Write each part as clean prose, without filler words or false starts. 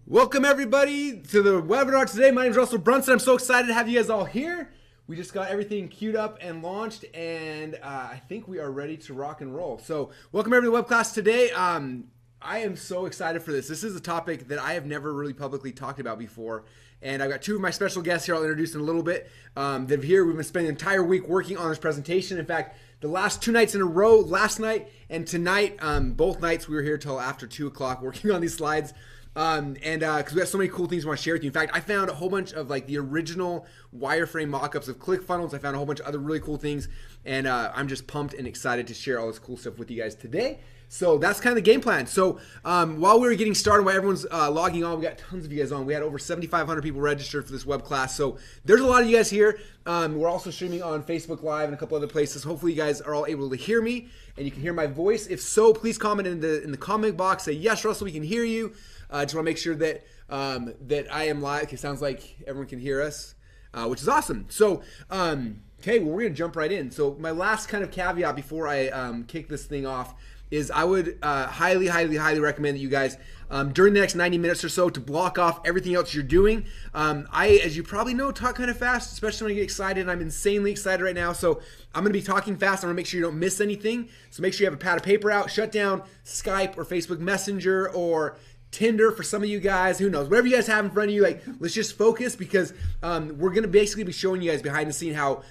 Welcome everybody to the webinar today. My name is Russell Brunson. I'm so excited to have you guys all here. We just got everything queued up and launched, and I think we are ready to rock and roll. So welcome everybody to the web class today. I am so excited for this. This is a topic that I have never really publicly talked about before. And I've got two of my special guests here I'll introduce in a little bit. They're here. We've been spending the entire week working on this presentation. In fact, the last two nights in a row, last night and tonight, both nights we were here till after 2 o'clock working on these slides. Because we have so many cool things we want to share with you. In fact, I found a whole bunch of like the original wireframe mockups of ClickFunnels. I found a whole bunch of other really cool things, and I'm just pumped and excited to share all this cool stuff with you guys today. So that's kind of the game plan. So while we were getting started, while everyone's logging on, we got tons of you guys on. We had over 7,500 people registered for this web class. So there's a lot of you guys here. We're also streaming on Facebook Live and a couple other places. Hopefully you guys are all able to hear me and you can hear my voice. If so, please comment in the comment box. Say, yes, Russell, we can hear you. Just want to make sure that that I am live. It sounds like everyone can hear us, which is awesome. So, okay, well, we're going to jump right in. So my last kind of caveat before I kick this thing off is I would highly recommend that you guys, during the next 90 minutes or so, to block off everything else you're doing. I, as you probably know, talk kind of fast, especially when I get excited, and I'm insanely excited right now. So I'm going to be talking fast. I'm going to make sure you don't miss anything. So make sure you have a pad of paper out. Shut down Skype or Facebook Messenger or Tinder for some of you guys, who knows, whatever you guys have in front of you, like, let's just focus, because we're going to basically be showing you guys behind the scene how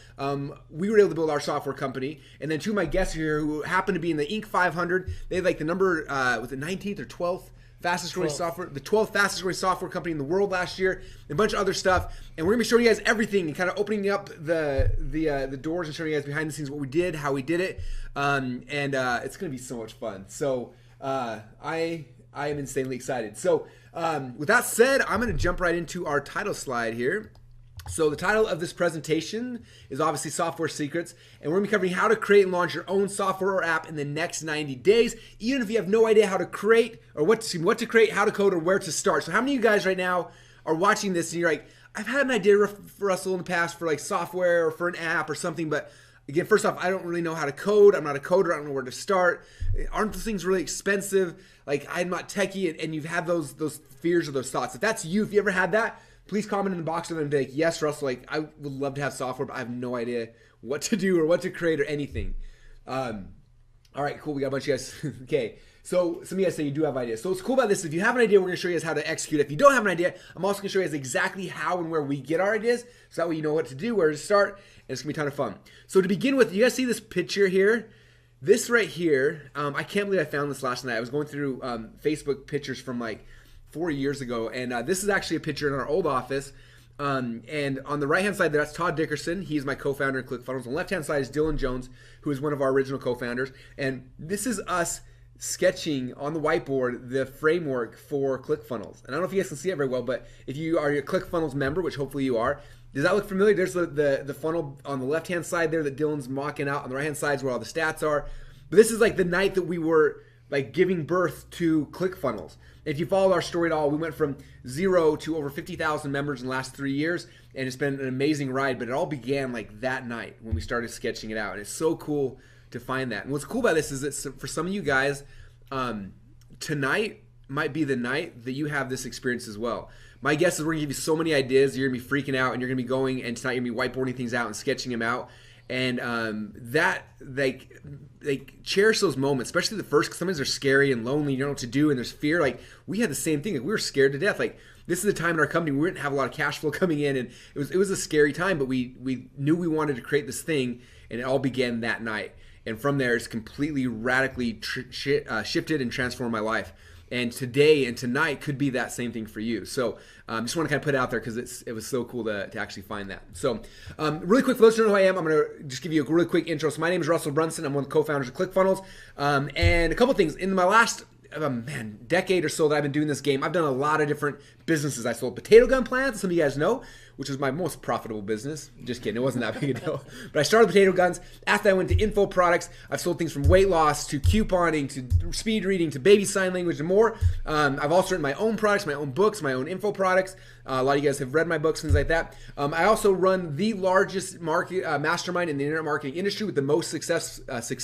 we were able to build our software company. And then two of my guests here who happen to be in the Inc. 500, they had like the number, was it 19th or 12th fastest growing software, the 12th fastest growing software company in the world last year, and a bunch of other stuff. And we're gonna be showing you guys everything and kind of opening up the doors and showing you guys behind the scenes what we did, how we did it. It's gonna be so much fun. So I am insanely excited. So with that said, I'm going to jump right into our title slide here. So the title of this presentation is obviously Software Secrets, and we're going to be covering how to create and launch your own software or app in the next 90 days, even if you have no idea how to create or what to create, how to code, or where to start. So how many of you guys right now are watching this and you're like, I've had an idea for Russell in the past for like software or for an app or something, but again, first off, I don't really know how to code. I'm not a coder. I don't know where to start. Aren't those things really expensive? Like, I'm not techie, and you've had those fears or those thoughts. If that's you, if you ever had that, please comment in the box and be like, yes, Russell, like, I would love to have software, but I have no idea what to do or what to create or anything. All right, cool. We got a bunch of you guys. Okay. So some of you guys say you do have ideas. So what's cool about this, if you have an idea, we're going to show you guys how to execute it. If you don't have an idea, I'm also going to show you guys exactly how and where we get our ideas. So that way you know what to do, where to start, and it's going to be a ton of fun. So to begin with, you guys see this picture here? This right here, I can't believe I found this last night. I was going through Facebook pictures from like 4 years ago, and this is actually a picture in our old office. And on the right-hand side there, that's Todd Dickerson. He's my co-founder in ClickFunnels. On the left-hand side is Dylan Jones, who is one of our original co-founders. And this is us sketching on the whiteboard the framework for ClickFunnels. And I don't know if you guys can see it very well, but if you are a ClickFunnels member, which hopefully you are, does that look familiar? There's the funnel on the left-hand side there that Dylan's mocking out. On the right-hand side is where all the stats are. But this is like the night that we were like giving birth to ClickFunnels. If you followed our story at all, we went from 0 to over 50,000 members in the last 3 years, and it's been an amazing ride. But it all began like that night when we started sketching it out, and it's so cool to find that. And what's cool about this is that for some of you guys, tonight might be the night that you have this experience as well. My guess is we're gonna give you so many ideas, you're gonna be freaking out, and you're gonna be going, and tonight you're gonna be whiteboarding things out and sketching them out. And that, like cherish those moments, especially the first, because sometimes they're scary and lonely, you don't know what to do, and there's fear. Like, we had the same thing. Like, we were scared to death. Like, this is the time in our company we didn't have a lot of cash flow coming in, and it was a scary time, but we knew we wanted to create this thing, and it all began that night. And from there, it's completely radically shifted and transformed my life. And today and tonight could be that same thing for you. So just want to kind of put it out there because it was so cool to actually find that. So really quick, for those who don't know who I am, I'm going to just give you a really quick intro. So my name is Russell Brunson. I'm one of the co-founders of ClickFunnels. And a couple things. In my last decade or so that I've been doing this game, I've done a lot of different businesses. I sold potato gun plants, some of you guys know. which was my most profitable business. Just kidding, it wasn't that big a deal. But I started Potato Guns. After that, I went to info products. I've sold things from weight loss to couponing to speed reading to baby sign language and more. I've also written my own products, my own books, my own info products. A lot of you guys have read my books, things like that. I also run the largest market mastermind in the internet marketing industry with the most success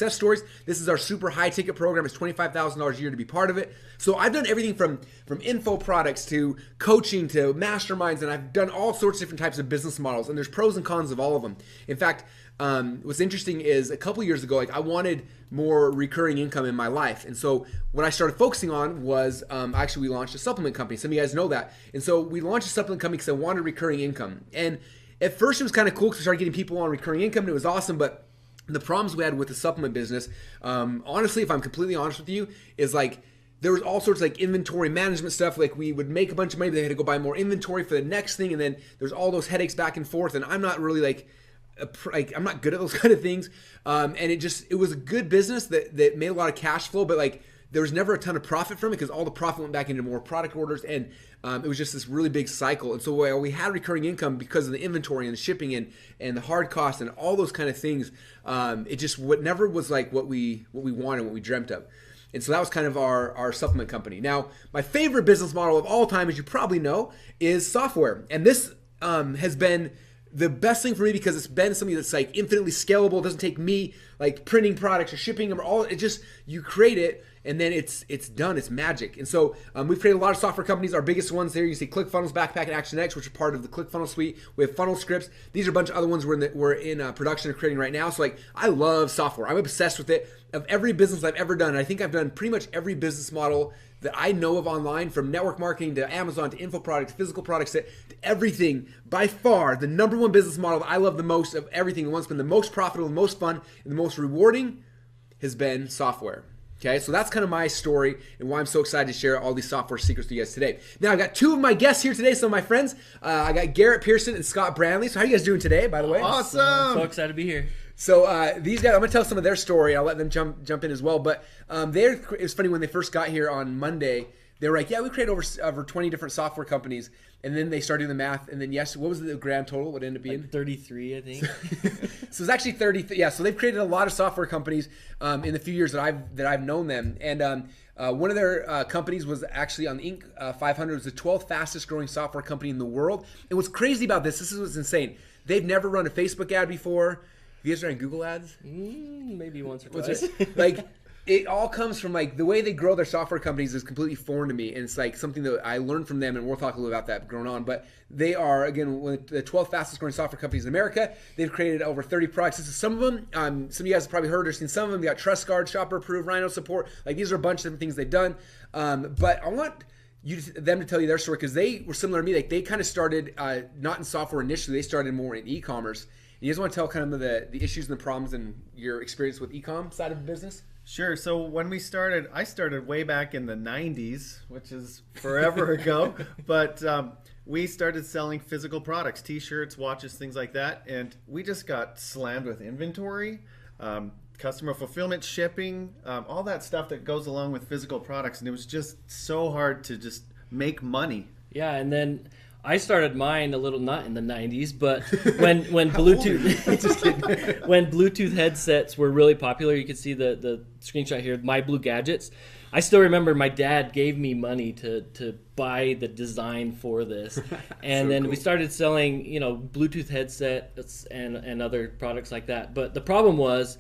stories. This is our super high ticket program. It's $25,000 a year to be part of it. So I've done everything from info products to coaching to masterminds, and I've done all sorts of different types of business models, and there's pros and cons of all of them. In fact, what's interesting is a couple years ago, I wanted more recurring income in my life. And so what I started focusing on was, actually we launched a supplement company. Some of you guys know that. And so we launched a supplement company because I wanted recurring income. And at first it was kind of cool because we started getting people on recurring income and it was awesome. But the problems we had with the supplement business, honestly, if I'm completely honest with you, is there was all sorts of inventory management stuff. We would make a bunch of money, but they had to go buy more inventory for the next thing. And then there's all those headaches back and forth. And I'm not really I'm not good at those kind of things. And it was a good business that made a lot of cash flow, but there was never a ton of profit from it because all the profit went back into more product orders. And it was just this really big cycle. And so while we had recurring income because of the inventory and the shipping and the hard costs and all those kind of things, it just never was what we wanted, what we dreamt of. And so that was kind of our supplement company. Now, my favorite business model of all time, as you probably know, is software. And this has been the best thing for me because it's been something that's infinitely scalable. It doesn't take me printing products or shipping them or all. It just, you create it and then it's done. It's magic. And so we've created a lot of software companies. Our biggest ones there, you see ClickFunnels, Backpack, and ActionX, which are part of the ClickFunnels suite. We have Funnel Scripts. These are a bunch of other ones we're in production and creating right now. So I love software. I'm obsessed with it. Of every business I've ever done, and I think I've done pretty much every business model that I know of online, from network marketing to Amazon to info products, physical products, to everything. By far, the number one business model that I love the most of everything, the one that's been the most profitable, the most fun, and the most rewarding has been software. Okay, so that's kind of my story and why I'm so excited to share all these software secrets with you guys today. Now, I've got two of my guests here today, some of my friends. I got Garrett Pearson and Scott Brandley. So how are you guys doing today, by the way? Awesome! So excited to be here. So these guys, I'm going to tell some of their story. I'll let them jump in as well. But it's funny, when they first got here on Monday, they were like, yeah, we created over 20 different software companies. And then they started doing the math. And then, what was the grand total? What ended up being? 33, I think. So it's actually 30. Yeah, so they've created a lot of software companies in the few years that I've known them. And one of their companies was actually on the Inc. 500. It was the 12th fastest growing software company in the world. And what's crazy about this is what's insane. They've never run a Facebook ad before. Have you guys ran Google ads? Maybe once or twice. It all comes from the way they grow their software companies is completely foreign to me, and it's something that I learned from them, and we'll talk a little about that growing on. But they are, again, one of the 12th fastest growing software companies in America. They've created over 30 products. This is some of them. Some of you guys have probably heard or seen some of them. They got TrustGuard, Shopper Approved, Rhino Support. These are a bunch of different things they've done. But I want them to tell you their story because they were similar to me. They kind of started not in software initially. They started more in e-commerce. You guys want to tell kind of the issues and the problems and your experience with e-com side of the business? Sure. So when we started, I started way back in the 90s, which is forever ago. But we started selling physical products, T-shirts, watches, things like that. And we just got slammed with inventory, customer fulfillment, shipping, all that stuff that goes along with physical products. And it was just so hard to just make money. Yeah, and then I started mine a little, not in the 90s, but when Bluetooth when Bluetooth headsets were really popular. You can see the screenshot here, My Blue Gadgets. I still remember my dad gave me money to buy the design for this. And then we started selling, Bluetooth headsets and other products like that. But the problem was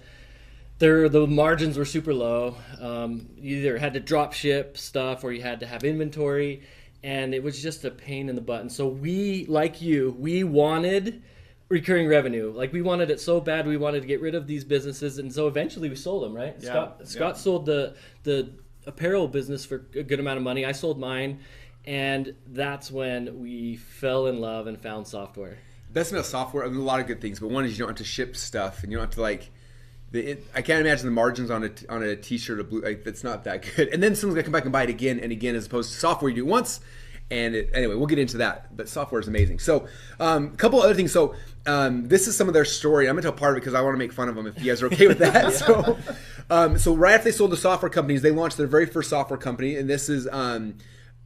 the margins were super low. You either had to drop ship stuff or you had to have inventory. And it was just a pain in the butt. And so we, like you, we wanted recurring revenue. We wanted it so bad. We wanted to get rid of these businesses. And so eventually we sold them, right? Yeah. Scott sold the apparel business for a good amount of money. I sold mine. And that's when we fell in love and found software. Best about software, there's a lot of good things. But one is you don't have to ship stuff. And you don't have to I can't imagine the margins on a T-shirt or blue. That's not that good. And then someone's gonna come back and buy it again and again, as opposed to software you do once. And anyway, we'll get into that. But software is amazing. So a couple other things. So this is some of their story. I'm gonna tell part of it because I want to make fun of them. If you guys are okay with that. So right after they sold the software companies, they launched their very first software company, and this is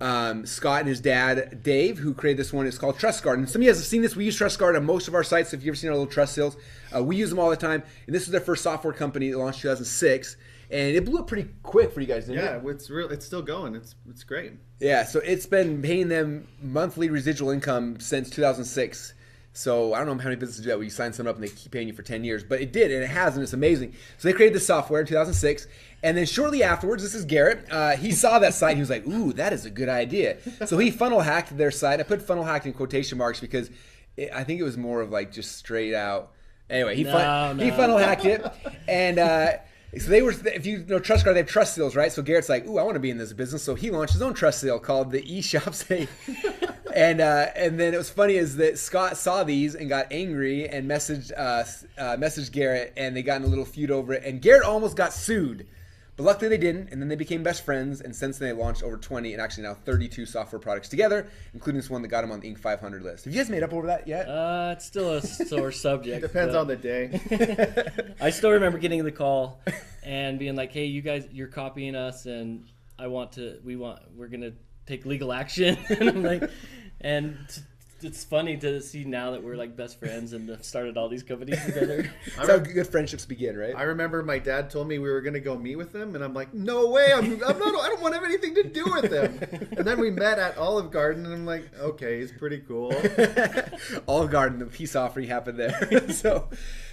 Scott and his dad, Dave, who created this one. It's called Trust Guard. And some of you guys have seen this. We use Trust Guard on most of our sites. So if you've ever seen our little trust sales, we use them all the time. And this was their first software company that launched in 2006. And it blew up pretty quick for you guys, didn't it? Yeah, it's still going. It's great. Yeah, so it's been paying them monthly residual income since 2006. So I don't know how many businesses do that where you sign someone up and they keep paying you for 10 years. But it did, and it has, and it's amazing. So they created this software in 2006. And then shortly afterwards, this is Garrett. He saw that site. And he was like, ooh, that is a good idea. So he funnel hacked their site. I put funnel hacked in quotation marks because I think it was more of like just straight out. Anyway, he funnel hacked it. And so they were, if you know Trust Guard, they have trust seals, right? So Garrett's like, ooh, I want to be in this business. So he launched his own trust seal called the eShop Safe. And then it was funny is that Scott saw these and got angry and messaged Garrett, and they got in a little feud over it. And Garrett almost got sued, but luckily they didn't. And then they became best friends. And since then they launched over 20 and actually now 32 software products together, including this one that got them on the Inc. 500 list. Have you guys made up over that yet? It's still a sore subject. Depends on the day. I still remember getting the call and being like, "Hey, you guys, you're copying us, and we're gonna take legal action." And I'm like, it's funny to see now that we're like best friends and have started all these companies together. That's how good friendships begin, right? I remember my dad told me we were going to go meet with them, and I'm like, no way, I don't want to have anything to do with them. And then we met at Olive Garden, and I'm like, okay, he's pretty cool. Olive Garden, the peace offering happened there. So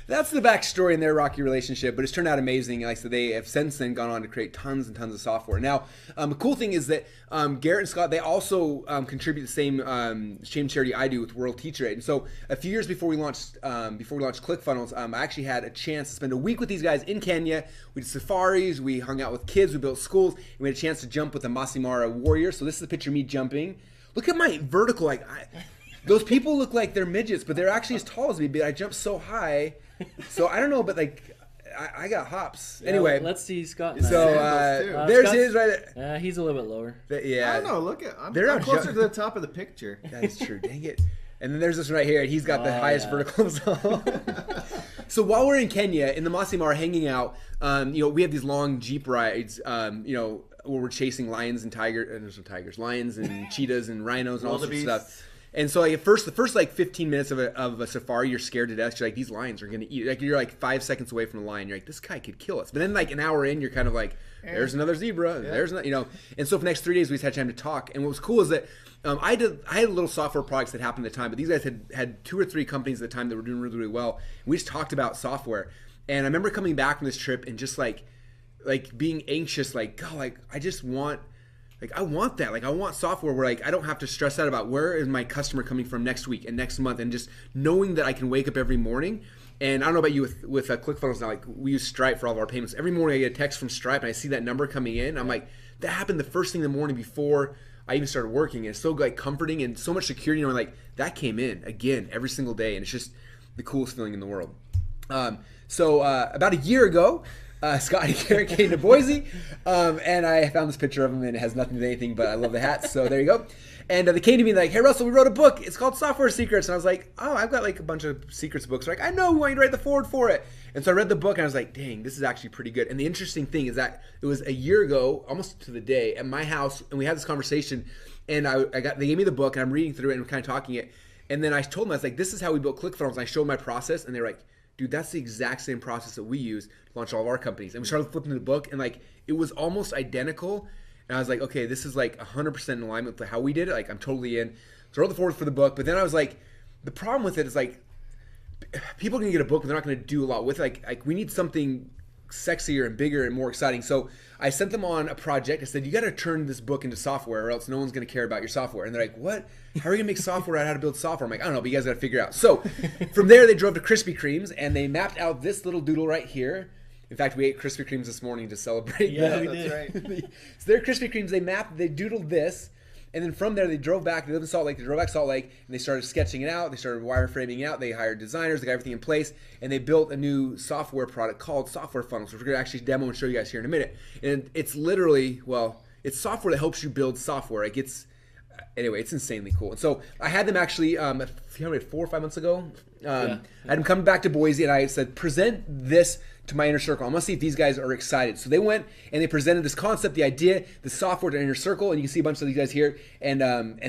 that's the backstory in their rocky relationship, but it's turned out amazing. Like I said, they have since then gone on to create tons and tons of software. Now, the cool thing is that Garrett and Scott, they also contribute the same charity I do with World Teacher Aid. And so a few years before we launched ClickFunnels, I actually had a chance to spend a week with these guys in Kenya. We did safaris, we hung out with kids, we built schools, and we had a chance to jump with a Maasai warrior. So this is a picture of me jumping. Look at my vertical, those people look like they're midgets, but they're actually as tall as me. But I jumped so high, so I don't know. But like, I got hops. Yeah, anyway, let's see Scott. So there's Scott's, his right there. He's a little bit lower. Yeah, I don't know. Look at I'm closer to the top of the picture. That is true. Dang it. And then there's this right here, and he's got the highest vertical of all. So while we're in Kenya, in the Masai Mara, hanging out, we have these long Jeep rides, where we're chasing lions and lions and cheetahs and rhinos and all sorts of stuff. And so like the first like 15 minutes of a safari, you're scared to death. You're like, these lions are gonna eat. Like you're like 5 seconds away from the lion. You're like, this guy could kill us. But then like an hour in, you're kind of like, there's another zebra. Yeah. There's not, And so for the next 3 days, we just had time to talk. And what was cool is that I had little software products that happened at the time, but these guys had 2 or 3 companies at the time that were doing really, really well. And we just talked about software. And I remember coming back from this trip and just like being anxious, like, God, like I just want. Like, I want that. Like, I want software where, like, I don't have to stress out about where is my customer coming from next week and next month, and just knowing that I can wake up every morning. And I don't know about you with ClickFunnels now. Like, we use Stripe for all of our payments. Every morning I get a text from Stripe, and I see that number coming in. I'm like, that happened the first thing in the morning before I even started working. And it's so, like, comforting and so much security. Knowing, like, that came in again every single day. And it's just the coolest feeling in the world. So about a year ago, Scott and Garrett came to Boise, and I found this picture of him, and it has nothing to do with anything, but I love the hats, so there you go. And they came to me like, hey, Russell, we wrote a book. It's called Software Secrets. And I was like, oh, I've got like a bunch of secrets books. They're like, I know, we want you to write the forward for it. And so I read the book, and I was like, dang, this is actually pretty good. And the interesting thing is that it was a year ago, almost to the day, at my house, and we had this conversation, and they gave me the book, and I'm reading through it, and we're kind of talking it. And then I told them, I was like, this is how we built ClickFunnels. And I showed my process, and they were like, dude, that's the exact same process that we use to launch all of our companies. And we started flipping the book, and like it was almost identical. And I was like, okay, this is like 100% in alignment with how we did it. Like, I'm totally in. So I wrote the forward for the book. But then I was like, the problem with it is like, people can get a book, but they're not going to do a lot with it. Like we need something sexier and bigger and more exciting. So I sent them on a project. I said, you got to turn this book into software, or else no one's going to care about your software. And they're like, what? How are we going to make software out how to build software? I'm like, I don't know, but you guys got to figure it out. So from there, they drove to Krispy Kreme's, and they mapped out this little doodle right here. In fact, we ate Krispy Kreme's this morning to celebrate. Yeah, that. we did. That's right. So they're Krispy Kreme's. They doodled this. And then from there, they drove back. They live in Salt Lake. They drove back to Salt Lake, and they started sketching it out. They started wireframing it out. They hired designers. They got everything in place, and they built a new software product called Software Funnels, which we're going to actually demo and show you guys here in a minute. And it's literally, well, it's software that helps you build software. It gets, anyway, it's insanely cool. And so I had them actually, 4 or 5 months ago. I had them come back to Boise, and I said, present this to my inner circle. I want to see if these guys are excited. So they went and they presented this concept, the idea, the software to inner circle, and you can see a bunch of these guys here, and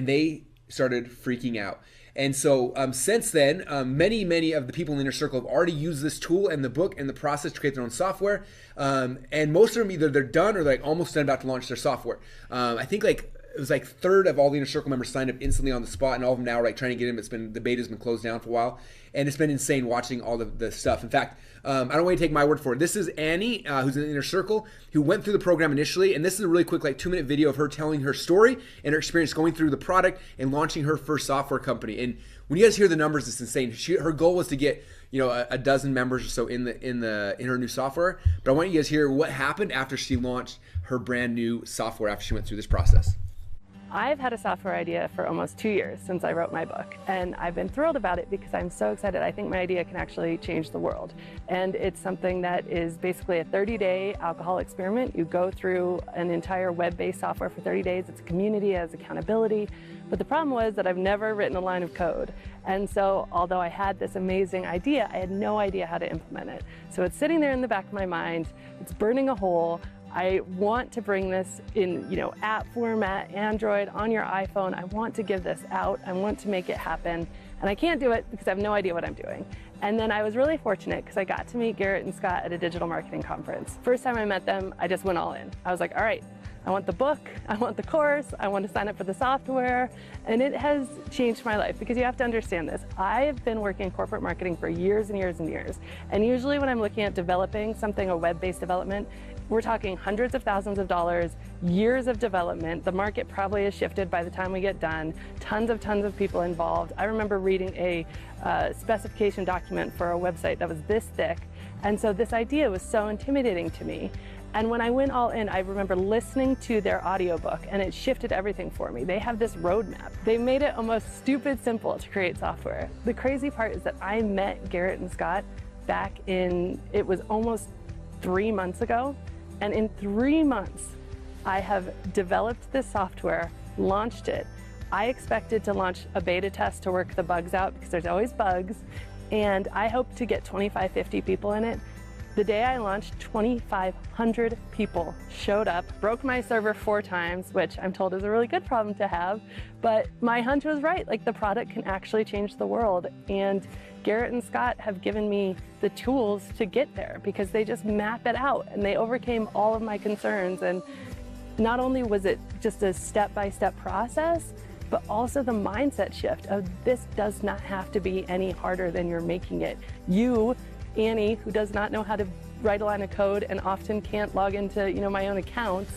they started freaking out. And so since then, many of the people in the inner circle have already used this tool and the book and the process to create their own software. And most of them either they're done or they're like almost done, about to launch their software. I think like it was like third of all the inner circle members signed up instantly on the spot, and all of them now are like trying to get in. It's been, the beta's been closed down for a while, and it's been insane watching all the stuff. In fact, I don't want you to take my word for it. This is Annie, who's in the inner circle, who went through the program initially, and this is a really quick like 2-minute video of her telling her story and her experience going through the product and launching her first software company. And when you guys hear the numbers, it's insane. Her goal was to get a dozen members or so in her new software. But I want you guys to hear what happened after she launched her brand new software after she went through this process. I've had a software idea for almost 2 years since I wrote my book, and I've been thrilled about it because I'm so excited. I think my idea can actually change the world. And it's something that is basically a 30-day alcohol experiment. You go through an entire web-based software for 30 days. It's a community, it has accountability. But the problem was that I've never written a line of code. And so although I had this amazing idea, I had no idea how to implement it. So it's sitting there in the back of my mind, it's burning a hole. I want to bring this in, app format, Android, on your iPhone. I want to give this out. I want to make it happen. And I can't do it because I have no idea what I'm doing. And then I was really fortunate because I got to meet Garrett and Scott at a digital marketing conference. First time I met them, I just went all in. I was like, all right, I want the book, I want the course, I want to sign up for the software. And it has changed my life because you have to understand this. I've been working in corporate marketing for years and years and years. And usually when I'm looking at developing something, a web-based development, we're talking hundreds of thousands of dollars, years of development. The market probably has shifted by the time we get done. Tons of people involved. I remember reading a specification document for a website that was this thick. And so this idea was so intimidating to me. And when I went all in, I remember listening to their audiobook, and it shifted everything for me. They have this roadmap. They made it almost stupid simple to create software. The crazy part is that I met Garrett and Scott back in, it was almost 3 months ago. And in 3 months, I have developed this software, launched it. I expected to launch a beta test to work the bugs out because there's always bugs. And I hope to get 25, 50 people in it. The day I launched, 2,500 people showed up, broke my server 4 times, which I'm told is a really good problem to have. But my hunch was right, like the product can actually change the world. And Garrett and Scott have given me the tools to get there because they just map it out and they overcame all of my concerns. And not only was it just a step-by-step process, but also the mindset shift of this does not have to be any harder than you're making it. You, Annie, who does not know how to write a line of code and often can't log into my own accounts,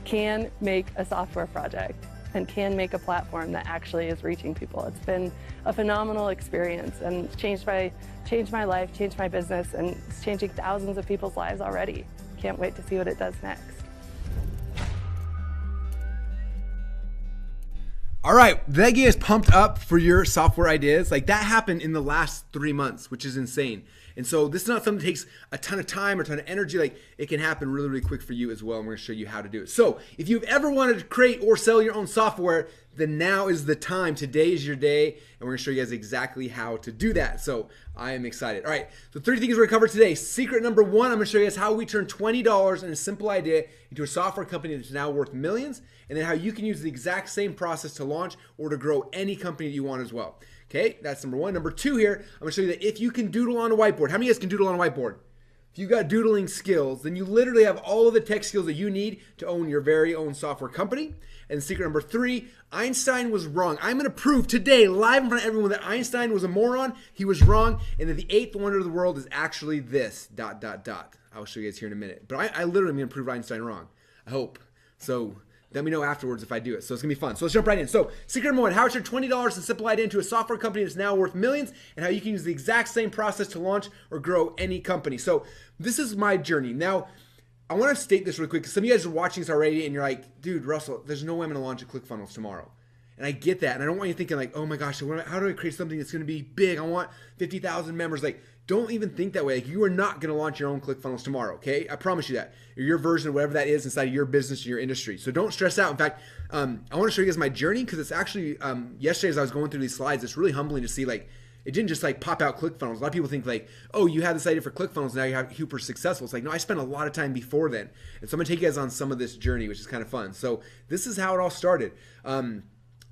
can make a software project and can make a platform that actually is reaching people. It's been a phenomenal experience and it's changed my life, changed my business, and it's changing thousands of people's lives already. Can't wait to see what it does next. All right, that get us pumped up for your software ideas. Like that happened in the last 3 months, which is insane. And so this is not something that takes a ton of time or a ton of energy. Like it can happen really, really quick for you as well. And we're gonna show you how to do it. So if you've ever wanted to create or sell your own software, then now is the time. Today is your day. And we're gonna show you guys exactly how to do that. So I am excited. All right, so 3 things we're gonna cover today. Secret number 1, I'm gonna show you guys how we turn $20 in a simple idea into a software company that's now worth millions. And then how you can use the exact same process to launch or to grow any company that you want as well. Okay, that's number 1. Number 2 here, I'm gonna show you that if you can doodle on a whiteboard, how many of you guys can doodle on a whiteboard? If you've got doodling skills, then you literally have all of the tech skills that you need to own your very own software company. And secret number 3, Einstein was wrong. I'm gonna prove today, live in front of everyone, that Einstein was a moron, he was wrong, and that the 8th wonder of the world is actually this, ... I'll show you guys here in a minute. But I literally am gonna prove Einstein wrong, I hope. So let me know afterwards if I do it. So it's gonna be fun. So let's jump right in. So secret number 1, how to turn $20 in simple idea into a software company that's now worth millions, and how you can use the exact same process to launch or grow any company. So this is my journey. Now, I wanna state this really quick because some of you guys are watching this already and you're like, dude, Russell, there's no way I'm gonna launch a ClickFunnels tomorrow. And I get that. And I don't want you thinking like, oh my gosh, how do I create something that's going to be big? I want 50,000 members. Like, don't even think that way. Like, you are not going to launch your own ClickFunnels tomorrow, okay? I promise you that. Or your version of whatever that is inside of your business or your industry. So don't stress out. In fact, I want to show you guys my journey because it's actually, yesterday as I was going through these slides, it's really humbling to see like, it didn't just like pop out ClickFunnels. A lot of people think like, oh, you had this idea for ClickFunnels, now you're super successful. It's like, no, I spent a lot of time before then. And so I'm gonna take you guys on some of this journey, which is kind of fun. So this is how it all started. I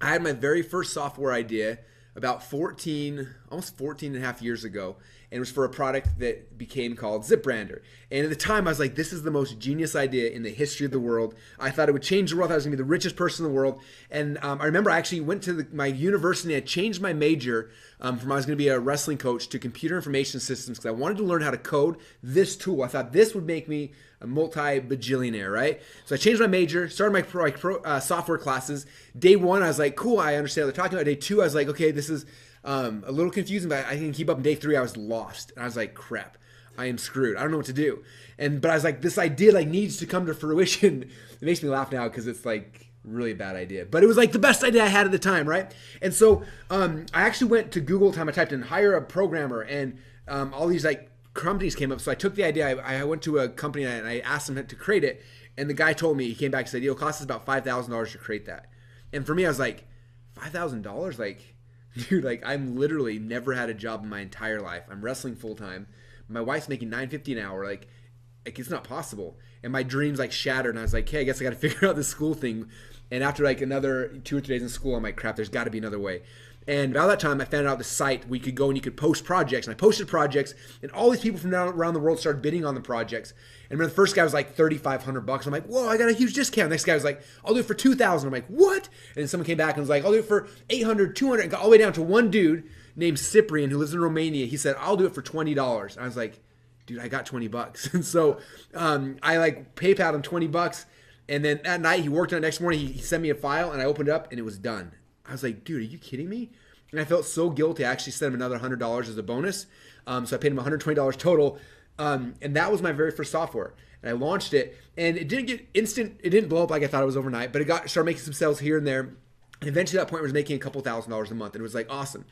had my very first software idea about almost 14 and a half years ago. And it was for a product that became called ZipBrander. And at the time, I was like, this is the most genius idea in the history of the world. I thought it would change the world. I thought I was gonna be the richest person in the world. And I remember I actually went to my university. I changed my major from I was gonna be a wrestling coach to computer information systems because I wanted to learn how to code this tool. I thought this would make me a multi-bajillionaire, right? So I changed my major, started my software classes. Day one, I was like, cool, I understand what they're talking about. Day two, I was like, okay, this is a little confusing, but I can keep up. In day three, I was lost. And I was like, crap, I am screwed. I don't know what to do. But I was like, this idea like needs to come to fruition. It makes me laugh now because it's like really a bad idea. But it was like the best idea I had at the time, right? And so I actually went to Google time. I typed in hire a programmer and all these like companies came up. So I took the idea. I went to a company and I asked them to create it. And the guy told me, he came back and said, it'll cost us about $5,000 to create that. And for me, I was like, $5,000? Like, dude, like I'm literally never had a job in my entire life. I'm wrestling full time. My wife's making $9.50 an hour. Like it's not possible. And my dreams like shattered. And I was like, hey, I guess I got to figure out this school thing. And after like another 2 or 3 days in school, I'm like, crap, there's got to be another way. And about that time, I found out the site where you could go and you could post projects. And I posted projects, and all these people from around the world started bidding on the projects. And remember, the first guy was like $3,500. I'm like, whoa, I got a huge discount. Next guy was like, I'll do it for $2,000. I'm like, what? And then someone came back and was like, I'll do it for $800, $200, and got all the way down to one dude named Cyprian who lives in Romania. He said, I'll do it for $20. And I was like, dude, I got $20. And so I like PayPal'd him $20. And then at night, he worked on it. Next morning, he sent me a file, and I opened it up, and it was done. I was like, dude, are you kidding me? And I felt so guilty. I actually sent him another $100 as a bonus. So I paid him $120 total. And that was my very first software. And I launched it. And it didn't get instant. It didn't blow up like I thought it was overnight. But it started making some sales here and there. And eventually at that point, I was making a couple $1,000s a month. And it was like awesome.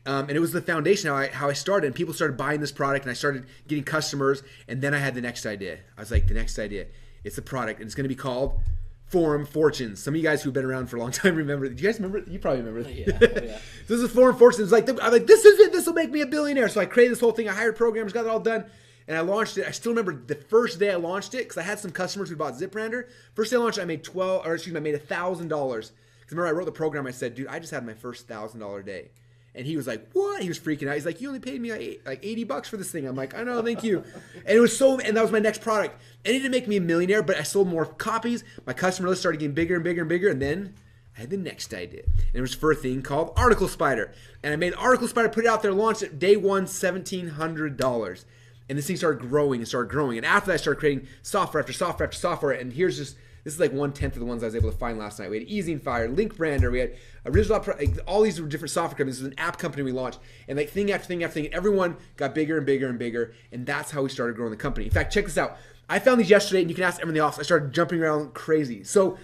And it was the foundation how I started. And people started buying this product. And I started getting customers. And then I had the next idea. I was like, the next idea. It's a product. And it's going to be called Forum Fortunes. Some of you guys who've been around for a long time remember. Do you guys remember? You probably remember. Yeah. Oh, yeah. This is Forum Fortunes. I'm like, this is it. This will make me a billionaire. So I created this whole thing. I hired programmers, got it all done, and I launched it. I still remember the first day I launched it because I had some customers who bought ZipBrander. First day I launched it, I made $1,000. Because remember, I wrote the program. I said, dude, I just had my first $1,000 day. And he was like, what? He was freaking out. He's like, you only paid me like $80 for this thing. I'm like, I know, thank you. And it was and that was my next product. And it didn't make me a millionaire, but I sold more copies. My customer list started getting bigger and bigger and bigger. And then I had the next idea. And it was for a thing called Article Spider. And I made Article Spider, put it out there, launched it day one, $1,700. And this thing started growing and started growing. And after that, I started creating software after software after software. And this is like 1/10 of the ones I was able to find last night. We had Easy and Fire, Link Brander, we had Original, all these different software companies. This was an app company we launched, and like thing after thing after thing, everyone got bigger and bigger and bigger, and that's how we started growing the company. In fact, check this out. I found these yesterday, and you can ask everyone in the office. I started jumping around crazy. So,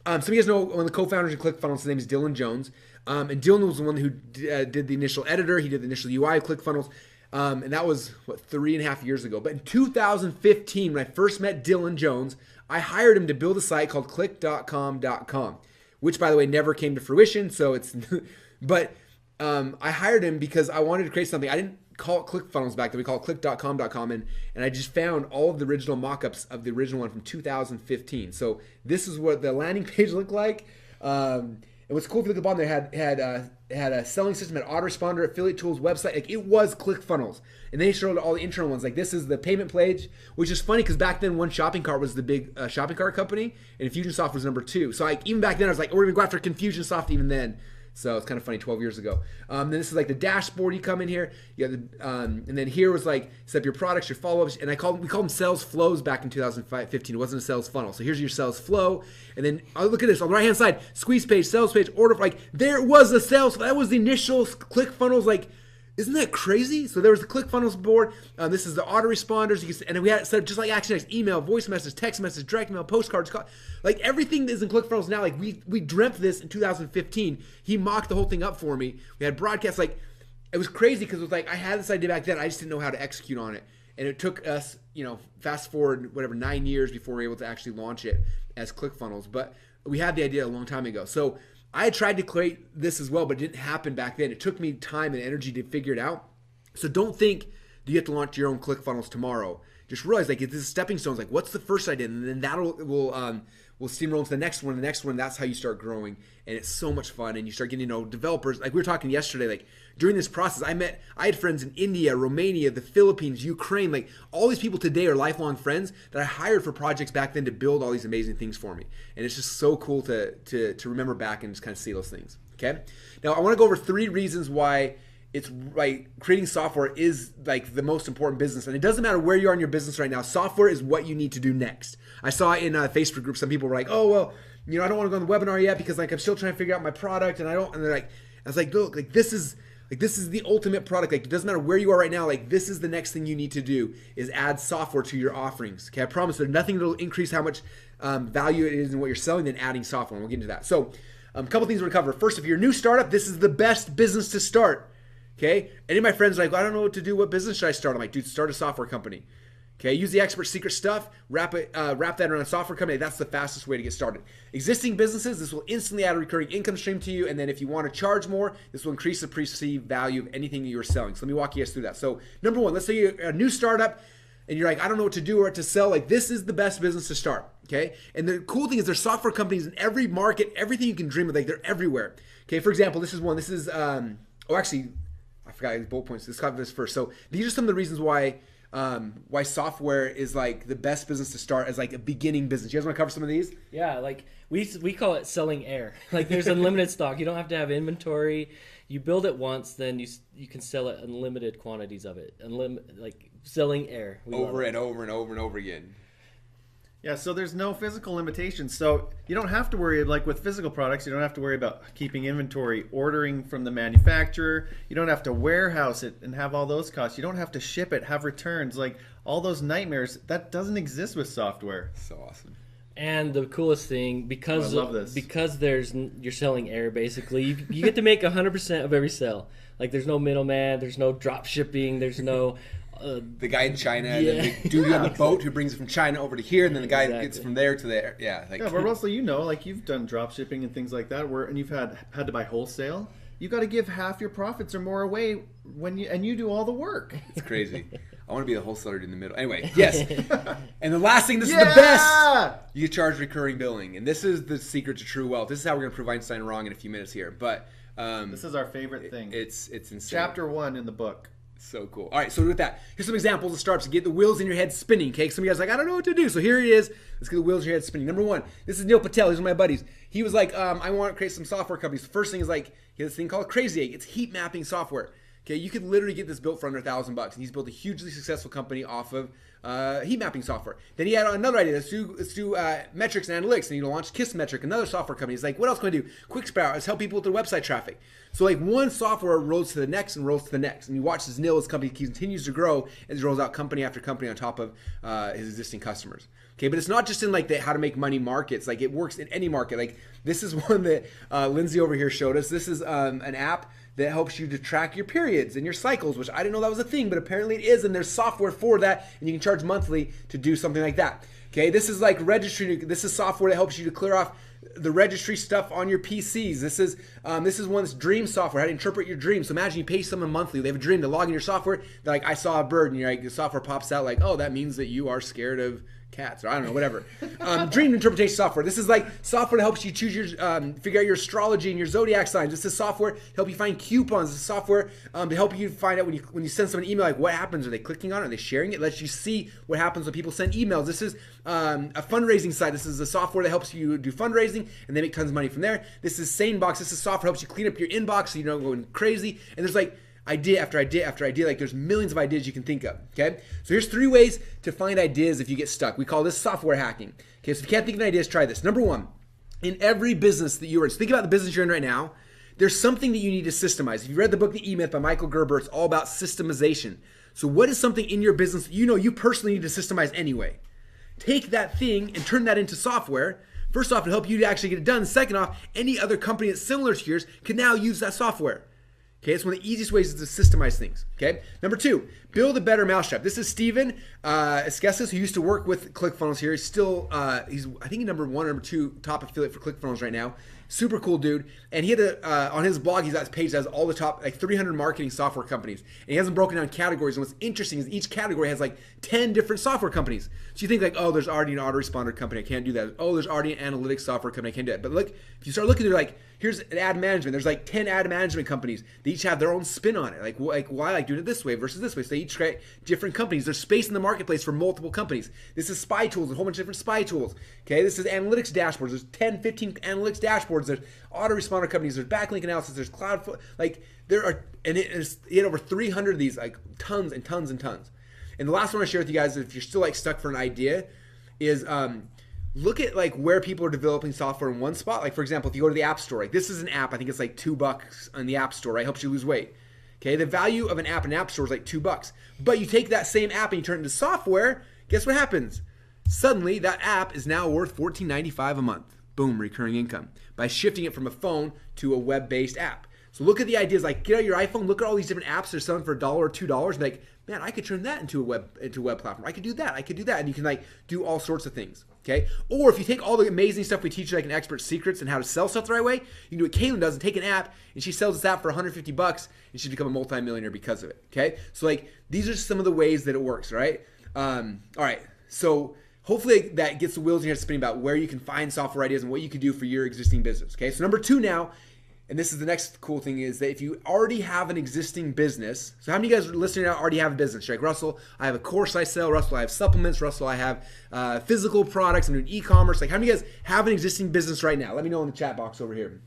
some of you guys know one of the co-founders of ClickFunnels. His name is Dylan Jones, and Dylan was the one who did the initial editor. He did the initial UI of ClickFunnels. And that was 3.5 years ago. But in 2015, when I first met Dylan Jones, I hired him to build a site called click.com.com, which by the way never came to fruition. So it's, but I hired him because I wanted to create something. I didn't call it ClickFunnels back then. We call it click.com.com, and I just found all of the original mock-ups of the original one from 2015. So this is what the landing page looked like. And what's cool if you look at the bottom there, had a selling system, had autoresponder, affiliate tools, website. Like it was ClickFunnels. And they showed all the internal ones. Like this is the payment page, which is funny because back then One Shopping Cart was the big shopping cart company, and Infusionsoft was number 2. So like even back then I was like, we're gonna go after Confusionsoft even then. So it's kind of funny, 12 years ago. Then this is like the dashboard. You come in here, you have the, and then here was like set up your products, your follow-ups, and we called them sales flows back in 2015. It wasn't a sales funnel. So here's your sales flow, and then look at this on the right-hand side, squeeze page, sales page, order. Like there was a sales. That was the initial ClickFunnels. Like Isn't that crazy? So there was the ClickFunnels board. This is the autoresponders. And we had it set up just like ActionX, email, voice message, text message, direct mail, postcards, like everything that is in ClickFunnels now. Like we dreamt this in 2015. He mocked the whole thing up for me. We had broadcasts. Like it was crazy because it was like I had this idea back then. I just didn't know how to execute on it. And it took us, fast forward, 9 years before we were able to actually launch it as ClickFunnels. But we had the idea a long time ago. So I had tried to create this as well, but it didn't happen back then. It took me time and energy to figure it out. So don't think that you have to launch your own ClickFunnels tomorrow. Just realize like this is stepping stones. Like what's the first idea, and then will steamroll into the next one. The next one, that's how you start growing, and it's so much fun. And you start getting to know developers. Like we were talking yesterday. Like during this process, I had friends in India, Romania, the Philippines, Ukraine. Like all these people today are lifelong friends that I hired for projects back then to build all these amazing things for me. And it's just so cool to remember back and just kind of see those things. Okay. Now I want to go over 3 reasons why it's right. Creating software is like the most important business, and it doesn't matter where you are in your business right now. Software is what you need to do next. I saw in a Facebook group, some people were like, "Oh well, I don't want to go on the webinar yet because like I'm still trying to figure out my product, and I don't." And they're like, "I was like, look, like this is the ultimate product. Like it doesn't matter where you are right now. Like this is the next thing you need to do is add software to your offerings. Okay, I promise there's nothing that'll increase how much value it is in what you're selling than adding software. And we'll get into that. So, a couple things we're gonna cover. First, if you're a new startup, this is the best business to start. Okay, any of my friends are like, well, I don't know what to do. What business should I start? I'm like, dude, start a software company. Okay, use the expert secret stuff, wrap that around a software company. That's the fastest way to get started. Existing businesses, this will instantly add a recurring income stream to you. And then if you want to charge more, this will increase the perceived value of anything that you're selling. So let me walk you guys through that. So number 1, let's say you're a new startup and you're like, I don't know what to do or what to sell. Like this is the best business to start. Okay, and the cool thing is there's software companies in every market, everything you can dream of. Like they're everywhere. Okay, for example, this is one. This is I forgot these bullet points. Let's cover this first. So these are some of the reasons why software is like the best business to start as like a beginning business. You guys want to cover some of these? Yeah, like we call it selling air. Like there's unlimited stock. You don't have to have inventory. You build it once, then you can sell it unlimited quantities of it. Like selling air. Over and over and over and over again. Yeah, so there's no physical limitations. So you don't have to worry, like with physical products, you don't have to worry about keeping inventory, ordering from the manufacturer. You don't have to warehouse it and have all those costs. You don't have to ship it, have returns, like all those nightmares. That doesn't exist with software. So awesome. And the coolest thing, because I love this. Because you're selling air basically, you get to make 100% of every sale. Like there's no middleman, there's no drop shipping, there's no the guy in China, and then the dude on the boat who brings it from China over to here, and then the guy that gets from there to there. Yeah, like but Russell, like you've done drop shipping and things like that, and you've had to buy wholesale. You got to give half your profits or more away and you do all the work. It's crazy. I want to be the wholesaler in the middle. Anyway, yes. And the last thing, this is the best. You charge recurring billing, and this is the secret to true wealth. This is how we're going to prove Einstein wrong in a few minutes here. But this is our favorite thing. It's insane. Chapter 1 in the book. So cool. All right, so with that, here's some examples of startups to get the wheels in your head spinning. Okay, some of you guys are like, I don't know what to do. So here it is. Let's get the wheels in your head spinning. Number 1, this is Neil Patel. He's one of my buddies. He was like, I want to create some software companies. The first thing is like, he has this thing called Crazy Egg. It's heat mapping software. Okay, you could literally get this built for under $1,000, and he's built a hugely successful company off of heat mapping software. Then he had another idea. Let's do metrics and analytics, and he launched Kissmetric, another software company. He's like, what else can I do? QuickSprout. Let's help people with their website traffic. So like one software rolls to the next and rolls to the next, and you watch this Neil's company continues to grow as he rolls out company after company on top of his existing customers. Okay, but it's not just in like the how to make money markets. Like it works in any market. Like this is one that Lindsay over here showed us. This is an app that helps you to track your periods and your cycles, which I didn't know that was a thing, but apparently it is, and there's software for that, and you can charge monthly to do something like that. Okay, this is like registry. This is software that helps you to clear off the registry stuff on your PCs. This is one that's dream software, how to interpret your dreams. So imagine you pay someone monthly, they have a dream, they log in your software, they're like, I saw a bird, and you're like, the software pops out like, oh, that means that you are scared of cats, or I don't know, whatever. Dream interpretation software. This is like software that helps you choose your, figure out your astrology and your zodiac signs. This is software to help you find coupons. This is software to help you find out when you send someone an email, like what happens. Are they clicking on it? Are they sharing it? It lets you see what happens when people send emails. This is a fundraising site. This is a software that helps you do fundraising and they make tons of money from there. This is SaneBox. This is software that helps you clean up your inbox so you don't go crazy. And there's like idea after idea after idea. Like there's millions of ideas you can think of. Okay, so here's 3 ways to find ideas if you get stuck. We call this software hacking. Okay, so if you can't think of ideas, try this. Number 1, in every business that you're in, so think about the business you're in right now. there's something that you need to systemize. If you read the book The E-Myth by Michael Gerber, it's all about systemization. So what is something in your business that you know you personally need to systemize anyway? Take that thing and turn that into software. First off, to help you to actually get it done. Second off, any other company that's similar to yours can now use that software. Okay, it's one of the easiest ways to systemize things. Okay, number 2, build a better mousetrap. This is Steven Esqueses, who used to work with ClickFunnels here. He's still, I think he's number 1 or number 2 top affiliate for ClickFunnels right now. Super cool dude. And he had on his blog, he's got his page that has all the top, like 300 marketing software companies. And he has them broken down categories. And what's interesting is each category has like 10 different software companies. So you think like, oh, there's already an autoresponder company, I can't do that. Oh, there's already an analytics software company, I can't do that. But look, if you start looking, they're like, here's an ad management. There's like 10 ad management companies. They each have their own spin on it. Like why I like doing it this way versus this way. So they each create different companies. There's space in the marketplace for multiple companies. This is spy tools, a whole bunch of different spy tools. Okay, this is analytics dashboards. There's 10, 15 analytics dashboards. There's autoresponder companies. There's backlink analysis. There's cloud, like there are, and it had over 300 of these, like tons and tons and tons. And the last one I share with you guys, if you're still like stuck for an idea, is look at like where people are developing software in one spot. Like for example, if you go to the App Store, like this is an app, I think it's like $2 on the App Store, right? Helps you lose weight. Okay, the value of an app in App Store is like $2. But you take that same app and you turn it into software, guess what happens? Suddenly that app is now worth $14.95 a month. Boom, recurring income by shifting it from a phone to a web-based app. So look at the ideas, like get out your iPhone, look at all these different apps they're selling for $1 or $2, and like, man, I could turn that into a web platform. I could do that. And you can like do all sorts of things. Okay. Or if you take all the amazing stuff we teach you, like an expert secrets and how to sell stuff the right way, you can do what Kaylin does and take an app and she sells this app for $150 and she's become a multimillionaire because of it. Okay. So like these are some of the ways that it works. Right. All right. So hopefully that gets the wheels in your head spinning about where you can find software ideas and what you can do for your existing business. Okay. So number 2 now, and this is the next cool thing, is that if you already have an existing business, so how many of you guys listening now already have a business? You're like, Russell, I have a course I sell. Russell, I have supplements. Russell, I have physical products. I'm doing e-commerce. Like how many of you guys have an existing business right now? Let me know in the chat box over here.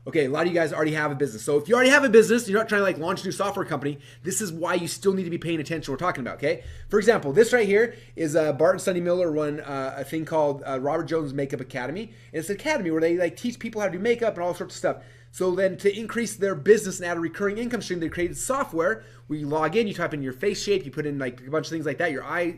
Okay, a lot of you guys already have a business. So if you already have a business, you're not trying to like launch a new software company, this is why you still need to be paying attention to what we're talking about, okay? For example, this right here is Bart and Sunny Miller run a thing called Robert Jones Makeup Academy. And it's an academy where they like teach people how to do makeup and all sorts of stuff. So then to increase their business and add a recurring income stream, they created software where you log in, you type in your face shape, you put in like a bunch of things like that, your eye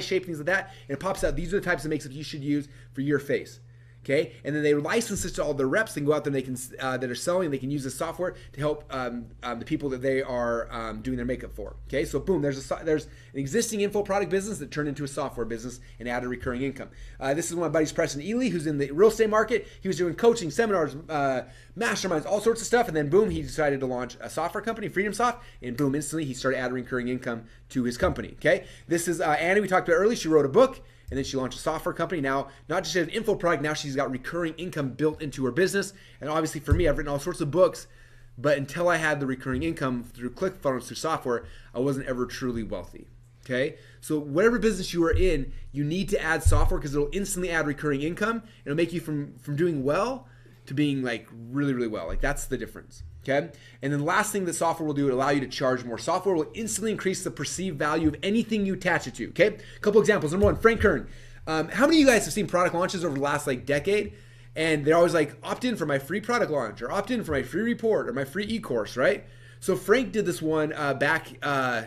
shape, things like that, and it pops out. These are the types of makeup you should use for your face. Okay, and then they license this to all their reps. They can go out there and they can that are selling. They can use the software to help the people that they are doing their makeup for. Okay, so boom, there's an existing info product business that turned into a software business and added recurring income. This is one of my buddies, Preston Ely, who's in the real estate market. He was doing coaching, seminars, masterminds, all sorts of stuff, and then boom, he decided to launch a software company, Freedom Soft, and boom, instantly he started adding recurring income to his company. Okay, this is Annie. We talked about earlier. She wrote a book. And then she launched a software company. Now, not just an info product, now she's got recurring income built into her business. And obviously for me, I've written all sorts of books, but until I had the recurring income through ClickFunnels, through software, I wasn't ever truly wealthy. Okay? So whatever business you are in, you need to add software because it'll instantly add recurring income. It'll make you from doing well to being like really, really well. Like that's the difference. Okay. And then the last thing that software will do, it allow you to charge more. Software will instantly increase the perceived value of anything you attach it to. Okay. A couple examples. Number 1, Frank Kern. How many of you guys have seen product launches over the last like decade? And they're always like, opt in for my free product launch or opt in for my free report or my free e-course, right? So Frank did this one back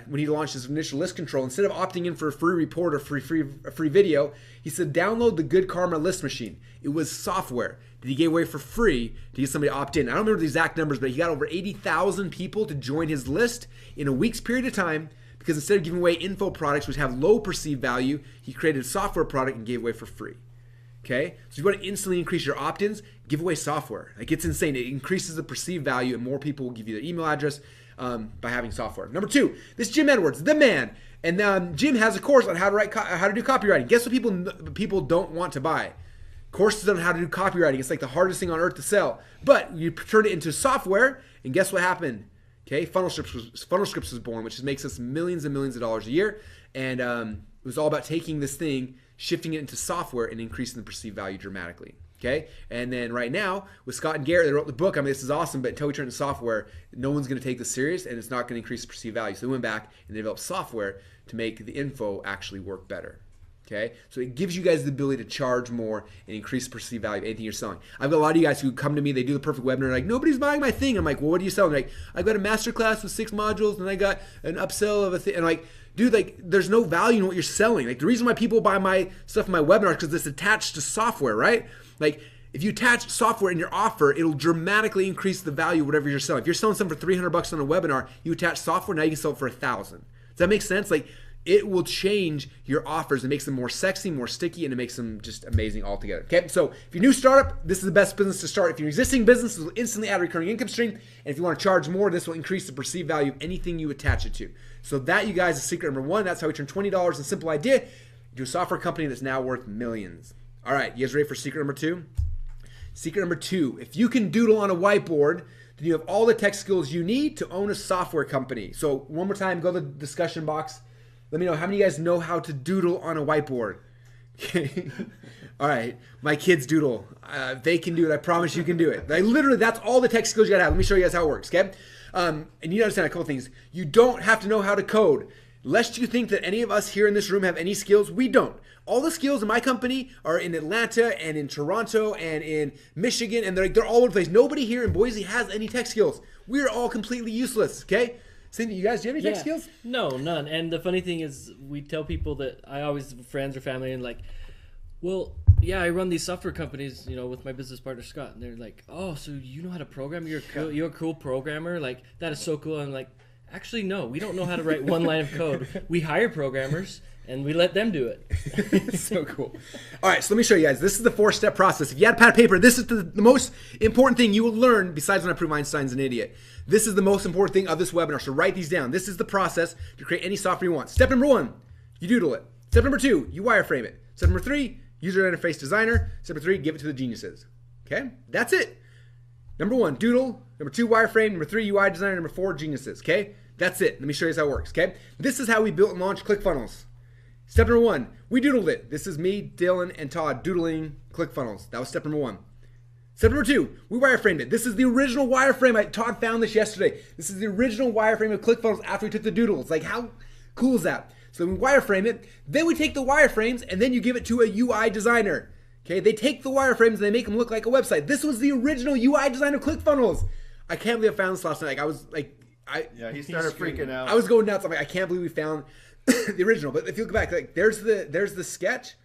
when he launched his initial list control. Instead of opting in for a free report or a free video, he said, download the Good Karma List Machine. It was software that he gave away for free to get somebody to opt in. I don't remember the exact numbers, but he got over 80,000 people to join his list in a week's period of time because instead of giving away info products which have low perceived value, he created a software product and gave away for free. Okay, so if you want to instantly increase your opt-ins, give away software. Like it's insane. It increases the perceived value and more people will give you their email address by having software. Number 2, this Jim Edwards, the man. And Jim has a course on how to do copywriting. Guess what people don't want to buy? Courses on how to do copywriting. It's like the hardest thing on earth to sell. But you turn it into software and guess what happened? Okay, Funnel Scripts was born, which makes us millions and millions of dollars a year. And it was all about taking this thing, shifting it into software and increasing the perceived value dramatically. Okay, and then right now with Scott and Garrett, they wrote the book. I mean, this is awesome, but until we turn it into software, no one's going to take this serious, and it's not going to increase the perceived value. So they went back and they developed software to make the info actually work better. Okay, so it gives you guys the ability to charge more and increase the perceived value of anything you're selling. I've got a lot of you guys who come to me, they do the perfect webinar, like, nobody's buying my thing. I'm like, well, what do you sell? And they're like, I got a masterclass with 6 modules, and I got an upsell of a thing. And like, dude, like, there's no value in what you're selling. Like, the reason why people buy my stuff in my webinar is because it's attached to software, right? Like, if you attach software in your offer, it'll dramatically increase the value of whatever you're selling. If you're selling something for $300 on a webinar, you attach software, now you can sell it for $1,000. Does that make sense? Like, it will change your offers. It makes them more sexy, more sticky, and it makes them just amazing altogether. Okay, so if you're a new startup, this is the best business to start. If you're an existing business, this will instantly add a recurring income stream. And if you want to charge more, this will increase the perceived value of anything you attach it to. So that, you guys, is secret number 1. That's how we turn $20 in simple idea into a software company that's now worth millions. All right, you guys ready for secret number 2? Secret number 2, if you can doodle on a whiteboard, then you have all the tech skills you need to own a software company. So one more time, go to the discussion box. Let me know how many of you guys know how to doodle on a whiteboard. Okay. All right. My kids doodle. They can do it. I promise you can do it. Like, literally, that's all the tech skills you gotta have. Let me show you guys how it works, okay? And you need to understand a couple things. You don't have to know how to code. Lest you think that any of us here in this room have any skills, we don't. All the skills in my company are in Atlanta and in Toronto and in Michigan, and they're all over the place. Nobody here in Boise has any tech skills. We're all completely useless, okay? Cindy, you guys, do you have any tech skills? No, none. And the funny thing is, we tell people that I always, friends or family, and like, well, yeah, I run these software companies, you know, with my business partner Scott, and they're like, oh, so you know how to program? You're a cool programmer? Like, that is so cool. I'm like, actually, no, we don't know how to write one line of code. We hire programmers and we let them do it. So cool. All right, so let me show you guys. This is the 4-step process. If you had a pad of paper, this is the most important thing you will learn besides when I prove Einstein's an idiot. This is the most important thing of this webinar, so write these down. This is the process to create any software you want. Step number 1, you doodle it. Step number 2, you wireframe it. Step number 3, user interface designer. Step number 3, give it to the geniuses. Okay, that's it. Number 1, doodle. Number 2, wireframe. Number 3, UI designer. Number 4, geniuses. Okay, that's it. Let me show you how it works. Okay, this is how we built and launched ClickFunnels. Step number 1, we doodled it. This is me, Dylan, and Todd doodling ClickFunnels. That was step number 1. Step number 2, we wireframed it. This is the original wireframe. Todd found this yesterday. This is the original wireframe of ClickFunnels after we took the doodles. Like, how cool is that? So we wireframe it. Then we take the wireframes and then you give it to a UI designer. Okay, they take the wireframes and they make them look like a website. This was the original UI design of ClickFunnels. I can't believe I found this last night. Like, I was like, he started freaking out. I was going nuts. I'm like, I can't believe we found the original. But if you look back, like, there's the sketch.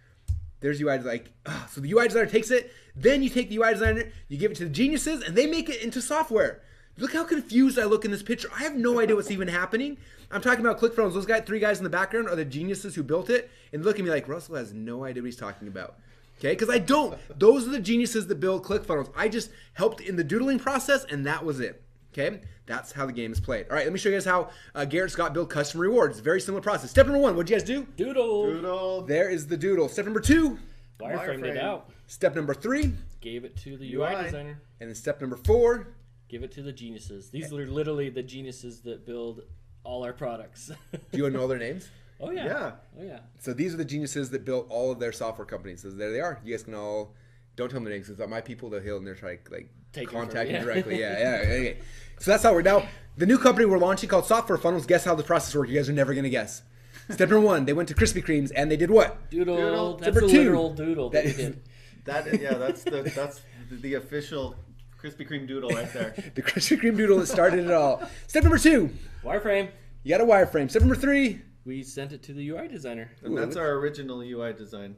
There's UI, like, so the UI designer takes it. Then you take the UI designer, you give it to the geniuses, and they make it into software. Look how confused I look in this picture. I have no idea what's even happening. I'm talking about ClickFunnels. Those 3 guys in the background are the geniuses who built it. And look at me like, Russell has no idea what he's talking about. Okay, because I don't. Those are the geniuses that build ClickFunnels. I just helped in the doodling process, and that was it. Okay, that's how the game is played. All right, let me show you guys how Garrett Scott built custom rewards. Very similar process. Step number 1, what'd you guys do? Doodle. There is the doodle. Step number 2, Wireframed it out. Step number 3, Gave it to the UI designer. and then step number 4, Give it to the geniuses. These are literally the geniuses that build all our products. do you want to know all their names? Oh yeah. Yeah. Oh yeah. So these are the geniuses that built all of their software companies. So there they are. You guys can all, don't tell them their names. It's my people. They'll heal and they're trying to Take it contact from- me directly. Yeah. Okay. So that's how we're now. The new company we're launching called Software Funnels. Guess how the process works? You guys are never gonna guess. Step number 1, they went to Krispy Kremes and they did what? Doodle. That's Number the 2, literal doodle that we did. That's the official Krispy Kreme doodle right there. The Krispy Kreme doodle that started it all. Step number 2, Wireframe. you got a wireframe. Step number 3, We sent it to the UI designer. And that's our original UI design.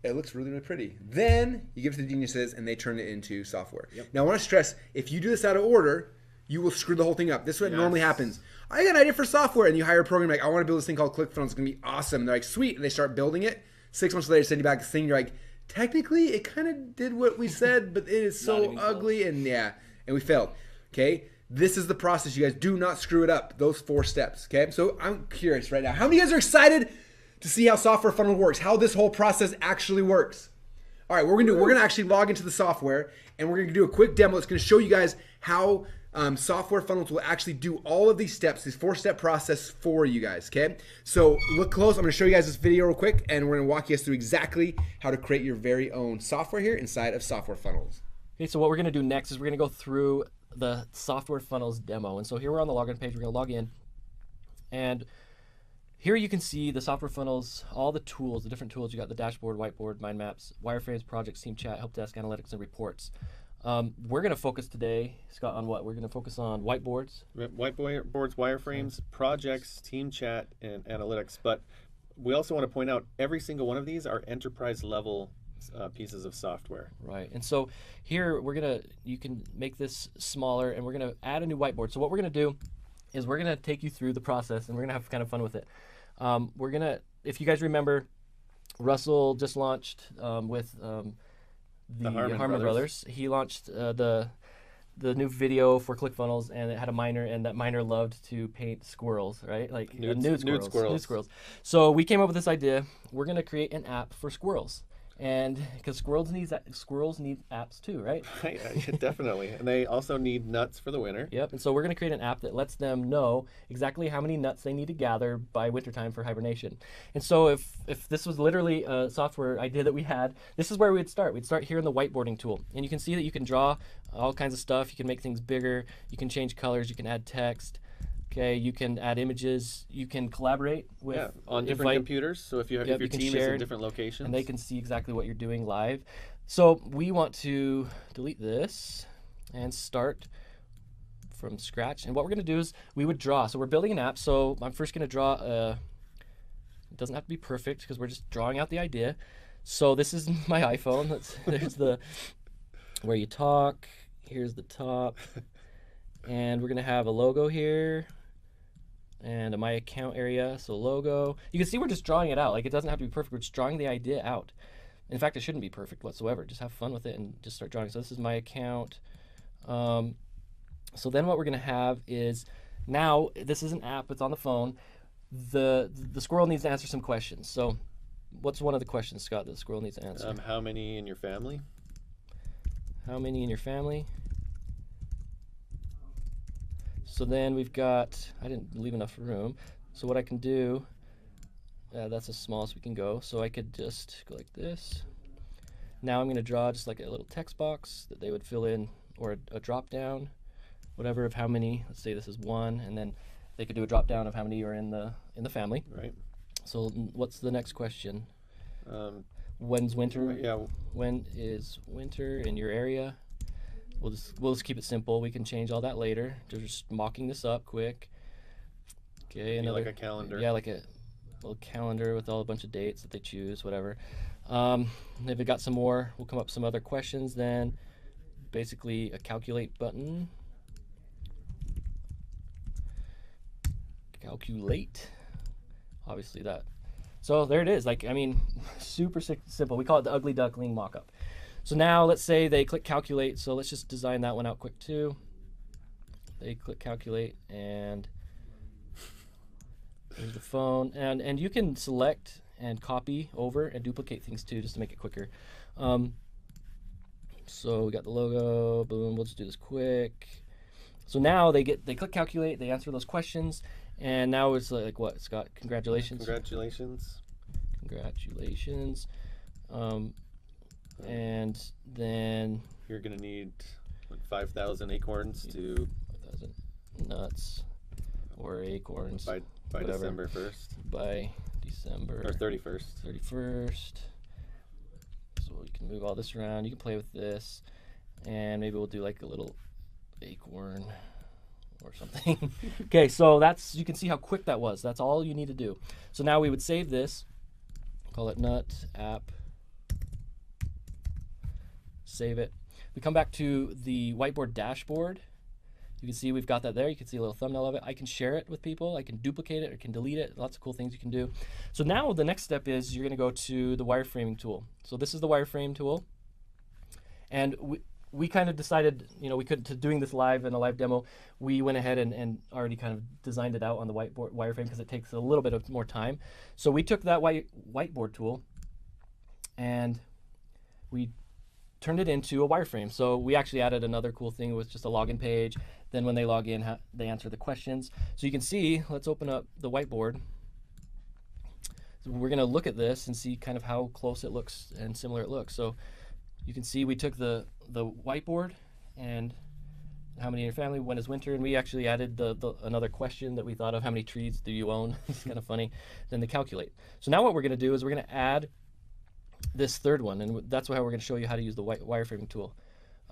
it looks really, really pretty. Then you give it to the geniuses and they turn it into software. Yep. Now I want to stress, if you do this out of order, you will screw the whole thing up. This is what normally happens. I got an idea for software, and you hire a program like, I want to build this thing called ClickFunnels. It's gonna be awesome. And they're like, sweet, and they start building it. 6 months later, send you back this thing. You're like, technically, it kind of did what we said, but it is so ugly, and we failed. Okay, this is the process. You guys do not screw it up. Those 4 steps. Okay, so I'm curious right now. How many of you guys are excited to see how Software Funnel works? How this whole process actually works? All right, what we're gonna do, we're gonna actually log into the software, and we're gonna do a quick demo. It's gonna show you guys how Software Funnels will actually do all of these steps, this 4-step process for you guys, okay? So look close. I'm gonna show you guys this video real quick, and we're gonna walk you guys through exactly how to create your very own software here inside of Software Funnels. Okay, so what we're going to do next is we're going to go through the Software Funnels demo. And so here we're on the login page. We're going to log in. And here you can see the software funnels, all the tools, the different tools. You got the dashboard, whiteboard, mind maps, wireframes, projects, team chat, help desk, analytics, and reports. We're going to focus today, Scott, on what? We're going to focus on whiteboards. Whiteboards, wireframes, projects, team chat, and analytics. But we also want to point out every single one of these are enterprise level pieces of software. Right. And so here you can make this smaller, and we're going to add a new whiteboard. So what we're going to do is we're going to take you through the process, and we're going to have kind of fun with it. If you guys remember, Russell just launched with the Harmon Brothers. He launched the new video for ClickFunnels, and it had a miner, and that miner loved to paint squirrels, right? Like nude squirrels. So we came up with this idea. We're going to create an app for squirrels. And because squirrels need apps too, right? Definitely. And they also need nuts for the winter. Yep. And so we're going to create an app that lets them know exactly how many nuts they need to gather by wintertime for hibernation. And so if this was literally a software idea that we had, this is where we'd start. We'd start here in the whiteboarding tool. And you can see that you can draw all kinds of stuff. You can make things bigger. You can change colors. You can add text. Okay, you can add images. You can collaborate with on different computers. So if your team is in different locations, and they can see exactly what you're doing live. So we want to delete this and start from scratch. And what we're going to do is we would draw. So we're building an app. So I'm first going to draw it doesn't have to be perfect because we're just drawing out the idea. So this is my iPhone. There's the where you talk. Here's the top. And we're going to have a logo here. And a my account area, so logo. You can see we're just drawing it out. Like, it doesn't have to be perfect. We're just drawing the idea out. In fact, it shouldn't be perfect whatsoever. Just have fun with it and just start drawing. So this is my account. So then what we're going to have is, now this is an app. It's on the phone. The squirrel needs to answer some questions. So what's one of the questions, Scott, that the squirrel needs to answer? How many in your family? How many in your family? So then we've got, I didn't leave enough room. So what I can do, that's as small as we can go. So I could just go like this. Now I'm going to draw just like a little text box that they would fill in, or a drop down, whatever, of how many. Let's say this is 1, and then they could do a drop down of how many are in the family. Right. So what's the next question? When's winter? Yeah. When is winter in your area? We'll just keep it simple. We can change all that later. Just mocking this up quick. Okay, another, like a calendar. Yeah, like a little calendar with a bunch of dates that they choose, whatever. If we got some more, we'll come up with some other questions then. Basically a calculate button. Calculate. Obviously that. So there it is. Like, I mean, super simple. We call it the ugly duckling mockup. So now let's say they click calculate. So let's just design that one out quick too. They click calculate, and there's the phone. And you can select and copy over and duplicate things too, just to make it quicker. So we got the logo, boom, we'll just do this quick. So now they click calculate, they answer those questions, and now it's like what, Scott? Congratulations. Congratulations. Congratulations. And then you're gonna need 5,000 acorns to 5,000 nuts or acorns by December 1st. By December or 31st. 31st. So you can move all this around. You can play with this, and maybe we'll do like a little acorn or something. Okay, so you can see how quick that was. That's all you need to do. So now we would save this, call it nut app. Save it. We come back to the whiteboard dashboard. You can see we've got that there. You can see a little thumbnail of it. I can share it with people. I can duplicate it or can delete it. Lots of cool things you can do. So now the next step is you're going to go to the wireframing tool. So this is the wireframe tool. And we kind of decided, we couldn't, to doing this live in a live demo, we went ahead and already kind of designed it out on the wireframe because it takes a little bit of more time. So we took that whiteboard tool and we turned it into a wireframe. So we actually added another cool thing with just a login page. Then when they log in, they answer the questions. So you can see, let's open up the whiteboard. So we're going to look at this and see kind of how close it looks and similar it looks. So you can see we took the whiteboard and how many in your family, when is winter, and we actually added the another question that we thought of, how many trees do you own? It's kind of funny. Then they calculate. So now what we're going to do is we're going to add this third one, and that's how we're going to show you how to use the wireframing tool.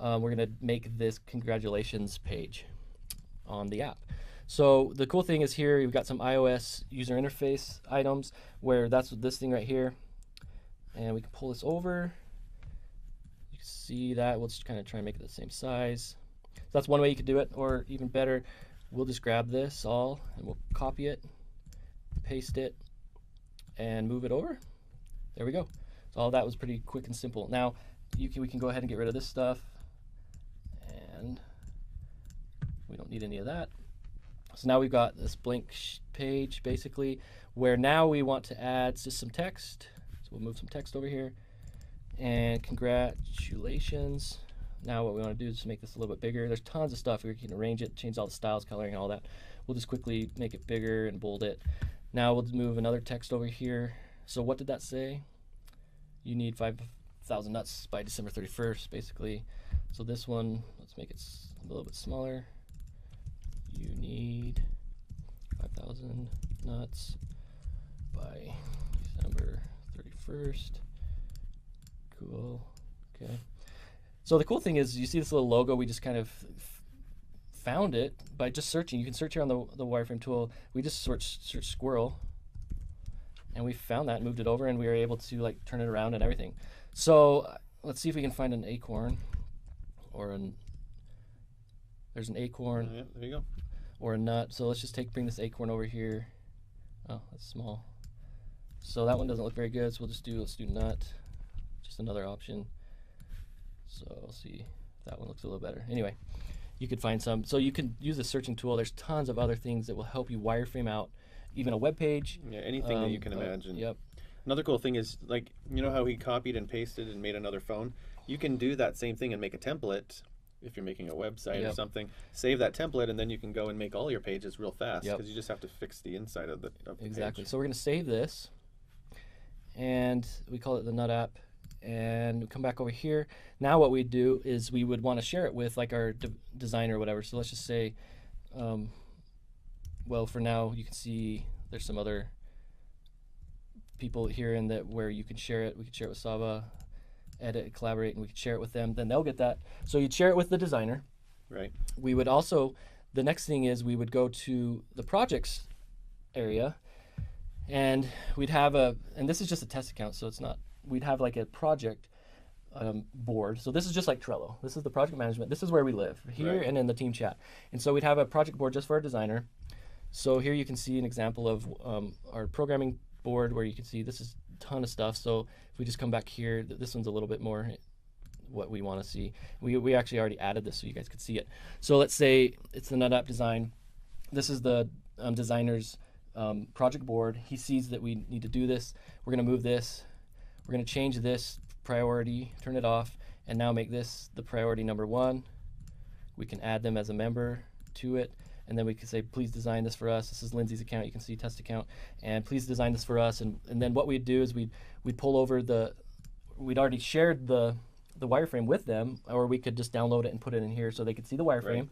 We're going to make this congratulations page on the app. So the cool thing is here you've got some iOS user interface items where that's this thing right here, and we can pull this over. You can see that. We'll just kind of try and make it the same size. So that's one way you could do it, or even better, we'll just grab this all and we'll copy it, paste it, and move it over. There we go. So all that was pretty quick and simple. Now we can go ahead and get rid of this stuff, and we don't need any of that. So now we've got this blank page basically, where now we want to add just some text. So we'll move some text over here, and congratulations. Now what we want to do is just make this a little bit bigger. There's tons of stuff. We can arrange it, change all the styles, coloring, and all that. We'll just quickly make it bigger and bold it. Now we'll move another text over here. So what did that say? You need 5,000 nuts by December 31st, basically. So this one, let's make it a little bit smaller. You need 5,000 nuts by December 31st. Cool. Okay. So the cool thing is, you see this little logo, we just kind of found it by just searching. You can search here on the wireframe tool. We just search squirrel, and we found that, moved it over, and we were able to like turn it around and everything. So let's see if we can find an acorn, or there's an acorn. Yeah, there you go. Or a nut. So let's just bring this acorn over here. Oh, that's small. So that one doesn't look very good. So let's do nut. Just another option. So we'll see if that one looks a little better. Anyway, you could find some. So you can use the searching tool. There's tons of other things that will help you wireframe out even a web page. Yeah, anything that you can imagine. Yep. Another cool thing is, like, you know how he copied and pasted and made another phone? You can do that same thing and make a template. If you're making a website or something, save that template, and then you can go and make all your pages real fast, because you just have to fix the inside of the Exactly. page. So we're going to save this, and we call it the Nut app, and we come back over here. Now what we do is we would want to share it with like our designer or whatever. So let's just say, well, for now you can see there's some other people here in that where you can share it. We can share it with Sava, edit, collaborate, and we could share it with them. Then they'll get that. So you'd share it with the designer. Right. We would also, the next thing is we would go to the projects area, and we'd have and this is just a test account, so it's not, we'd have like a project board. So this is just like Trello. This is the project management. This is where we live, here and in the team chat. And so we'd have a project board just for our designer. So here you can see an example of our programming board, where you can see this is ton of stuff. So if we just come back here, this one's a little bit more what we want to see. We actually already added this so you guys could see it. So let's say it's the Nut app design. This is the designer's project board. He sees that we need to do this. We're going to move this. We're going to change this priority, turn it off, and now make this the priority number 1. We can add them as a member to it. And then we can say, please design this for us. This is Lindsay's account. You can see test account. And please design this for us. And then what we'd do is we'd pull over we'd already shared the wireframe with them, or we could just download it and put it in here so they could see the wireframe. Right.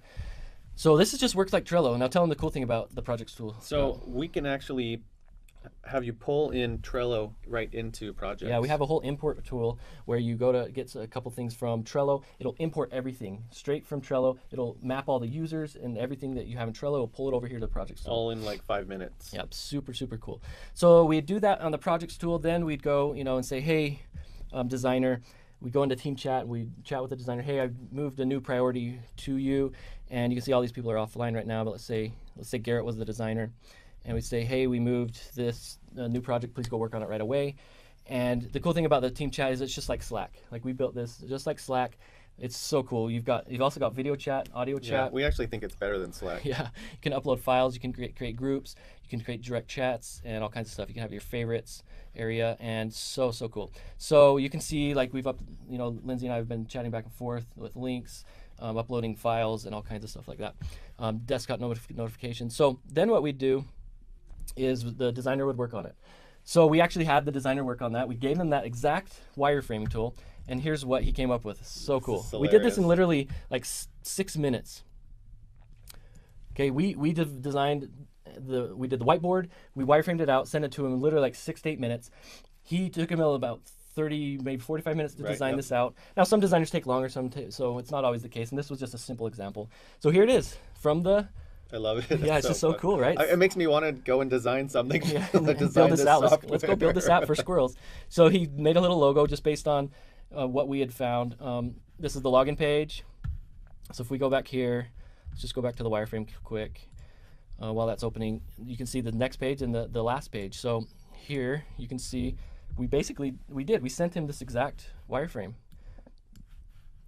So this just works like Trello. Now tell them the cool thing about the projects tool. So we can actually have you pull in Trello right into projects. Yeah, we have a whole import tool where you go to get a couple things from Trello. It'll import everything straight from Trello. It'll map all the users and everything that you have in Trello. It'll pull it over here to the projects tool. All in like 5 minutes. Yep, super, super cool. So we do that on the projects tool. Then we'd go, and say, hey, designer. We go into team chat. We chat with the designer. Hey, I've moved a new priority to you, and you can see all these people are offline right now. But let's say Garrett was the designer. And we say, hey, we moved this new project, please go work on it right away. And the cool thing about the team chat is it's just like Slack. Like, we built this just like Slack. It's so cool. You've also got video chat, audio chat. Yeah, we actually think it's better than Slack. Yeah, you can upload files, you can create groups, you can create direct chats and all kinds of stuff. You can have your favorites area, and so cool. So you can see, like, we've Lindsay and I have been chatting back and forth with links, uploading files and all kinds of stuff like that. Desktop notifications. So then what we do is the designer would work on it. So we actually had the designer work on that. We gave them that exact wireframing tool, and here's what he came up with. So cool. We did this in literally like 6 minutes. Okay, we designed we did the whiteboard, we wireframed it out, sent it to him in literally like 6 to 8 minutes. He took him about 30, maybe 45 minutes to design this out. Now some designers take longer, so it's not always the case, and this was just a simple example. So here it is from the. I love it. Yeah, it's just so cool, right? It makes me want to go and design something. Yeah, build this out. Let's go build this app for squirrels. So he made a little logo just based on what we had found. This is the login page. So if we go back here, let's just go back to the wireframe quick. While that's opening, you can see the next page and the last page. So here you can see we sent him this exact wireframe.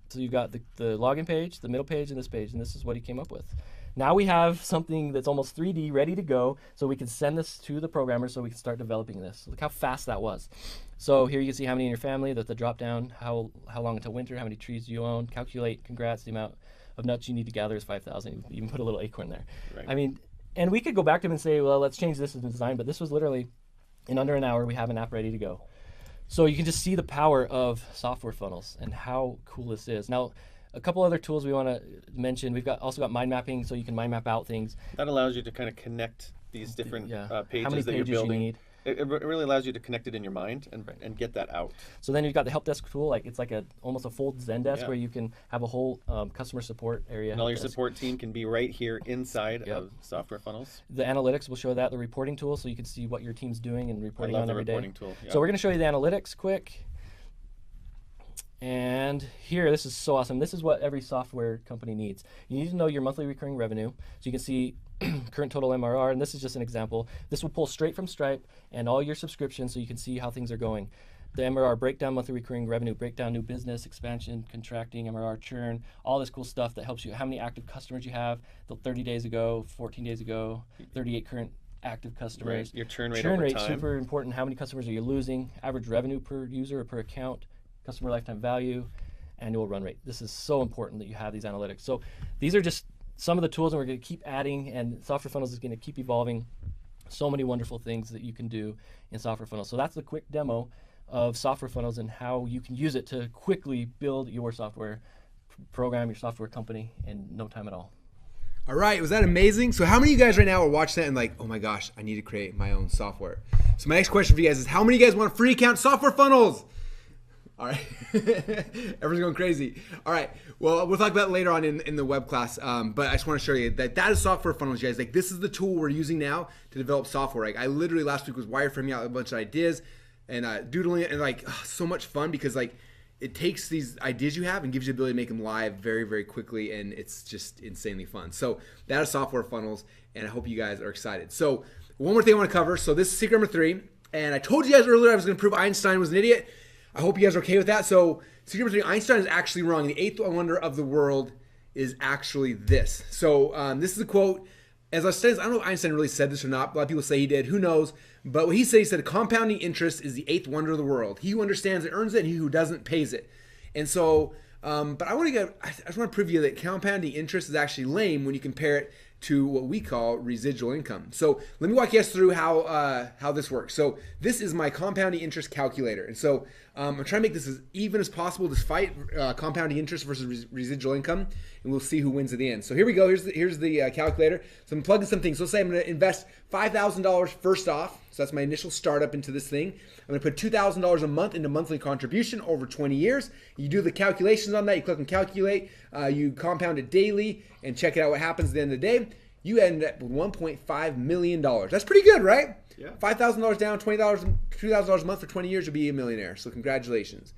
So you've got the login page, the middle page, and this is what he came up with. Now we have something that's almost 3D ready to go, so we can send this to the programmer so we can start developing this. Look how fast that was. So here you can see how many in your family, the drop down, how long until winter, how many trees do you own, calculate, congrats, the amount of nuts you need to gather is 5,000. You can put a little acorn there. Right. I mean, and we could go back to him and say, well, let's change this in design, but this was literally in under an hour, we have an app ready to go. So you can just see the power of software funnels and how cool this is. Now, a couple other tools we want to mention. We've also got mind mapping, so you can mind map out things. That allows you to kind of connect these different pages how many that pages you're building. you need. It really allows you to connect it in your mind and get that out. So then you've got the help desk tool, like it's like almost a full Zendesk Yeah. where you can have a whole customer support area. And all your support team can be right here inside of Software Funnels. The analytics will show that, the reporting tool, so you can see what your team's doing and reporting on every day. I love the reporting tool. Yeah. So we're going to show you the analytics quick. And here, this is so awesome. This is what every software company needs. You need to know your monthly recurring revenue, so you can see current total MRR, and this is just an example. This will pull straight from Stripe and all your subscriptions so you can see how things are going. The MRR breakdown, monthly recurring revenue breakdown, new business, expansion, contracting, MRR, churn, all this cool stuff that helps you, how many active customers you have, 30 days ago, 14 days ago, 38 current active customers. Right. Your churn rate Churn over rate, time. super important. How many customers are you losing? Average revenue per user or per account, customer lifetime value, annual run rate. This is so important that you have these analytics. So these are just some of the tools, and we're going to keep adding, and Software Funnels is going to keep evolving. So many wonderful things that you can do in Software Funnels. So that's the quick demo of Software Funnels and how you can use it to quickly build your software program, your software company in no time at all. All right, was that amazing? So how many of you guys right now are watching that and like, oh my gosh, I need to create my own software? So my next question for you guys is, how many of you guys want a free account Software Funnels? All right, everyone's going crazy. All right, well, we'll talk about it later on in the web class, but I just want to show you that is Software Funnels, you guys. Like, this is the tool we're using now to develop software. Like, I literally last week was wireframing out a bunch of ideas and doodling it, and like, so much fun because like it takes these ideas you have and gives you the ability to make them live very, very quickly, and it's just insanely fun. So that is Software Funnels, and I hope you guys are excited. So one more thing I want to cover. So this is secret number 3, and I told you guys earlier I was going to prove Einstein was an idiot. I hope you guys are okay with that. So secret number 3, Einstein is actually wrong. The eighth wonder of the world is actually this. So this is a quote. As I said, I don't know if Einstein really said this or not. A lot of people say he did. Who knows? But what he said, compounding interest is the eighth wonder of the world. He who understands it earns it, and he who doesn't pays it. And so, but I just want to prove you that compounding interest is actually lame when you compare it to what we call residual income. So let me walk you guys through how this works. So this is my compounding interest calculator. And so I'm trying to make this as even as possible despite compounding interest versus residual income, and we'll see who wins at the end. So here we go. Here's the calculator. So I'm plugging some things. So let's say I'm going to invest $5,000 first off. So that's my initial startup into this thing. I'm going to put $2,000 a month into monthly contribution over 20 years. You do the calculations on that. You click on calculate. You compound it daily and check it out what happens at the end of the day. You end up with $1.5 million. That's pretty good, right? Yeah. $5,000 down, $2,000 a month for 20 years, you'll be a millionaire. So congratulations.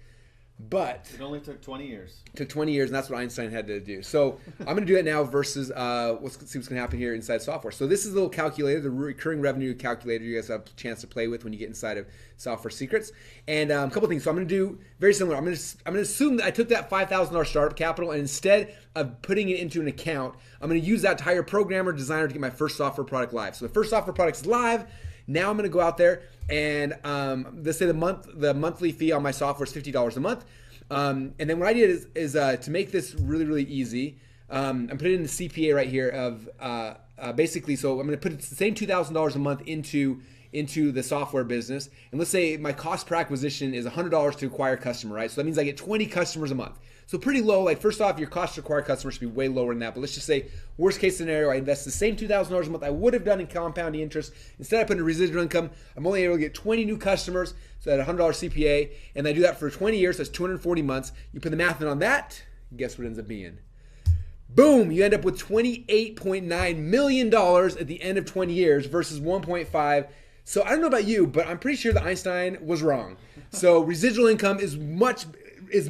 But it only took 20 years. It took 20 years, and that's what Einstein had to do. So I'm going to do that now versus let's see what's going to happen here inside software. So this is a little calculator, the recurring revenue calculator you guys have a chance to play with when you get inside of Software Secrets. And a couple things. So I'm going to do very similar. I'm going to assume that I took that $5,000 startup capital, and instead of putting it into an account, I'm going to use that to hire a programmer, designer to get my first software product live. So the first software product is live. Now I'm going to go out there and let's say the monthly fee on my software is $50 a month. And then what I did is to make this really, really easy, I'm putting in the CPA right here of basically, so I'm going to put the same $2,000 a month into the software business. And let's say my cost per acquisition is $100 to acquire a customer, right? So that means I get 20 customers a month. So pretty low. Like first off, your cost to acquire customers should be way lower than that. But let's just say worst case scenario, I invest the same $2,000 a month I would have done in compounding interest. Instead, I put in residual income. I'm only able to get 20 new customers, so at $100 CPA, and I do that for 20 years. That's 240 months. You put the math in on that. Guess what it ends up being? Boom! You end up with $28.9 million at the end of 20 years versus 1.5. So I don't know about you, but I'm pretty sure that Einstein was wrong. So residual income is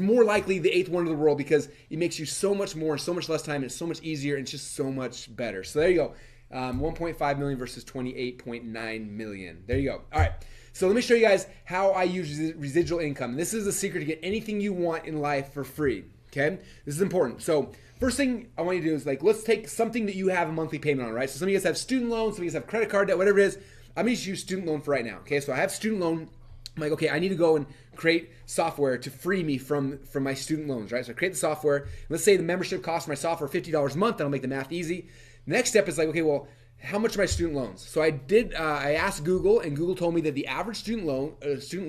more likely the eighth wonder of the world because it makes you so much more in so much less time, and it's so much easier, and it's just so much better. So there you go. 1.5 million versus 28.9 million. There you go. All right. So let me show you guys how I use residual income. This is the secret to get anything you want in life for free. Okay? This is important. So first thing I want you to do is let's take something that you have a monthly payment on, right? So some of you guys have student loans, some of you guys have credit card debt, whatever it is. I'm going to use student loan for right now. Okay? So I have student loan. I'm like, okay, I need to go and create software to free me from my student loans, right? So I create the software. Let's say the membership cost for my software $50 a month. That'll make the math easy. The next step is okay, well, how much are my student loans? So I asked Google, and Google told me that the average student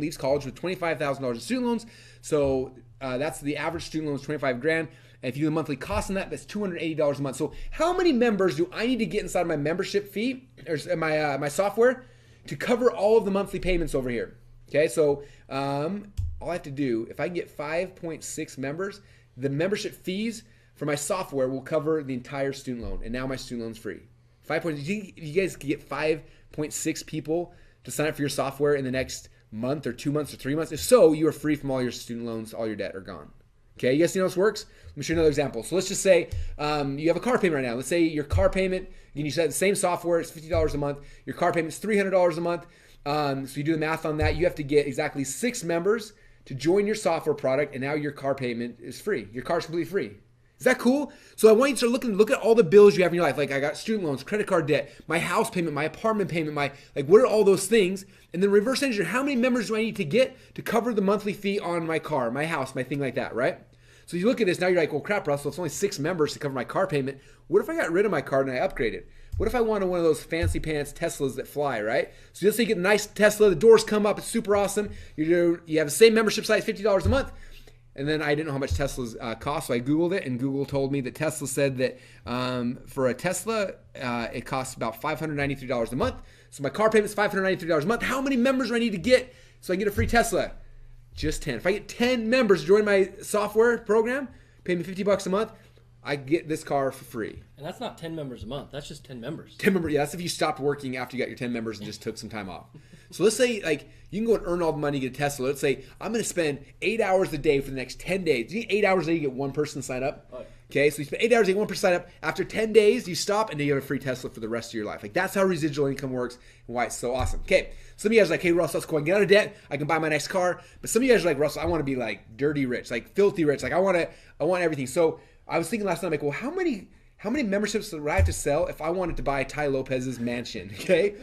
leaves college with $25,000 in student loans. So that's the average student loan is 25 grand. And if you do the monthly cost on that, that's $280 a month. So how many members do I need to get inside my membership fee or my software to cover all of the monthly payments over here? Okay, so all I have to do, if I can get 5.6 members, the membership fees for my software will cover the entire student loan, and now my student loan's free. If you guys can get 5.6 people to sign up for your software in the next month or 2 months or 3 months, if so, you are free from all your student loans, all your debt are gone. Okay, you guys see how this works? Let me show you another example. So let's just say you have a car payment right now. Let's say your car payment, you said the same software, it's $50 a month. Your car payment's $300 a month. So you do the math on that. You have to get exactly 6 members to join your software product, and now your car payment is free. Your car's completely free. Is that cool? So I want you to start look at all the bills you have in your life. Like I got student loans, credit card debt, my house payment, my apartment payment, what are all those things? And then reverse engineer, how many members do I need to get to cover the monthly fee on my car, my house, my thing like that, right? So you look at this, now you're like, well, crap, Russell, it's only 6 members to cover my car payment. What if I got rid of my car and I upgraded? What if I wanted one of those fancy pants Teslas that fly, right? So let's say you get a nice Tesla, the doors come up, it's super awesome. You have the same membership size, $50 a month. And then I didn't know how much Teslas cost, so I Googled it, and Google told me that Tesla said that for a Tesla, it costs about $593 a month. So my car payment's $593 a month. How many members do I need to get so I can get a free Tesla? Just 10. If I get 10 members to join my software program, pay me $50 a month, I get this car for free. And that's not 10 members a month. That's just 10 members. 10 members, yeah, that's if you stopped working after you got your 10 members and just took some time off. So let's say you can go and earn all the money to get a Tesla. Let's say I'm going to spend 8 hours a day for the next 10 days. You need 8 hours a day to get one person to sign up. Okay, so you spend 8 hours to get one person to sign up. After 10 days, you stop, and then you have a free Tesla for the rest of your life. That's how residual income works and why it's so awesome. Okay, some of you guys are like, hey, Russell, let's go and get out of debt. I can buy my next car. But some of you guys are like, Russell, I want to be dirty rich, filthy rich. I want everything. So I was thinking last night, well, how many memberships would I have to sell if I wanted to buy Ty Lopez's mansion? Okay,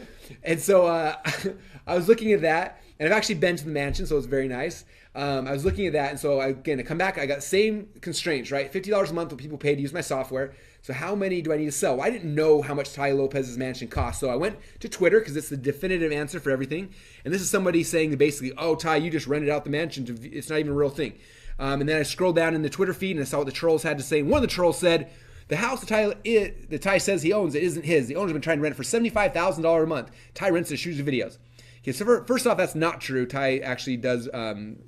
and so I was looking at that, and I've actually been to the mansion, so it's very nice. I was looking at that, and so I come back, I got the same constraints, right? $50 a month what people pay to use my software. So how many do I need to sell? Well, I didn't know how much Ty Lopez's mansion cost, so I went to Twitter because it's the definitive answer for everything. And this is somebody saying that basically, oh, Ty, you just rented out the mansion. It's not even a real thing. And then I scrolled down in the Twitter feed and I saw what the trolls had to say. And one of the trolls said, the house that Ty says he owns, it isn't his. The owner's been trying to rent it for $75,000 a month. Ty rents it, shoots the videos. Okay, so first off, that's not true. Ty actually does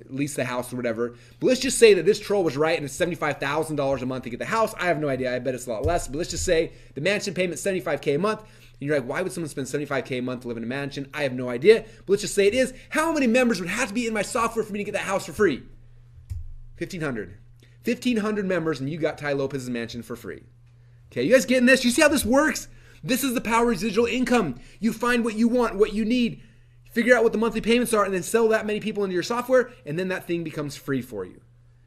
lease the house or whatever. But let's just say that this troll was right and it's $75,000 a month to get the house. I have no idea. I bet it's a lot less. But let's just say the mansion payment's $75K a month. And you're like, why would someone spend $75K a month to live in a mansion? I have no idea. But let's just say it is. How many members would have to be in my software for me to get that house for free? 1,500. 1,500 members, and you got Ty Lopez's mansion for free. Okay, you guys getting this? You see how this works? This is the power of residual income. You find what you want, what you need, figure out what the monthly payments are, and then sell that many people into your software, and then that thing becomes free for you.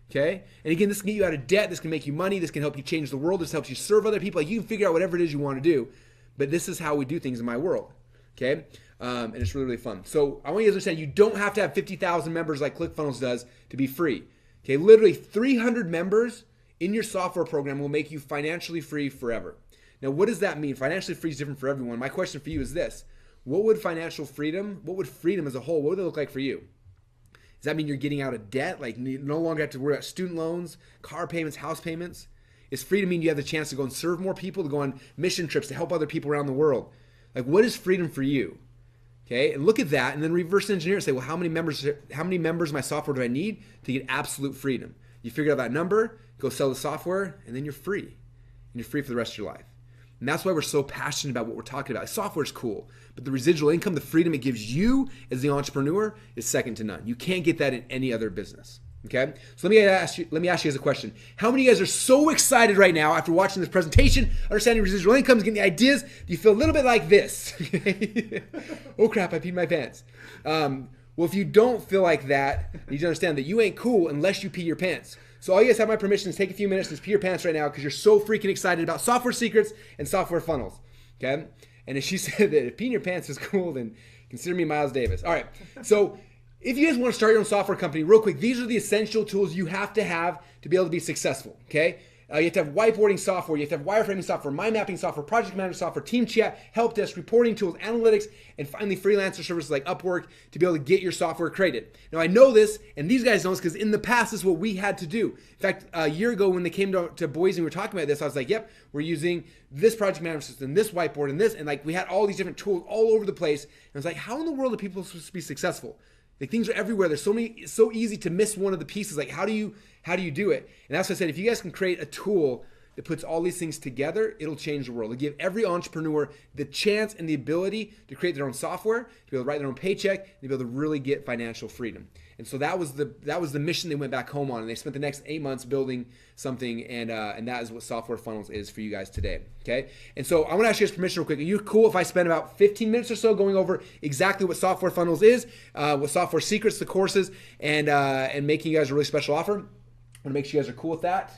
Okay? And again, this can get you out of debt. This can make you money. This can help you change the world. This helps you serve other people. You can figure out whatever it is you want to do, but this is how we do things in my world. Okay? And it's really, really fun. So I want you to understand, you don't have to have 50,000 members like ClickFunnels does to be free. Okay, literally 300 members in your software program will make you financially free forever. Now, what does that mean? Financially free is different for everyone. My question for you is this. What would freedom as a whole, what would it look like for you? Does that mean you're getting out of debt? Like you no longer have to worry about student loans, car payments, house payments? Is freedom mean you have the chance to go and serve more people, to go on mission trips, to help other people around the world? Like, what is freedom for you? Okay, and look at that, and then reverse engineer and say, well, how many members of my software do I need to get absolute freedom? You figure out that number, go sell the software, and then you're free. And you're free for the rest of your life. And that's why we're so passionate about what we're talking about. Software is cool, but the residual income, the freedom it gives you as the entrepreneur is second to none. You can't get that in any other business. Okay, so let me ask you guys a question. How many of you guys are so excited right now after watching this presentation, understanding residual incomes, getting the ideas? Do you feel a little bit like this? Oh crap, I peed my pants. Well, if you don't feel like that, you need to understand that you ain't cool unless you pee your pants. So all you guys have my permission to take a few minutes and pee your pants right now because you're so freaking excited about software secrets and software funnels. Okay, and if she said that if peeing your pants is cool, then consider me Miles Davis. All right, so if you guys want to start your own software company, real quick, these are the essential tools you have to be able to be successful, okay? You have to have whiteboarding software, you have to have wireframing software, mind mapping software, project management software, team chat, help desk, reporting tools, analytics, and finally freelancer services like Upwork to be able to get your software created. Now I know this, and these guys know this because in the past this is what we had to do. In fact, a year ago when they came to Boise and we were talking about this, I was like, yep, we're using this project management system, this whiteboard, and this, and like we had all these different tools all over the place. And I was like, how in the world are people supposed to be successful? Like things are everywhere. There's so easy to miss one of the pieces. Like how do you do it? And that's what I said. If you guys can create a tool that puts all these things together, it'll change the world. It'll give every entrepreneur the chance and the ability to create their own software, to be able to write their own paycheck, and to be able to really get financial freedom. And so that was the mission they went back home on, and they spent the next 8 months building something, and that is what Software Funnels is for you guys today. Okay, and so I want to ask you guys permission real quick. Are you cool if I spend about 15 minutes or so going over exactly what Software Funnels is, what Software Secrets, the courses, and making you guys a really special offer? I want to make sure you guys are cool with that.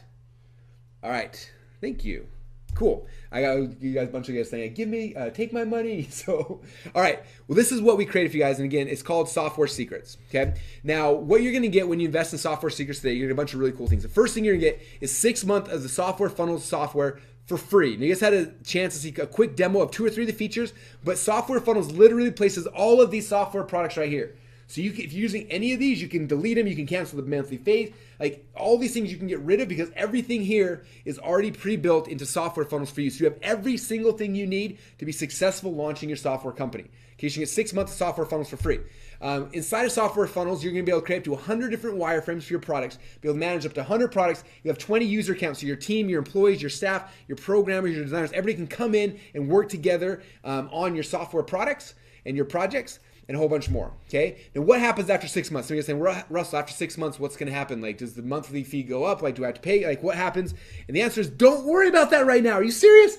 All right, thank you. Cool. I got you guys, a bunch of you guys saying, give me, take my money. So, all right. Well, this is what we created for you guys. And again, it's called Software Secrets. Okay. Now, what you're going to get when you invest in Software Secrets today, you're going to get a bunch of really cool things. The first thing you're going to get is 6 months of the Software Funnels software for free. And you guys had a chance to see a quick demo of 2 or 3 of the features, but Software Funnels literally places all of these software products right here. So if you're using any of these, you can delete them, you can cancel the monthly fee. Like all these things you can get rid of because everything here is already pre-built into Software Funnels for you. So you have every single thing you need to be successful launching your software company. Okay, so you get 6 months of Software Funnels for free. Inside of Software Funnels, you're going to be able to create up to 100 different wireframes for your products, be able to manage up to 100 products. You have 20 user accounts, so your team, your employees, your staff, your programmers, your designers, everybody can come in and work together on your software products and your projects, and a whole bunch more, okay? Now, what happens after 6 months? So you're saying, Russell, after 6 months, what's going to happen? Like, does the monthly fee go up? Like, do I have to pay? Like, what happens? And the answer is, don't worry about that right now. Are you serious?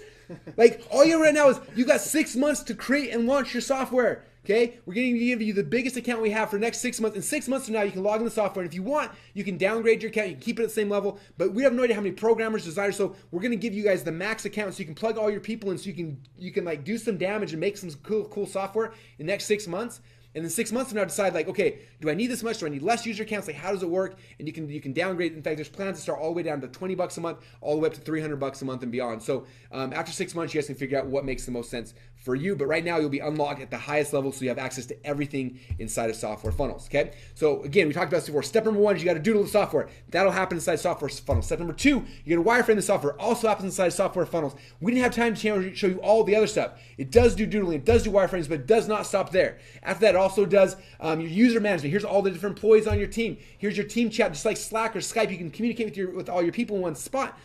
Like, all you have right now is you got 6 months to create and launch your software, okay? We're going to give you the biggest account we have for the next 6 months. And 6 months from now, you can log in the software. And if you want, you can downgrade your account. You can keep it at the same level. But we have no idea how many programmers, designers. So we're going to give you guys the max account so you can plug all your people in so you can like do some damage and make some cool software in the next 6 months. And then 6 months from now, decide like, okay, do I need this much? Do I need less user accounts? Like, how does it work? And you can downgrade. In fact, there's plans to start all the way down to $20 a month, all the way up to $300 a month and beyond. So after 6 months, you guys can figure out what makes the most sense for you. But right now, you'll be unlocked at the highest level, so you have access to everything inside of Software Funnels. Okay. So again, we talked about this before. Step number 1 is you got to doodle the software. That'll happen inside Software Funnels. Step number 2, you're gonna wireframe the software. Also happens inside Software Funnels. We didn't have time to show you all the other stuff. It does do doodling, it does do wireframes, but it does not stop there. After that, it also does your user management. Here's all the different employees on your team. Here's your team chat, just like Slack or Skype. You can communicate with all your people in one spot.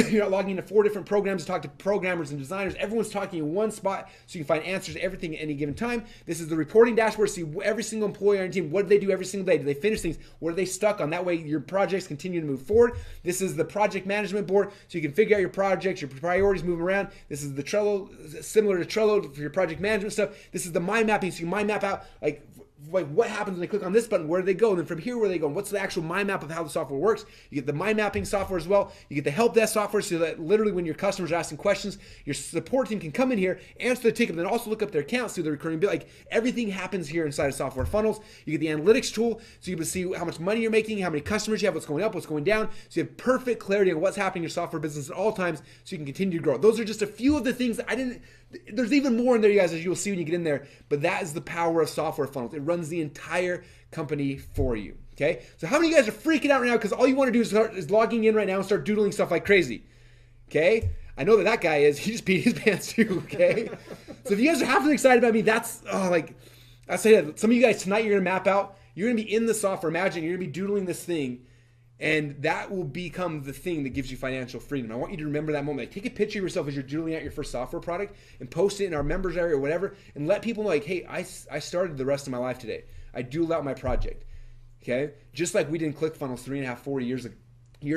You're not logging into 4 different programs to talk to programmers and designers. Everyone's talking in one spot so you can find answers to everything at any given time. This is the reporting dashboard. See every single employee on your team. What do they do every single day? Do they finish things? What are they stuck on? That way your projects continue to move forward. This is the project management board so you can figure out your projects, your priorities, moving around. This is the Trello, similar to Trello for your project management stuff. This is the mind mapping so you mind map out like what happens when they click on this button, where do they go? And then from here, where are they going? What's the actual mind map of how the software works? You get the mind mapping software as well. You get the help desk software so that literally when your customers are asking questions, your support team can come in here, answer the ticket, and then also look up their accounts through the recurring bill. Like everything happens here inside of Software Funnels. You get the analytics tool so you can see how much money you're making, how many customers you have, what's going up, what's going down. So you have perfect clarity on what's happening in your software business at all times so you can continue to grow. Those are just a few of the things that there's even more in there, you guys, as you'll see when you get in there, but that is the power of Software Funnels. It runs the entire company for you. okay? So how many of you guys are freaking out right now because all you want to do is logging in right now and start doodling stuff like crazy, okay? I know that guy is. He just peed his pants too, okay? So if you guys are half as excited about me, I say that some of you guys tonight, you're gonna map out, you're gonna be in the software. Imagine you're gonna be doodling this thing, and that will become the thing that gives you financial freedom. I want you to remember that moment. Like, take a picture of yourself as you're doodling out your first software product and post it in our members area or whatever, and let people know, like, hey, I started the rest of my life today. I doodled out my project, okay? Just like we did in ClickFunnels 3.5, 4 years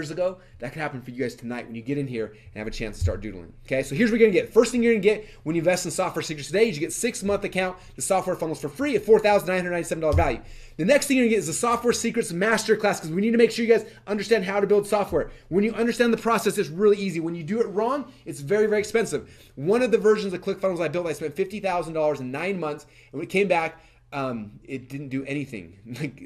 ago, that can happen for you guys tonight when you get in here and have a chance to start doodling. Okay, so here's what you're gonna get. First thing you're gonna get when you invest in Software Secrets today is you get 6-month account to Software Funnels for free at $4,997 value. The next thing you're gonna get is the Software Secrets Masterclass, because we need to make sure you guys understand how to build software. When you understand the process, it's really easy. When you do it wrong, it's very, very expensive. One of the versions of ClickFunnels I built, I spent $50,000 in 9 months, and when it came back, it didn't do anything.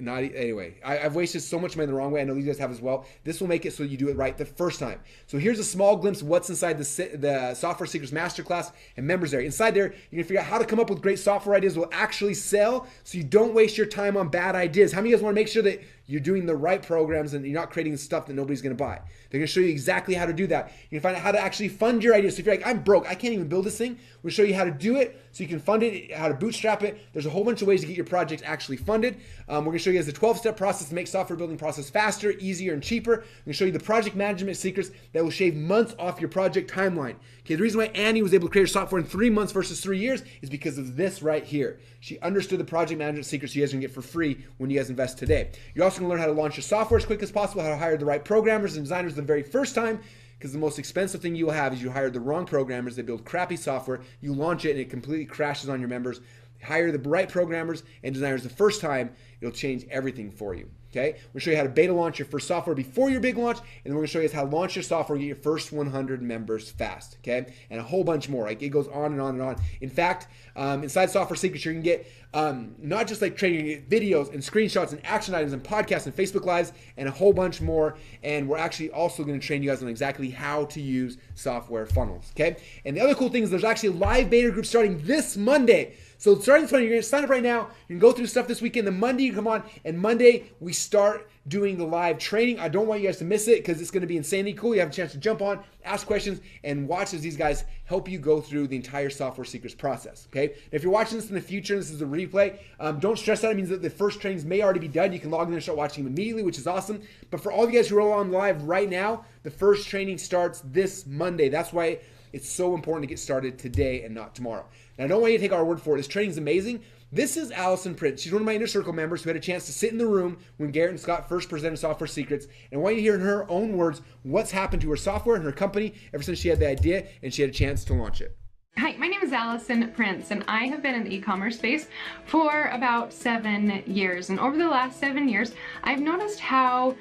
Anyway, I've wasted so much money the wrong way. I know you guys have as well. This will make it so you do it right the first time. So here's a small glimpse of what's inside the Software Secrets Masterclass and members area. Inside there, you're gonna figure out how to come up with great software ideas that will actually sell, so you don't waste your time on bad ideas. How many of you guys want to make sure that you're doing the right programs and you're not creating stuff that nobody's gonna buy? They're gonna show you exactly how to do that. You're gonna find out how to actually fund your ideas. So if you're like, I'm broke, I can't even build this thing, we'll show you how to do it so you can fund it, how to bootstrap it. There's a whole bunch of ways to get your project actually funded. We're gonna show you guys the 12-step process to make software building process faster, easier, and cheaper. We're gonna show you the project management secrets that will shave months off your project timeline. Okay, the reason why Annie was able to create her software in 3 months versus 3 years is because of this right here. She understood the project management secrets you guys are gonna get for free when you guys invest today. You're also gonna learn how to launch your software as quick as possible, how to hire the right programmers and designers the very first time, because the most expensive thing you will have is you hire the wrong programmers, they build crappy software, you launch it and it completely crashes on your members. Hire the right programmers and designers the first time, it'll change everything for you. Okay, we're gonna show you how to beta launch your first software before your big launch, and then we're gonna show you how to launch your software and get your first 100 members fast. Okay, and a whole bunch more. Like, it goes on and on and on. In fact, inside Software Secrets, you're gonna get not just like training, you get videos and screenshots and action items and podcasts and Facebook Lives and a whole bunch more. And we're actually also gonna train you guys on exactly how to use software funnels. Okay, and the other cool thing is there's actually a live beta group starting this Monday. So starting this Monday, you're gonna sign up right now. You can go through stuff this weekend. Then Monday, you come on, and Monday we start doing the live training. I don't want you guys to miss it because it's gonna be insanely cool. You have a chance to jump on, ask questions, and watch as these guys help you go through the entire Software Secrets process, okay? Now, if you're watching this in the future, this is a replay, don't stress out. It means that the first trainings may already be done. You can log in and start watching them immediately, which is awesome. But for all of you guys who are on live right now, the first training starts this Monday. That's why it's so important to get started today and not tomorrow. Now, I don't want you to take our word for it. This training is amazing. This is Allison Prince. She's one of my Inner Circle members who had a chance to sit in the room when Garrett and Scott first presented Software Secrets. And I want you to hear in her own words what's happened to her software and her company ever since she had the idea and she had a chance to launch it. Hi, my name is Allison Prince, and I have been in the e-commerce space for about 7 years. And over the last 7 years, I've noticed how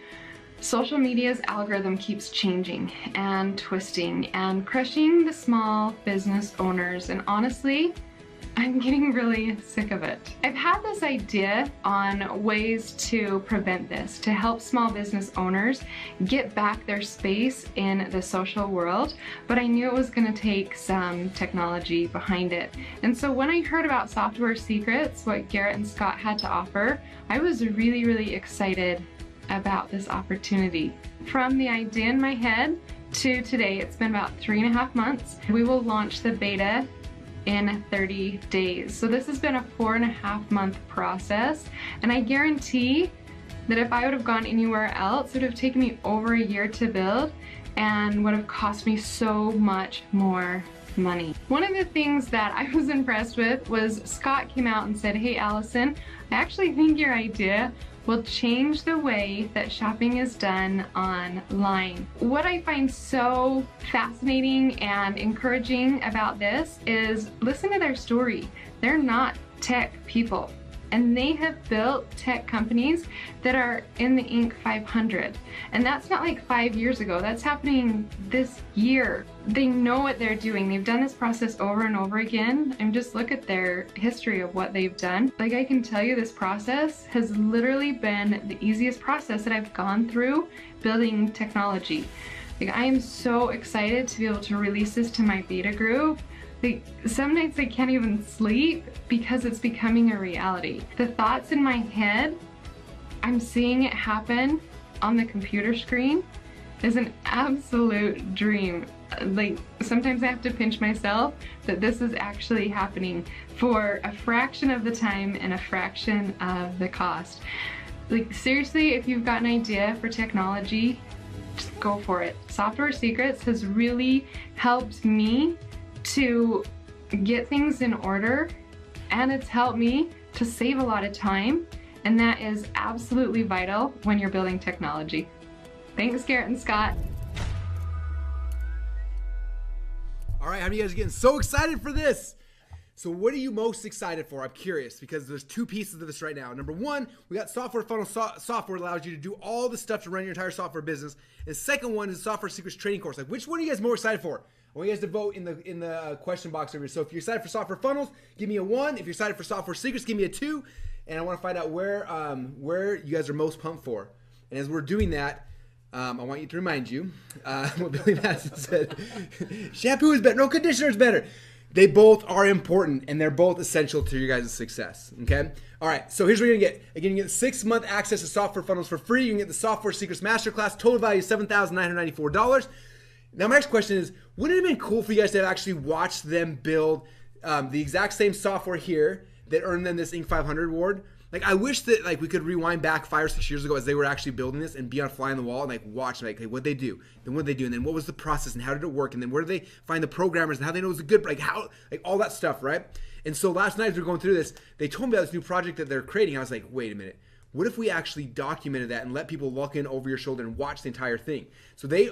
social media's algorithm keeps changing and twisting and crushing the small business owners, and honestly, I'm getting really sick of it. I've had this idea on ways to prevent this, to help small business owners get back their space in the social world, but I knew it was gonna take some technology behind it. And so when I heard about Software Secrets, what Garrett and Scott had to offer, I was really, really excited about this opportunity. From the idea in my head to today, it's been about 3.5 months. We will launch the beta in 30 days. So this has been a 4.5 month process, and I guarantee that if I would have gone anywhere else, it would have taken me over a year to build and would have cost me so much more money. One of the things that I was impressed with was Scott came out and said, hey Allison, I actually think your idea will change the way that shopping is done online. What I find so fascinating and encouraging about this is listen to their story. They're not tech people, and they have built tech companies that are in the Inc. 500. And that's not like 5 years ago, that's happening this year. They know what they're doing. They've done this process over and over again. And just look at their history of what they've done. Like, I can tell you this process has literally been the easiest process that I've gone through building technology. Like, I am so excited to be able to release this to my beta group. Like, some nights I can't even sleep because it's becoming a reality. The thoughts in my head I'm seeing it happen on the computer screen is an absolute dream. Like, sometimes I have to pinch myself that this is actually happening for a fraction of the time and a fraction of the cost. Like, seriously, if you've got an idea for technology, just go for it. Software Secrets has really helped me to get things in order, and it's helped me to save a lot of time, and that is absolutely vital when you're building technology. Thanks, Garrett and Scott. All right, how many of you guys are getting so excited for this? So what are you most excited for? I'm curious because there's two pieces of this right now. Number one, we got Software Funnels software allows you to do all the stuff to run your entire software business. And second one is Software Secrets training course. Like, which one are you guys more excited for? I want you guys to vote in the question box over here. So if you're excited for Software Funnels, give me a 1. If you're excited for Software Secrets, give me a 2. And I want to find out where you guys are most pumped for. And as we're doing that, I want you to remind you what Billy Madison said. Shampoo is better. No, conditioner is better. They both are important, and they're both essential to your guys' success, okay? All right, so here's what you're going to get. Again, you get 6-month access to Software Funnels for free. You can get the Software Secrets Masterclass, total value $7,994. Now, my next question is, wouldn't it have been cool for you guys to have actually watched them build the exact same software here that earned them this Inc. 500 award? Like, I wish that like we could rewind back 5 or 6 years ago as they were actually building this and be on a fly on the wall and like watch like, hey, what'd they do? Then what'd they do? And then what was the process and how did it work? And then where did they find the programmers and how they know it was a good, like how, like all that stuff, right? And so last night as we were going through this, they told me about this new project that they're creating. I was like, wait a minute. What if we actually documented that and let people look in over your shoulder and watch the entire thing? So they,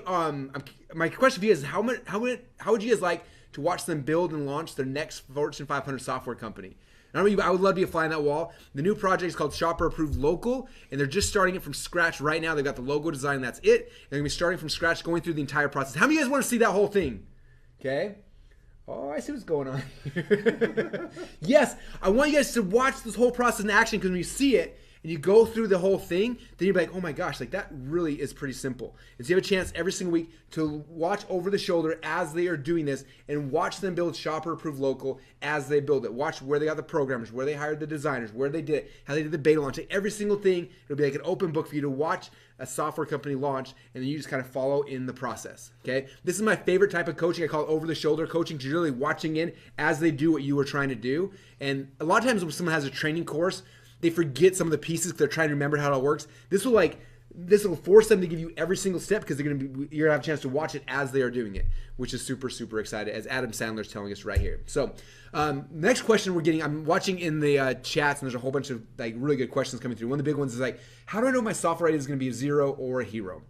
my question for you is how would you guys like to watch them build and launch their next Fortune 500 software company? I would love to be a fly on that wall. The new project is called Shopper Approved Local, and they're just starting it from scratch right now. They've got the logo design, that's it. And they're going to be starting from scratch, going through the entire process. How many of you guys want to see that whole thing? Okay. Oh, I see what's going on here. Yes, I want you guys to watch this whole process in action because when you see it, and you go through the whole thing, then you're like, oh my gosh, like that really is pretty simple. And so you have a chance every single week to watch over the shoulder as they are doing this and watch them build Shopper Approved Local as they build it. Watch where they got the programmers, where they hired the designers, where they did it, how they did the beta launch. Like every single thing, it'll be like an open book for you to watch a software company launch, and then you just kind of follow in the process, okay? This is my favorite type of coaching. I call it over-the-shoulder coaching, because you're really watching in as they do what you were trying to do. And a lot of times when someone has a training course, they forget some of the pieces because they're trying to remember how it all works. This will force them to give you every single step because you're gonna have a chance to watch it as they are doing it, which is super, super excited, as Adam Sandler's telling us right here. So next question I'm watching in the chats, and there's a whole bunch of like really good questions coming through. One of the big ones is like, how do I know my software idea is gonna be a 0 or a hero?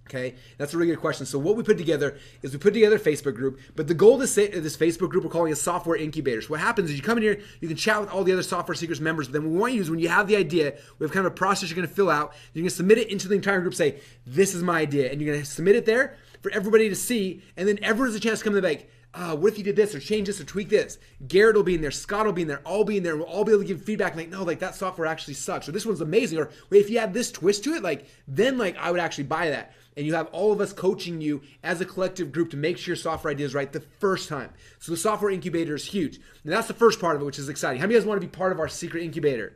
Okay, that's a really good question. So what we put together is we put together a Facebook group, but the goal of this Facebook group we're calling a software incubator. So what happens is you come in here, you can chat with all the other Software Secrets members, but then what we want you to do is when you have the idea, we have kind of a process you're going to fill out. You're going to submit it into the entire group, say, this is my idea, and you're going to submit it there for everybody to see, and then everyone has a chance to come to the bank. What if you did this or change this or tweak this? Garrett will be in there, Scott will be in there, I'll be in there, and we'll all be able to give feedback like, no, like that software actually sucks, or this one's amazing, or wait, if you add this twist to it, like then like I would actually buy that. And you have all of us coaching you as a collective group to make sure your software idea is right the first time. So the software incubator is huge. And that's the first part of it, which is exciting. How many of you guys want to be part of our secret incubator?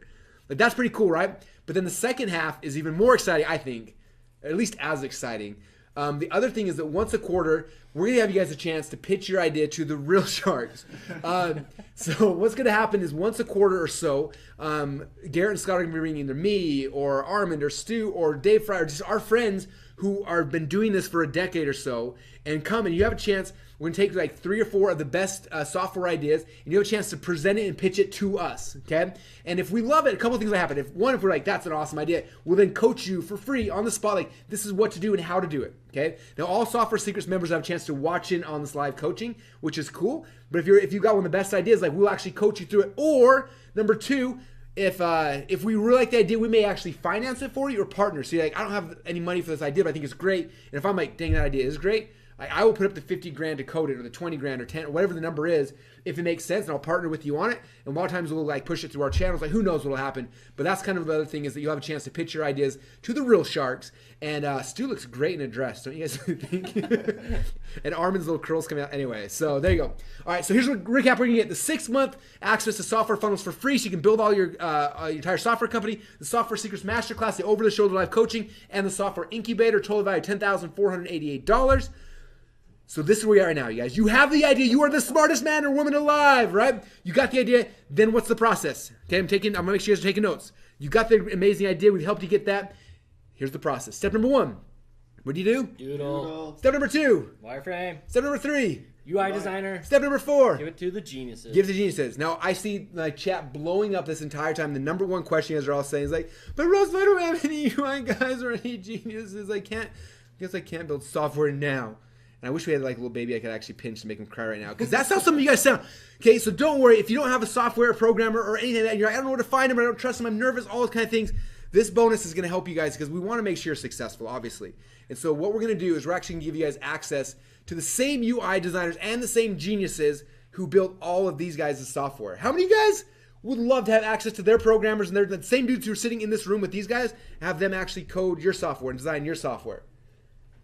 Like that's pretty cool, right? But then the second half is even more exciting, I think, at least as exciting. The other thing is that once a quarter, we're going to have you guys a chance to pitch your idea to the real sharks. So what's going to happen is once a quarter or so, Garrett and Scott are going to be ringing either me or Armand or Stu or Dave Fry or just our friends who have been doing this for a decade or so, and come and you have a chance. We're going to take like 3 or 4 of the best software ideas, and you have a chance to present it and pitch it to us, okay? And if we love it, a couple of things will happen. If we're like, that's an awesome idea, we'll then coach you for free on the spot, like this is what to do and how to do it, okay? Now all Software Secrets members have a chance to watch in on this live coaching, which is cool. But if you've got one of the best ideas, like we'll actually coach you through it. Or number 2, if we really like the idea, we may actually finance it for you or partner. So you're like, I don't have any money for this idea, but I think it's great. And if I'm like, dang, that idea is great, I will put up the 50 grand to code it, or the 20 grand, or 10, or whatever the number is, if it makes sense, and I'll partner with you on it. And a lot of times we'll like push it through our channels. Like, who knows what'll happen? But that's kind of the other thing, is that you'll have a chance to pitch your ideas to the real sharks. And Stu looks great in a dress, don't you guys think? And Armin's little curls coming out. Anyway, so there you go. All right, so here's what recap. We're gonna get the 6-month access to software funnels for free, so you can build all your entire software company. The Software Secrets Masterclass, the over-the-shoulder live coaching, and the Software Incubator. Total value $10,488. So this is where we are right now, you guys. You have the idea. You are the smartest man or woman alive, right? You got the idea. Then what's the process? Okay, I'm gonna make sure you guys are taking notes. You got the amazing idea. We've helped you get that. Here's the process. Step number 1. What do you do? Doodle. Step number 2. Wireframe. Step number 3. UI designer. Step number 4. Give it to the geniuses. Give it to the geniuses. Now, I see my chat blowing up this entire time. The number 1 question you guys are all saying is like, but Russ, I don't have any UI guys or any geniuses. I guess I can't build software now. And I wish we had like a little baby I could actually pinch to make him cry right now, because that's how some of you guys sound. Okay, so don't worry. If you don't have a software programmer or anything like that, you're like, I don't know where to find him, I don't trust him, I'm nervous, all those kind of things. This bonus is going to help you guys, because we want to make sure you're successful, obviously. And so what we're going to do is we're actually going to give you guys access to the same UI designers and the same geniuses who built all of these guys' software. How many of you guys would love to have access to their programmers, and they're the same dudes who are sitting in this room with these guys, have them actually code your software and design your software?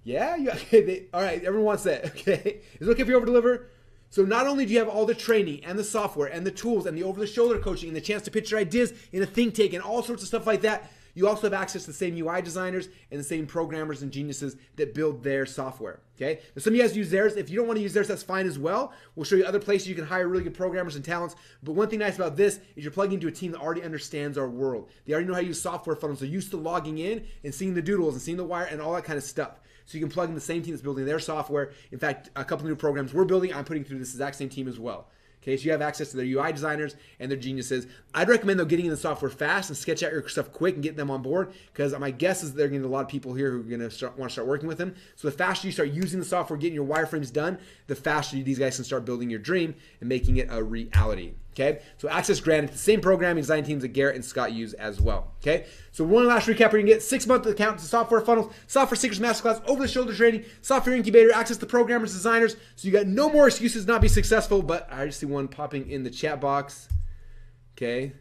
Yeah? Okay, all right, everyone wants that. Okay. Is it okay if you over-deliver? So not only do you have all the training and the software and the tools and the over-the-shoulder coaching and the chance to pitch your ideas in a think tank and all sorts of stuff like that, you also have access to the same UI designers and the same programmers and geniuses that build their software, okay? Now, some of you guys use theirs. If you don't want to use theirs, that's fine as well. We'll show you other places you can hire really good programmers and talents. But one thing nice about this is you're plugging into a team that already understands our world. They already know how to use software funnels. They're used to logging in and seeing the doodles and seeing the wire and all that kind of stuff. So you can plug in the same team that's building their software. In fact, a couple new programs we're building, I'm putting through this exact same team as well. Okay, so you have access to their UI designers and their geniuses. I'd recommend, though, getting in the software fast and sketch out your stuff quick and get them on board, because my guess is there are going to be a lot of people here who are going to want to start working with them. So the faster you start using the software, getting your wireframes done, the faster these guys can start building your dream and making it a reality. Okay, so access granted to the same programming design teams that Garrett and Scott use as well. Okay, so one last recap: we're gonna get 6-month account to software funnels, Software Secrets Masterclass, over-the-shoulder training, Software Incubator, access to programmers, designers. So you got no more excuses not be successful. But I just see one popping in the chat box. Okay,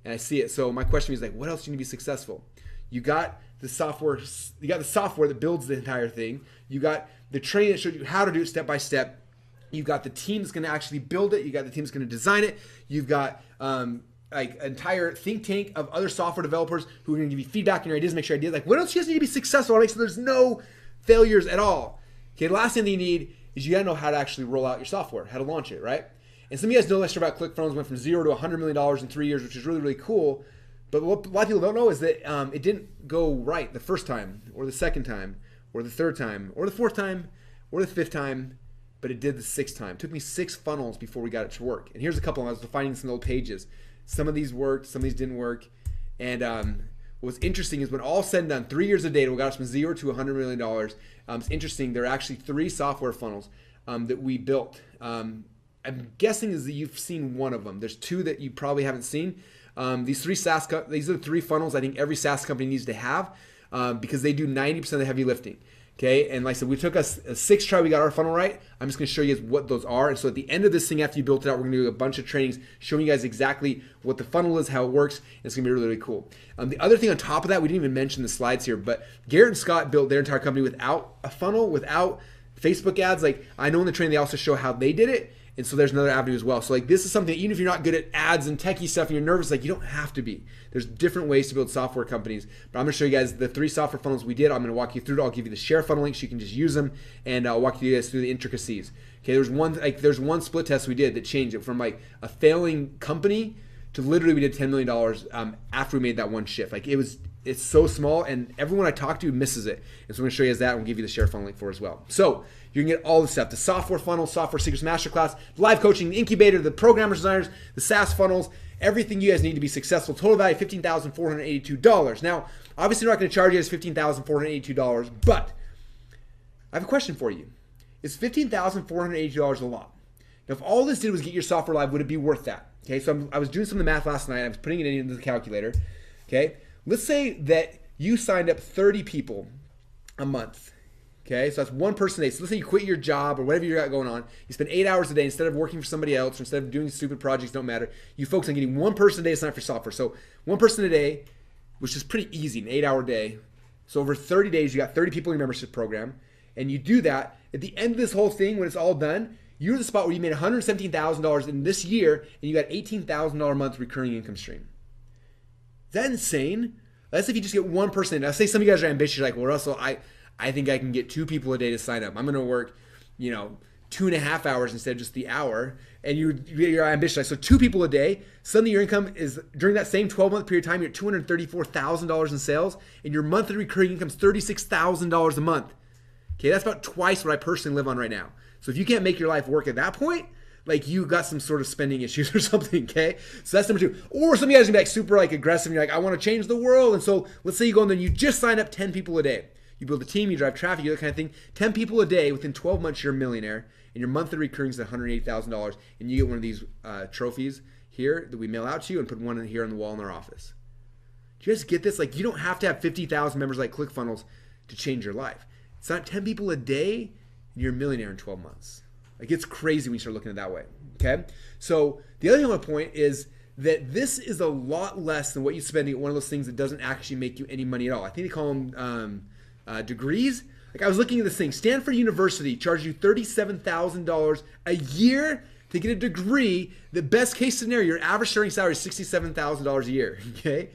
and I see it. So my question is like, what else do you need to be successful? You got the software. You got the software that builds the entire thing. You got the training that shows you how to do it step by step. You've got the team that's going to actually build it. You got the team that's going to design it. You've got like an entire think tank of other software developers who are going to give you feedback on your ideas, make sure ideas. Like, what else do you guys need to be successful? Right? So there's no failures at all. Okay, the last thing that you need is you got to know how to actually roll out your software, how to launch it, right? And some of you guys know less about ClickFunnels. Went from 0 to $100 million in 3 years, which is really, really cool. But what a lot of people don't know is that it didn't go right the first time, or the second time, or the third time, or the fourth time, or the fifth time. But it did the 6th time. It took me 6 funnels before we got it to work. And here's a couple. I was finding some old pages. Some of these worked, some of these didn't work. And what's interesting is when all said and done, 3 years of data, we got us from 0 to $100 million. It's interesting. There are actually 3 software funnels that we built. I'm guessing is that you've seen one of them. There's 2 that you probably haven't seen. These are the 3 funnels I think every SaaS company needs to have because they do 90% of the heavy lifting. Okay, and like I said, we took us a 6 try, we got our funnel right. I'm just gonna show you guys what those are. And so at the end of this thing, after you built it out, we're gonna do a bunch of trainings showing you guys exactly what the funnel is, how it works, and it's gonna be really, really cool. The other thing on top of that, we didn't even mention the slides here, but Garrett and Scott built their entire company without a funnel, without Facebook ads. Like, I know in the training, they also show how they did it. And so there's another avenue as well. So like this is something, even if you're not good at ads and techie stuff and you're nervous, like you don't have to be. There's different ways to build software companies. But I'm gonna show you guys the 3 software funnels we did. I'm gonna walk you through it. I'll give you the share funnel link so you can just use them, and I'll walk you guys through the intricacies. Okay, there's one split test we did that changed it from like a failing company to literally we did $10 million after we made that one shift. Like it's so small, and everyone I talk to misses it. And so I'm gonna show you guys that, and we'll give you the share funnel link for as well. So you can get all the stuff: the software funnel, Software Secrets Masterclass, live coaching, the incubator, the programmers, designers, the SaaS funnels, everything you guys need to be successful. Total value $15,482. Now, obviously, we're not going to charge you guys $15,482, but I have a question for you. Is $15,482 a lot? Now, if all this did was get your software live, would it be worth that? Okay, so I was doing some of the math last night. I was putting it into the calculator. Okay, let's say that you signed up 30 people a month. Okay, so that's one person a day. So let's say you quit your job or whatever you got going on. You spend 8 hours a day instead of working for somebody else or instead of doing stupid projects, don't matter. You focus on getting one person a day to sign up for software. So one person a day, which is pretty easy, an 8-hour day. So over 30 days, you got 30 people in your membership program. And you do that. At the end of this whole thing, when it's all done, you're at the spot where you made $117,000 in this year and you got $18,000 a month recurring income stream. Is that insane? Let's say if you just get one person. Let's say some of you guys are ambitious. You're like, well, Russell, I think I can get 2 people a day to sign up. I'm going to work, 2.5 hours instead of just the hour. And you're ambitious. Like, so 2 people a day. Suddenly your income is, during that same 12-month period of time, you're at $234,000 in sales. And your monthly recurring income is $36,000 a month. Okay, that's about twice what I personally live on right now. So if you can't make your life work at that point, like you got some sort of spending issues or something, okay? So that's number 2. Or some of you guys are gonna be like super like aggressive and you're like, I wanna change the world. And so let's say you go in there and you just sign up 10 people a day. You build a team, you drive traffic, you do that kind of thing. 10 people a day, within 12 months, you're a millionaire. And your monthly recurring is $180,000. And you get one of these trophies here that we mail out to you and put one in here on the wall in our office. Do you guys get this? Like, you don't have to have 50,000 members like ClickFunnels to change your life. It's not 10 people a day, and you're a millionaire in 12 months. Like, it's crazy when you start looking at it that way, okay? So the other thing I want to point is that this is a lot less than what you spend at one of those things that doesn't actually make you any money at all. I think they call them degrees. Like, I was looking at this thing. Stanford University charges you $37,000 a year to get a degree. The best case scenario, your average starting salary is $67,000 a year, okay?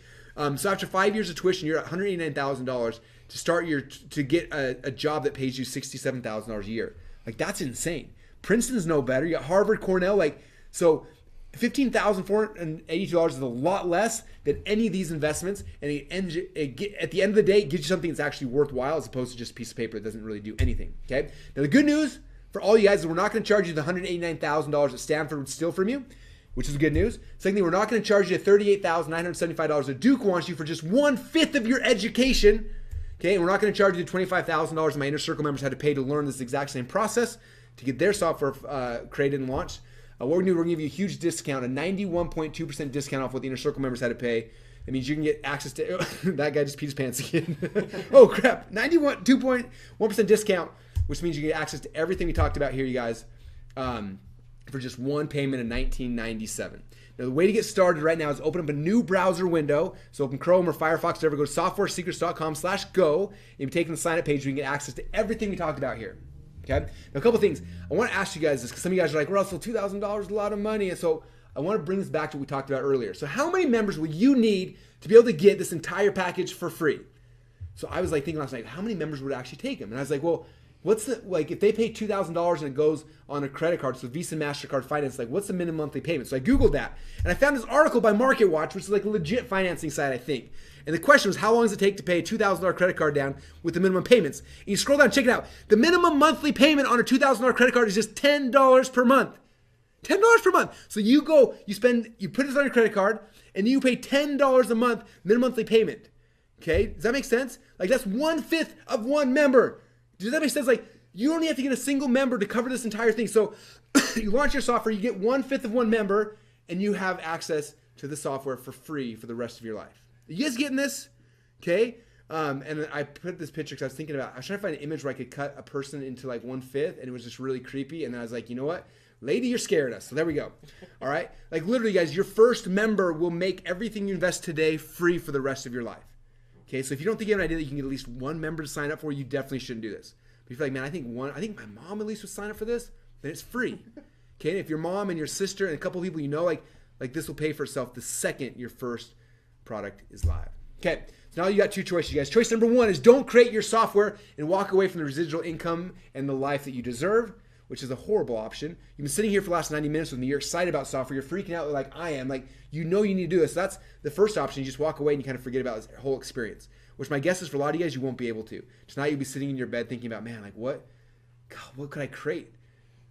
So after 5 years of tuition, you're at $189,000 to get a job that pays you $67,000 a year. Like, that's insane. Princeton's no better. You got Harvard, Cornell, like, so $15,482 is a lot less than any of these investments. And at the end of the day, it gives you something that's actually worthwhile as opposed to just a piece of paper that doesn't really do anything, okay? Now, the good news for all you guys is we're not going to charge you the $189,000 that Stanford would steal from you, which is good news. Second thing, we're not going to charge you $38,975 that Duke wants you for just 1/5 of your education. Okay, and we're not going to charge you the $25,000 my Inner Circle members had to pay to learn this exact same process to get their software created and launched. What we're going to do, we're going to give you a huge discount, a 91.2% discount off what the Inner Circle members had to pay. That means you can get access to, that guy just peed his pants again. Oh crap, 2.1% discount, which means you get access to everything we talked about here, you guys, for just one payment of $19.97. Now, the way to get started right now is open up a new browser window. So open Chrome or Firefox, whatever, go to softwaresecrets.com/go, and you'll be taken to the sign up page where you can get access to everything we talked about here. Okay? Now, a couple things. I want to ask you guys this because some of you guys are like, Russell, $2,000 is a lot of money. And so I want to bring this back to what we talked about earlier. So how many members will you need to be able to get this entire package for free? So I was like thinking last night, how many members would actually take them? And I was like, well, what's the, like, if they pay $2,000 and it goes on a credit card, so Visa, MasterCard finance, like, what's the minimum monthly payment? So I Googled that, and I found this article by MarketWatch, which is like a legit financing site, I think. And the question was, how long does it take to pay a $2,000 credit card down with the minimum payments? And you scroll down, check it out. The minimum monthly payment on a $2,000 credit card is just $10 per month. $10 per month. So you go, you put this on your credit card, and you pay $10 a month minimum monthly payment. Okay, does that make sense? Like, that's 1/5 of one member. Does that make sense? Like, you only have to get a single member to cover this entire thing. So you launch your software, you get 1/5 of one member, and you have access to the software for free for the rest of your life. Are you guys getting this? Okay. And I put this picture because I was thinking about, I was trying to find an image where I could cut a person into like 1/5, and it was just really creepy. And then I was like, you know what? Lady, you're scaring us. So there we go. All right. Like, literally, guys, your first member will make everything you invest today free for the rest of your life. Okay, so if you don't think you have an idea that you can get at least one member to sign up for, you definitely shouldn't do this. But if you're like, man, I think my mom at least would sign up for this, then it's free. Okay, and if your mom and your sister and a couple of people you know, like this will pay for itself the second your first product is live. Okay, so now you got two choices, you guys. Choice number one is don't create your software and walk away from the residual income and the life that you deserve, which is a horrible option. You've been sitting here for the last 90 minutes with me. You're excited about software. You're freaking out like I am. Like, you know you need to do this. So that's the first option. You just walk away and you kind of forget about this whole experience, which my guess is for a lot of you guys, you won't be able to. Tonight you'll be sitting in your bed thinking about, man, like what could I create?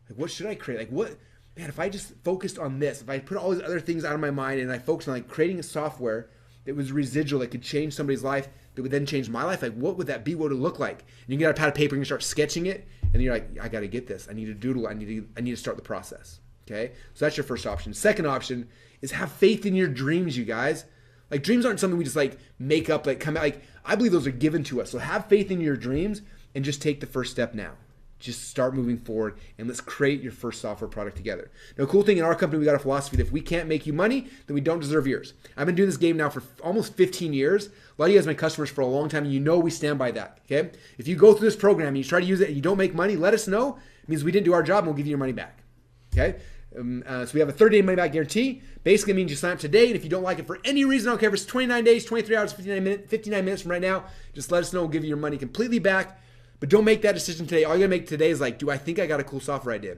Like, what should I create? Like, what, man, if I just focused on this, if I put all these other things out of my mind and I focused on like creating a software that was residual, that could change somebody's life, that would then change my life, like what would that be? What would it look like? And you get out a pad of paper and you start sketching it, and then you're like, I got to get this. I need to doodle. I need to start the process. Okay, so that's your first option. Second option is have faith in your dreams, you guys. Like, dreams aren't something we just like make up, like come out. Like, I believe those are given to us. So have faith in your dreams and just take the first step now. Just start moving forward and let's create your first software product together. Now, cool thing in our company, we got a philosophy that if we can't make you money, then we don't deserve yours. I've been doing this game now for almost 15 years. A lot of you guys have been customers for a long time, and you know we stand by that, okay? If you go through this program and you try to use it and you don't make money, let us know. It means we didn't do our job and we'll give you your money back, okay? So we have a 30-day money-back guarantee. Basically, it means you sign up today, and if you don't like it for any reason, I don't care if it's 29 days, 23 hours, 59 minutes from right now, just let us know. We'll give you your money completely back. But don't make that decision today. All you gotta make today is like, do I think I got a cool software idea?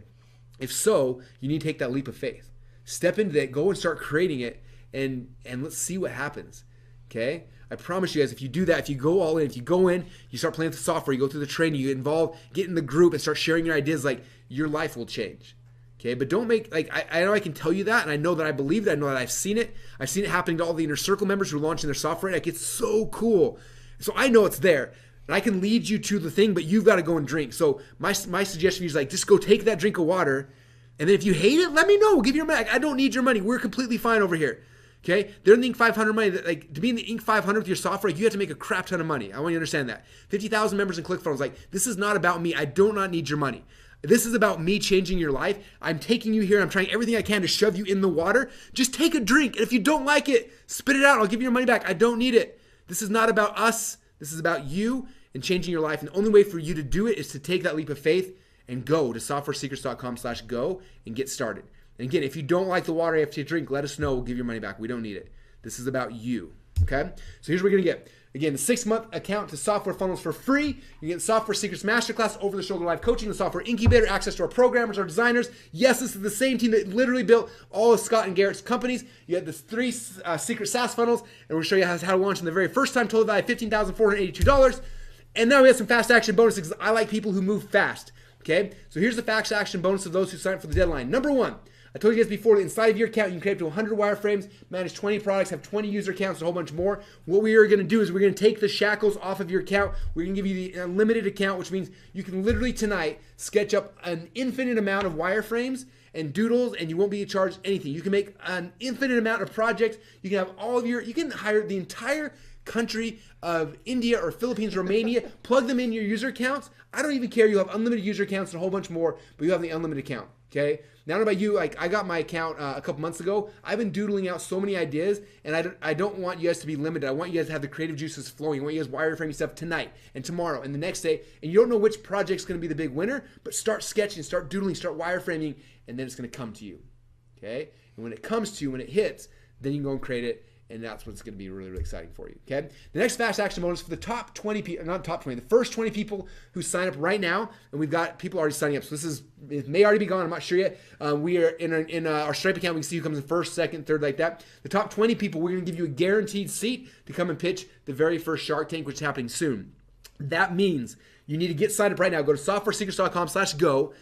If so, you need to take that leap of faith. Step into that, go and start creating it, and let's see what happens, okay? I promise you guys, if you do that, if you go all in, if you go in, you start playing with the software, you go through the training, you get involved, get in the group, and start sharing your ideas, like, your life will change, okay? But don't make, like, I know I can tell you that, and I know that I believe it, I know that I've seen it. I've seen it happening to all the Inner Circle members who are launching their software, like, it's so cool. So I know it's there. And I can lead you to the thing, but you've got to go and drink. So my suggestion is like, just go take that drink of water. And then if you hate it, let me know. We'll give you your money. I don't need your money. We're completely fine over here. Okay? They're in the Inc. 500 money. Like, to be in the Inc. 500 with your software, you have to make a crap ton of money. I want you to understand that. 50,000 members in ClickFunnels. Like, this is not about me. I do not need your money. This is about me changing your life. I'm taking you here. I'm trying everything I can to shove you in the water. Just take a drink. And if you don't like it, spit it out. I'll give you your money back. I don't need it. This is not about us. This is about you and changing your life. And the only way for you to do it is to take that leap of faith and go to softwaresecrets.com/go and get started. And again, if you don't like the water after you drink, let us know. We'll give your money back. We don't need it. This is about you, okay? So here's what we're going to get. Again, the 6-month account to Software Funnels for free. You get the Software Secrets Masterclass, over-the-shoulder live coaching, the Software Incubator, access to our programmers, our designers. Yes, this is the same team that literally built all of Scott and Garrett's companies. You have the 3 secret SaaS funnels, and we'll show you how to launch them the very first time. Total value $15,482. And now we have some fast action bonuses because I like people who move fast, okay? So here's the fast action bonus of those who sign up for the deadline. Number 1, I told you guys before, that inside of your account, you can create up to 100 wireframes, manage 20 products, have 20 user accounts, and a whole bunch more. What we are going to do is we're going to take the shackles off of your account. We're going to give you the unlimited account, which means you can literally tonight sketch up an infinite amount of wireframes and doodles, and you won't be charged anything. You can make an infinite amount of projects. You can have all of your, you can hire the entire country of India or Philippines, Romania, plug them in your user accounts. I don't even care. You have unlimited user accounts and a whole bunch more, but you have the unlimited account, okay? Now, I don't know about you, like I got my account a couple months ago. I've been doodling out so many ideas, and I don't want you guys to be limited. I want you guys to have the creative juices flowing. I want you guys wireframing stuff tonight and tomorrow and the next day, and you don't know which project's going to be the big winner, but start sketching, start doodling, start wireframing, and then it's going to come to you, okay? And when it comes to you, when it hits, then you can go and create it. And that's what's going to be really, really exciting for you, okay? The next fast action bonus for the top 20 people, not top 20, the first 20 people who sign up right now, and we've got people already signing up. So it may already be gone. I'm not sure yet. We are in our Stripe account. We can see who comes in first, second, third, like that. The top 20 people, we're going to give you a guaranteed seat to come and pitch the very first Shark Tank, which is happening soon. That means you need to get signed up right now. Go to softwaresecrets.com/go.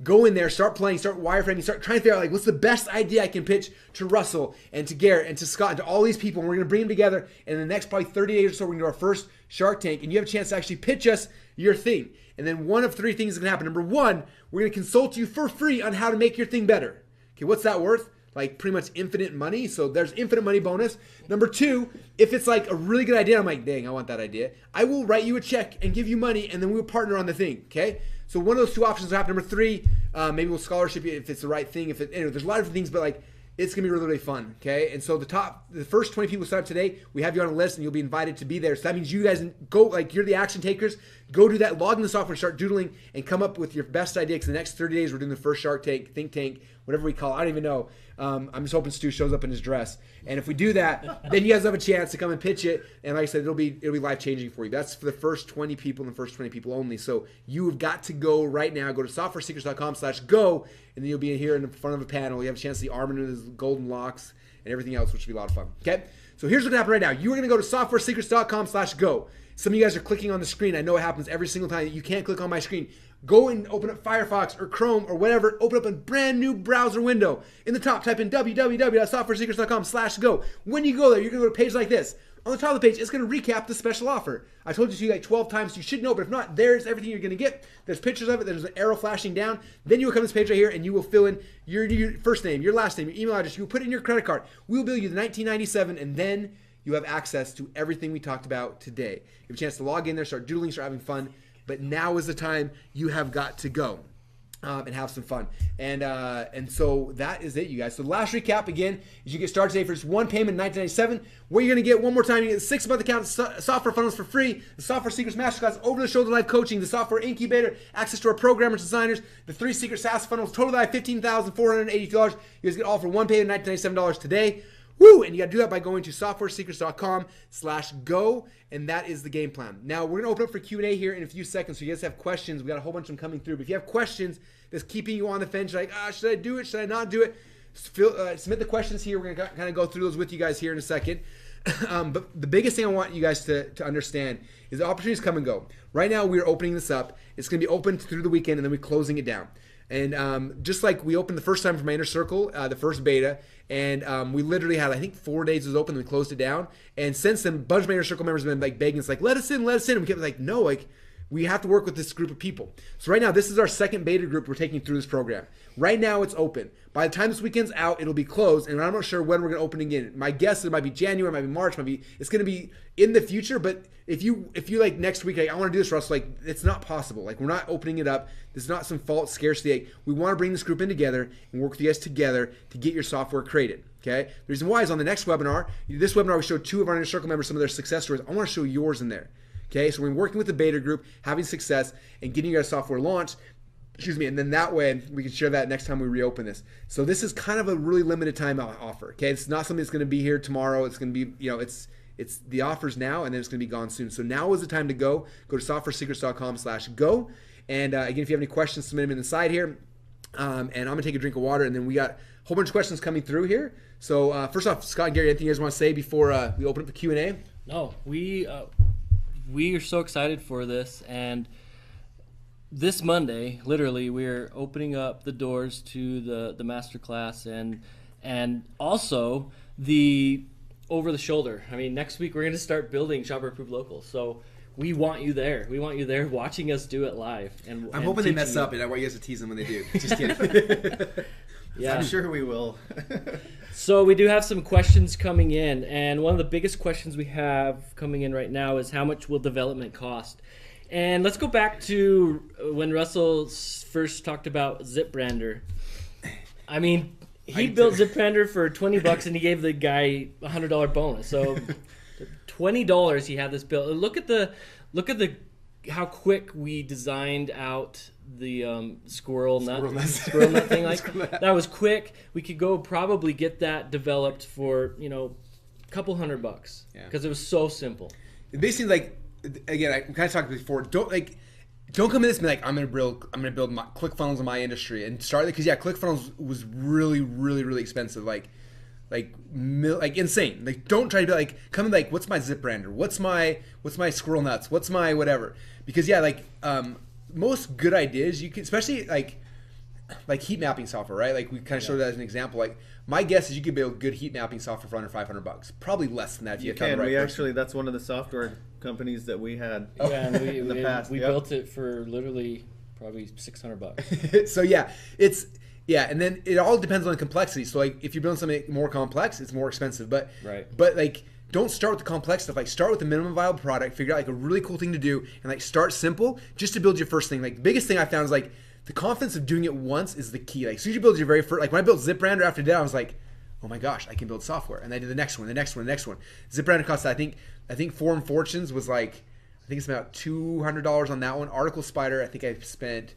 Go in there, start playing, start wireframing, start trying to figure out like what's the best idea I can pitch to Russell and to Garrett and to Scott and to all these people. And we're going to bring them together. And in the next probably 30 days or so, we're going to do our first Shark Tank. And you have a chance to actually pitch us your thing. And then one of 3 things is going to happen. Number 1, we're going to consult you for free on how to make your thing better. Okay, what's that worth? Like pretty much infinite money. So there's infinite money bonus. Number 2, if it's like a really good idea, I'm like, dang, I want that idea. I will write you a check and give you money, and then we'll partner on the thing, okay? So one of those 2 options will happen. Number 3, maybe we'll scholarship you if it's the right thing. If it, there's a lot of different things, but like it's gonna be really, really fun. Okay, and so the first 20 people who sign up today, we have you on a list, and you'll be invited to be there. So that means you guys go, like you're the action takers. Go do that. Log in the software, start doodling, and come up with your best idea. Because the next 30 days, we're doing the first Shark Tank, think tank, whatever we call it. I don't even know. I'm just hoping Stu shows up in his dress. And if we do that, then you guys have a chance to come and pitch it. And like I said, it'll be life changing for you. That's for the first 20 people and the first 20 people only. So you have got to go right now. Go to softwaresecrets.com/go, and then you'll be here in front of a panel. You have a chance to see Armin with his golden locks and everything else, which will be a lot of fun. Okay. So here's what's happening right now. You are going to go to softwaresecrets.com/go. Some of you guys are clicking on the screen. I know it happens every single time. You can't click on my screen. Go and open up Firefox or Chrome or whatever. Open up a brand new browser window. In the top, type in www.softwaresecrets.com/go. When you go there, you're going to go to a page like this. On the top of the page, it's going to recap the special offer. I told you to like 12 times, so you should know, but if not, there's everything you're going to get. There's pictures of it. There's an arrow flashing down. Then you will come to this page right here, and you will fill in your first name, your last name, your email address. You will put in your credit card. We will bill you the $19.97, and then you have access to everything we talked about today. You have a chance to log in there, start doodling, start having fun. but now is the time you have got to go. And have some fun. And so that is it, you guys. So the last recap again is you get started today for just one payment in $19.97. What you're going to get one more time, you get the 6-month account, software funnels for free, the software secrets masterclass, over the shoulder live coaching, the software incubator, access to our programmers, designers, the 3 secret SaaS funnels, total value $15,482. You guys get all for one payment $19.97 today. Woo! And you got to do that by going to softwaresecrets.com/go, and that is the game plan. Now, we're going to open up for Q&A here in a few seconds, so you guys have questions. We got a whole bunch of them coming through. But if you have questions that's keeping you on the fence, you're like, should I do it? Should I not do it? Submit the questions here. We're going to kind of go through those with you guys here in a second. But the biggest thing I want you guys to understand is the opportunities come and go. Right now, we're opening this up. It's going to be open through the weekend, and then we're closing it down. And just like we opened the first time for my inner circle, the first beta, and we literally had, I think 4 days it was open, and we closed it down. And since then, a bunch of my inner circle members have been like begging us, like, let us in. And we kept like, no, like, we have to work with this group of people. So right now, this is our second beta group we're taking through this program. Right now, it's open. By the time this weekend's out, it'll be closed, and I'm not sure when we're going to open again. My guess is it might be January, it might be March, it's going to be in the future. But if you like next week, like, I want to do this, Russ, like, it's not possible. Like, we're not opening it up. This is not some false scarcity. Like, we want to bring this group in together and work with you guys together to get your software created. Okay. The reason why is on the next webinar. This webinar we showed 2 of our inner circle members some of their success stories. I want to show yours in there. Okay, so we're working with the beta group, having success, and getting your software launched. And then that way we can share that next time we reopen this. So this is kind of a really limited time offer. Okay, it's not something that's going to be here tomorrow. It's going to be, it's the offer's now, and then it's going to be gone soon. So now is the time to go. Go to softwaresecrets.com/go. And again, if you have any questions, submit them in the side here. And I'm gonna take a drink of water, and then we got a whole bunch of questions coming through here. So first off, Scott and Gary, anything you guys want to say before we open up the Q&A? No, we are so excited for this, and this Monday, literally, we're opening up the doors to the masterclass and also the over the shoulder. I mean, next week we're going to start building Shopper Approved Local. So we want you there. We want you there watching us do it live. And I'm hoping they mess up, and I want you guys to tease them when they do. Just kidding. Yeah, I'm sure we will. So we do have some questions coming in, and one of the biggest questions we have coming in right now is how much will development cost? And let's go back to when Russell first talked about ZipBrander. I mean, he built ZipBrander for $20 and he gave the guy a $100 bonus. So $20 he had this built. Look at the how quick we designed out the squirrel nut thing. Like that was quick. We could go probably get that developed for a couple $100 because it was so simple. It basically, like, again, I kind of talked before. Don't come in this and be like, I'm gonna build my ClickFunnels in my industry and start it, because ClickFunnels was really, really, really expensive. Like insane. Like, don't try to be like, come in like, what's my ZipBrander? What's my squirrel nuts? What's my whatever? Because most good ideas you can, especially like heat mapping software, right? Like, we kind of showed that as an example. Like, my guess is you could build good heat mapping software for under $500. Probably less than that if you can. The right we person. Actually, that's one of the software companies that we had. Yeah, and in the past. We built it for literally probably $600. So and then it all depends on the complexity. So like, if you're building something more complex, it's more expensive. But like, don't start with the complex stuff. Like, start with the minimum viable product. Figure out like a really cool thing to do, and like start simple just to build your first thing. Like, the biggest thing I found is like the confidence of doing it once is the key. Like, as soon as you build your very first, like when I built ZipBrander after that, I was like, oh my gosh, I can build software. And I did the next one. ZipBrander cost, I think Forum Fortunes was like, I think it's about $200 on that one. Article Spider, I think I spent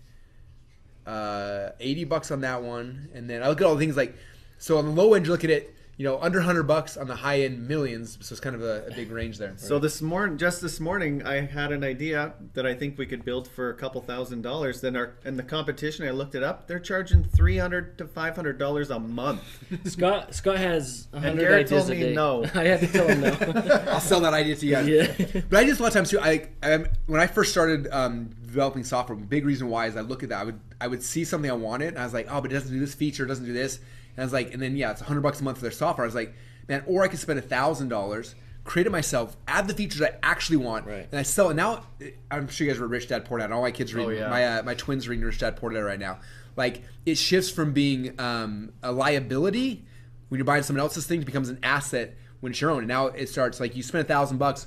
$80 on that one. And then I look at all the things like, so on the low end, you're looking at, under $100, on the high end, millions. So it's kind of a big range there. So this morning, I had an idea that I think we could build for a couple $1,000s. Then in the competition, I looked it up. They're charging $300 to $500 a month. Scott has 100 and Garrett ideas told a me day. no. I had to tell him no. I'll sell that idea to you guys. Yeah. But I just, a lot of times too, when I first started developing software, the big reason why is I look at that. I would see something I wanted, and I was like, oh, but it doesn't do this feature, it doesn't do this. And I was like, and then it's $100 a month for their software. I was like, man, or I could spend $1,000, create it myself, add the features I actually want, and I sell it. Now, I'm sure you guys read Rich Dad Poor Dad. All my kids are reading. My twins are reading Rich Dad Poor Dad right now. Like, it shifts from being a liability when you're buying someone else's thing to becomes an asset when it's your own. And now it starts like, you spend $1,000,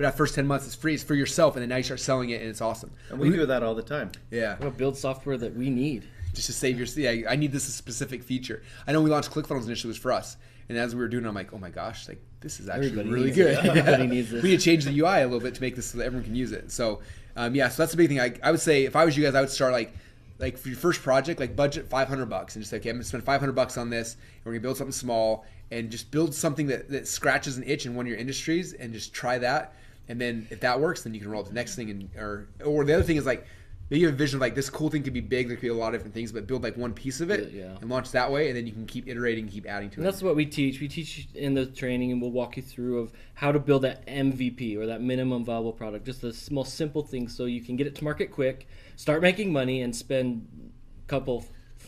but that first 10 months is free. It's for yourself, and then now you start selling it, and it's awesome. And we do that all the time. Yeah. We'll build software that we need. Just to save your, yeah, I need this specific feature. I know we launched ClickFunnels initially was for us, and as we were doing it, I'm like, oh my gosh, like this is actually Everybody really needs good. it. Everybody needs this. We had changed the UI a little bit to make this so that everyone can use it. So yeah, so that's the big thing. I would say if I was you guys, I would start like for your first project, like budget $500 and just say, okay, I'm gonna spend $500 on this, and we're gonna build something small and just build something that scratches an itch in one of your industries and just try that. And then if that works, then you can roll to the next thing. And or the other thing is like, maybe you have a vision of like this cool thing could be big, there could be a lot of different things, but build like one piece of it and launch that way, and then you can keep iterating, keep adding to it. And that's what we teach. We teach in the training, and we'll walk you through of how to build that MVP or that minimum viable product, just the most simple things so you can get it to market quick, start making money, and spend a couple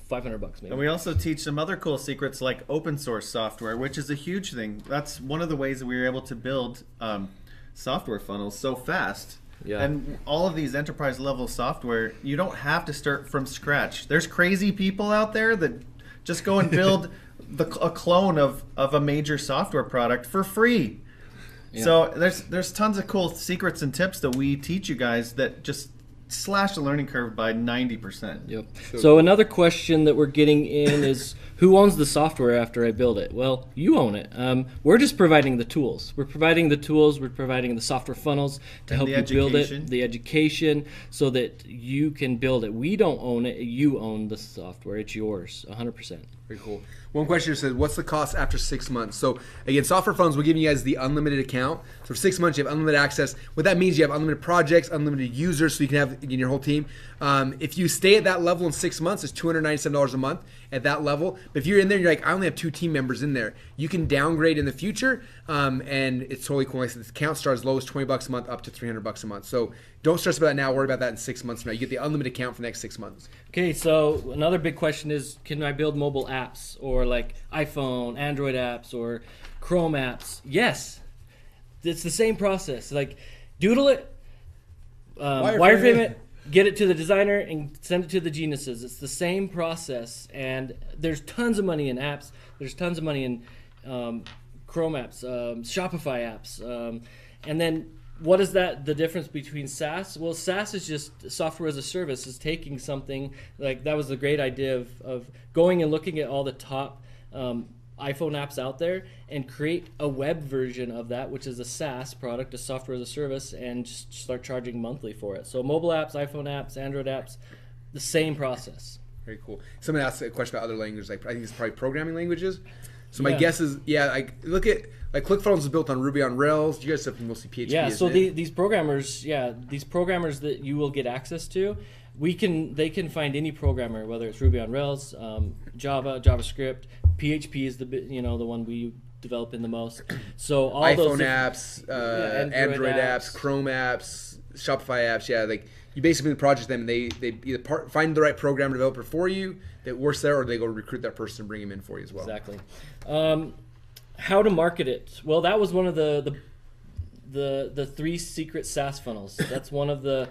$500 maybe. And we also teach some other cool secrets like open source software, which is a huge thing. That's one of the ways that we were able to build software funnels so fast. Yeah. And all of these enterprise level software, you don't have to start from scratch. There's crazy people out there that just go and build a clone of a major software product for free. Yeah. So there's tons of cool secrets and tips that we teach you guys that just slash the learning curve by 90%. Yep. So another question that we're getting in is, who owns the software after I build it? Well, you own it. We're just providing the tools. We're providing the tools. We're providing the software funnels to help you build it, the education, so that you can build it. We don't own it. You own the software. It's yours, 100%. Very cool. One question says, what's the cost after 6 months? So again, Software Funnels, we're giving you guys the unlimited account. So for 6 months, you have unlimited access. What that means, you have unlimited projects, unlimited users, so you can have again, your whole team. If you stay at that level in 6 months, it's $297 a month at that level. But if you're in there and you're like, I only have 2 team members in there, you can downgrade in the future, and it's totally cool. Like I said, the account starts as low as $20 a month up to $300 a month. So don't stress about that now. Worry about that in 6 months from now. You get the unlimited account for the next 6 months. Okay, so another big question is, can I build mobile apps or like iPhone, Android apps, or Chrome apps? Yes, it's the same process. Like, doodle it, wireframe it, get it to the designer, and send it to the geniuses. It's the same process, and there's tons of money in apps. There's tons of money in Chrome apps, Shopify apps, and then what is that? The difference between SaaS? Well, SaaS is just software as a service. Is taking something like that was the great idea of going and looking at all the top iPhone apps out there and create a web version of that, which is a SaaS product, a software as a service, and just start charging monthly for it. So mobile apps, iPhone apps, Android apps, the same process. Very cool. Someone asked a question about other languages. Like, I think it's probably programming languages. So my guess is, like look at like ClickFunnels is built on Ruby on Rails. You guys have mostly PHP. Yeah. So these programmers that you will get access to, they can find any programmer, whether it's Ruby on Rails, Java, JavaScript, PHP is the one we develop in the most. So all iPhone those apps, Android apps, Chrome apps, Shopify apps. Yeah, like you basically project them, and they either find the right program developer for you that works there, or they go recruit that person and bring him in for you as well. Exactly. How to market it? Well, that was one of the 3 secret SaaS funnels. That's one of the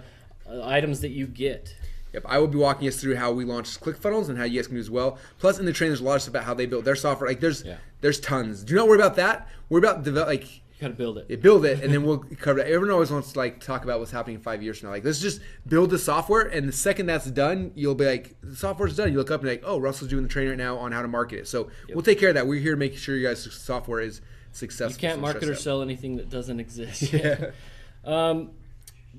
items that you get. Yep, I will be walking us through how we launched ClickFunnels and how you guys can do as well. Plus, in the training, there's a lot of stuff about how they built their software. Like, there's tons. Do not worry about that. Worry about You gotta build it. Yeah, build it, and then we'll cover it. Everyone always wants to talk about what's happening in 5 years from now. Like, let's just build the software, and the second that's done, you'll be like, the software's done. You look up and like, oh, Russell's doing the training right now on how to market it. So we'll take care of that. We're here to make sure you guys' software is successful. You can't market or sell anything that doesn't exist. Yeah.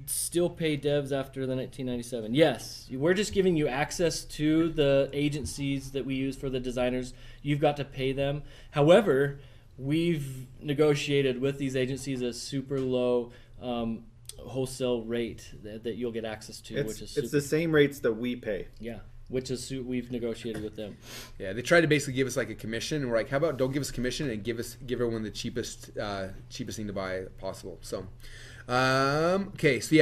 Still pay devs after the 1997. Yes, we're just giving you access to the agencies that we use for the designers. You've got to pay them. However, we've negotiated with these agencies a super low wholesale rate that you'll get access to, which is it's the same rates that we pay. Yeah, which is we've negotiated with them. Yeah, they tried to basically give us like a commission, and we're like, how about don't give us commission and give everyone the cheapest thing to buy possible. So, okay, so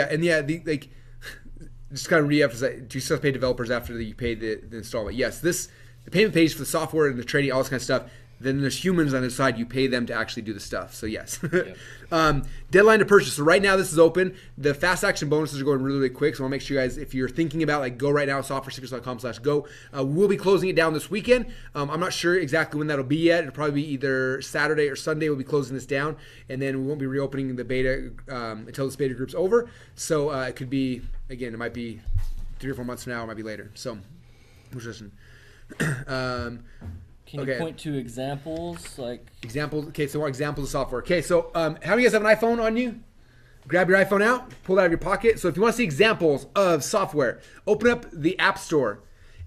just kind of re-emphasize: do you still pay developers after you pay the installment? Yes, the payment page for the software and the trading, all this kind of stuff. Then there's humans on the side. You pay them to actually do the stuff. So yes. Deadline to purchase. So right now this is open. The fast action bonuses are going really, really quick. So I want to make sure you guys, if you're thinking about like go right now, softwaresecrets.com/go. We'll be closing it down this weekend. I'm not sure exactly when that'll be yet. It'll probably be either Saturday or Sunday. We'll be closing this down, and then we won't be reopening the beta until this beta group's over. So it could be, again, it might be 3 or 4 months from now. It might be later. So, interesting. Can you point to examples? Examples. Okay, so what examples of software? Okay, so how many of you guys have an iPhone on you? Grab your iPhone out, pull it out of your pocket. So if you want to see examples of software, open up the App Store.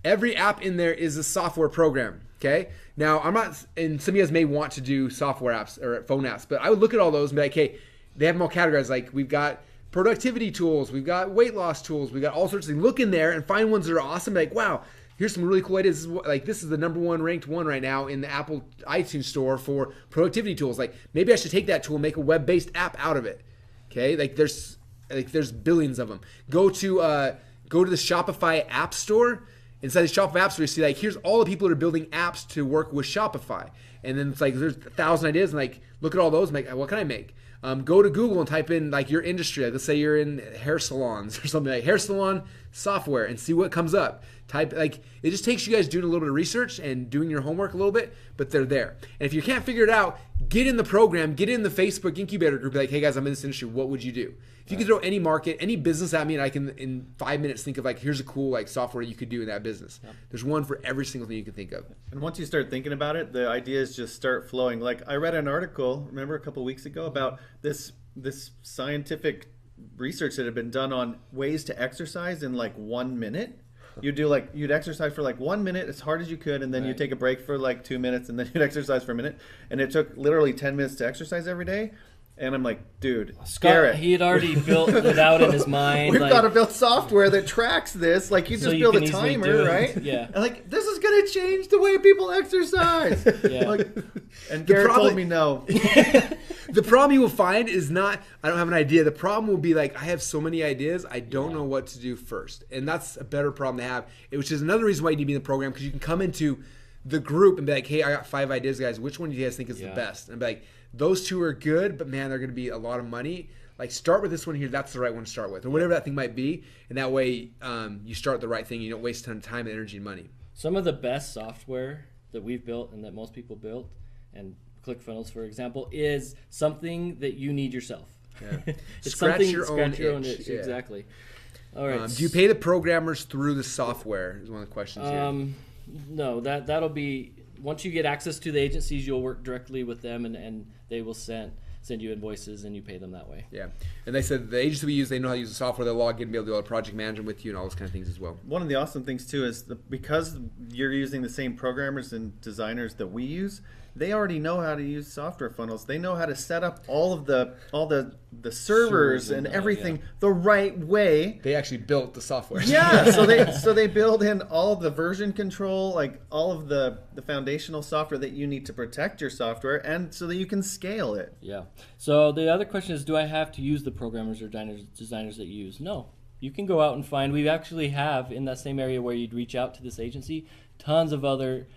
Every app in there is a software program. Okay. Now I'm not, and some of you guys may want to do software apps or phone apps, but I would look at all those and be like, hey, they have them all categorized. Like we've got productivity tools, we've got weight loss tools, we've got all sorts of things. Look in there and find ones that are awesome. Like, wow. Here's some really cool ideas. This is the number one ranked one right now in the Apple iTunes store for productivity tools. Like maybe I should take that tool and make a web-based app out of it. Okay, there's billions of them. Go to the Shopify App Store. Inside the Shopify App Store, you see like here's all the people that are building apps to work with Shopify. And then it's like there's 1,000 ideas and like look at all those and like what can I make? Go to Google and type in like your industry. Like, let's say you're in hair salons or something, like hair salon software, and see what comes up. Type like it just takes you guys doing a little bit of research and doing your homework a little bit, but they're there. And if you can't figure it out, get in the program, get in the Facebook incubator group. Be like, hey guys, I'm in this industry. What would you do? If you could throw any market, any business at me, and I can in 5 minutes think of like here's a cool like software you could do in that business. There's one for every single thing you can think of. And once you start thinking about it, the ideas just start flowing. Like I read an article, remember a couple of weeks ago, about this scientific research that had been done on ways to exercise in like 1 minute. You'd exercise for like 1 minute as hard as you could, and then you'd take a break for like 2 minutes, and then you'd exercise for a minute. And it took literally 10 minutes to exercise every day. And I'm like, dude, Scott, he had already built it out in his mind. We've got to build software that tracks this. Like you just build a timer, right? Yeah. And like this is gonna change the way people exercise. Yeah. Like, and Garrett told me no. The problem you will find is not, I don't have an idea. The problem will be like, I have so many ideas, I don't know what to do first. And that's a better problem to have, which is another reason why you need to be in the program, because you can come into the group and be like, hey, I got 5 ideas, guys. Which one do you guys think is the best? And be like, those 2 are good, but man, they're going to be a lot of money. Like start with this one here. That's the right one to start with, or whatever that thing might be. And that way you start the right thing. You don't waste a ton of time, energy, and money. Some of the best software that we've built and that most people built, and ClickFunnels, for example, is something that you need yourself. Yeah. It's Scratch something your own itch. Yeah. Exactly. All right. Do you pay the programmers through the software? Is one of the questions here. No, that'll be once you get access to the agencies, you'll work directly with them, and they will send you invoices, and you pay them that way. Yeah, and they said the agency we use, they know how to use the software. They'll log in, be able to do all the project management with you, and all those kind of things as well. One of the awesome things too is because you're using the same programmers and designers that we use, they already know how to use software funnels. They know how to set up all the servers and everything the right way. They actually built the software. Yeah, so they build in all of the version control, like all of the foundational software that you need to protect your software, and so that you can scale it. Yeah. So the other question is, do I have to use the programmers or designers that you use? No. You can go out and find. We actually have in that same area where you'd reach out to this agency, tons of other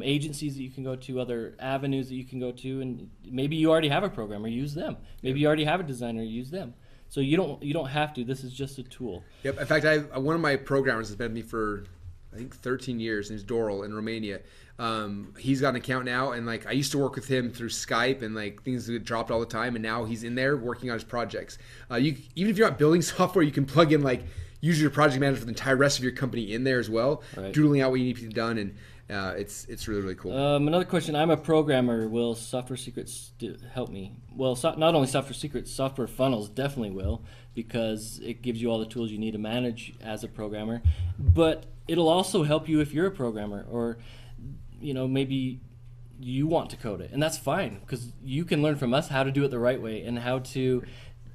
agencies that you can go to, other avenues that you can go to, and maybe you already have a programmer, use them. Maybe you already have a designer, use them. So you don't have to. This is just a tool. Yep. In fact, one of my programmers has been with me for I think 13 years, and he's Doral in Romania. He's got an account now, and like I used to work with him through Skype, and like things get dropped all the time, and now he's in there working on his projects. Even if you're not building software, you can plug in like use your project manager for the entire rest of your company in there as well, doodling out what you need to be done, and it's really, really cool. Another question. I'm a programmer. Will Software Secrets help me? Well, not only Software Secrets, Software Funnels definitely will, because it gives you all the tools you need to manage as a programmer. But it'll also help you if you're a programmer, or maybe you want to code it, and that's fine, because you can learn from us how to do it the right way and how to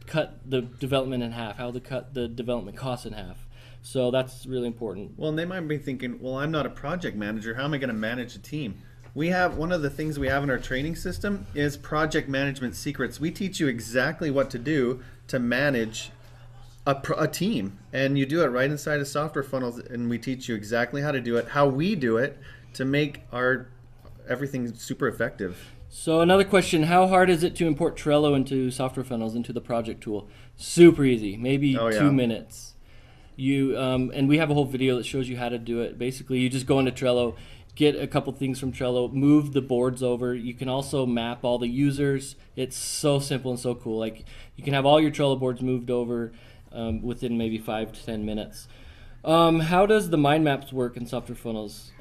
cut the development in half, how to cut the development costs in half. So that's really important. Well, and they might be thinking, well, I'm not a project manager. How am I going to manage a team? We have one of the things we have in our training system is project management secrets. We teach you exactly what to do to manage a team, and you do it right inside of Software Funnels, and we teach you exactly how to do it, how we do it to make our everything's super effective. So another question, how hard is it to import Trello into ClickFunnels, into the project tool? Super easy, maybe 2 minutes. You and we have a whole video that shows you how to do it. Basically, you just go into Trello, get a couple things from Trello, move the boards over. You can also map all the users. It's so simple and so cool. Like, you can have all your Trello boards moved over within maybe 5 to 10 minutes. How does the mind maps work in ClickFunnels?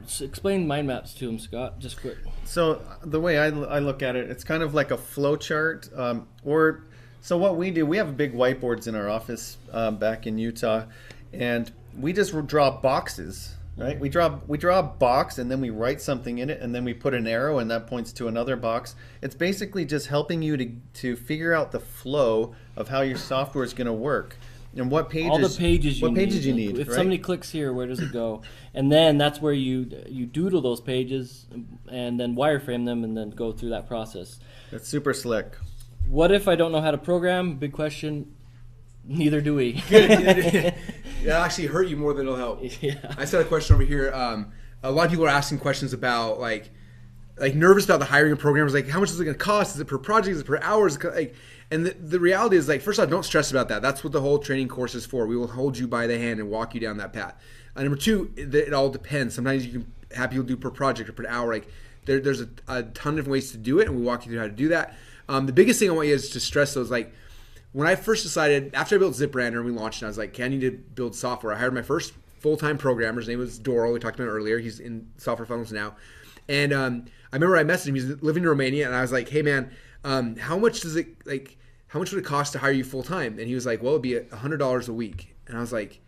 So explain mind maps to him, Scott, just quick. So the way I look at it, it's kind of like a flow chart. So what we do, we have big whiteboards in our office back in Utah, and we just draw boxes, right? We draw a box, and then we write something in it, and then we put an arrow, and that points to another box. It's basically just helping you to figure out the flow of how your software is going to work. And what pages? All the pages you need. If right? somebody clicks here, where does it go? And then that's where you doodle those pages and then wireframe them and then go through that process. That's super slick. What if I don't know how to program? Big question. Neither do we. It'll actually hurt you more than it'll help. Yeah. I said a question over here. A lot of people are asking questions about like nervous about the hiring of programmers. Like, how much is it going to cost? Is it per project? Is it per hour? And the reality is, like, first off, don't stress about that. That's what the whole training course is for. We will hold you by the hand and walk you down that path. Number two, it all depends. Sometimes you can have people do per project or per hour. Like, there's a ton of different ways to do it, and we walk you through how to do that. The biggest thing I want you is to stress those, like, when I first decided, after I built ZipRander and we launched it, I was like, okay, I need to build software. I hired my first full-time programmer. His name was Doral. We talked about it earlier. He's in ClickFunnels now. And I remember I messaged him. He's living in Romania, and I was like, hey, man, how much would it cost to hire you full-time? And he was like, well, it'd be $100 a week. And I was like,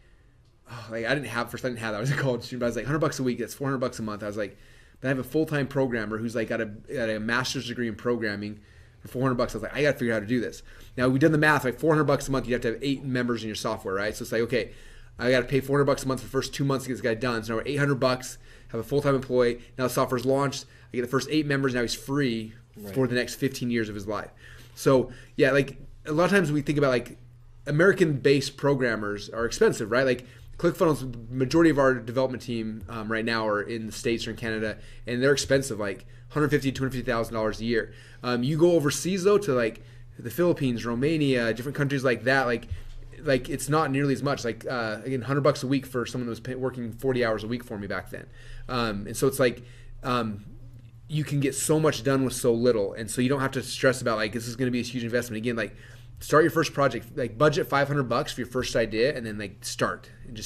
oh, like, I didn't have that. I was a college student, but I was like, $100 a week, that's $400 a month. I was like, but I have a full-time programmer who's like got a master's degree in programming for $400. I was like, I got to figure out how to do this. Now, we did the math, like $400 a month, you have to have 8 members in your software, right? So it's like, okay, I got to pay $400 a month for the first 2 months to get this guy done. So now we're $800, have a full-time employee. Now the software's launched. I get the first 8 members. Now he's free for the next 15 years of his life. So yeah, like a lot of times we think about like American-based programmers are expensive, right? Like ClickFunnels, majority of our development team right now are in the States or in Canada, and they're expensive, like $150,000 to $250,000 a year. You go overseas though to like the Philippines, Romania, different countries like that, like it's not nearly as much. Like again, $100 a week for someone who was working 40 hours a week for me back then, and so it's like you can get so much done with so little, and so you don't have to stress about like this is going to be a huge investment. Again, like start your first project, like budget $500 for your first idea, and then like start, and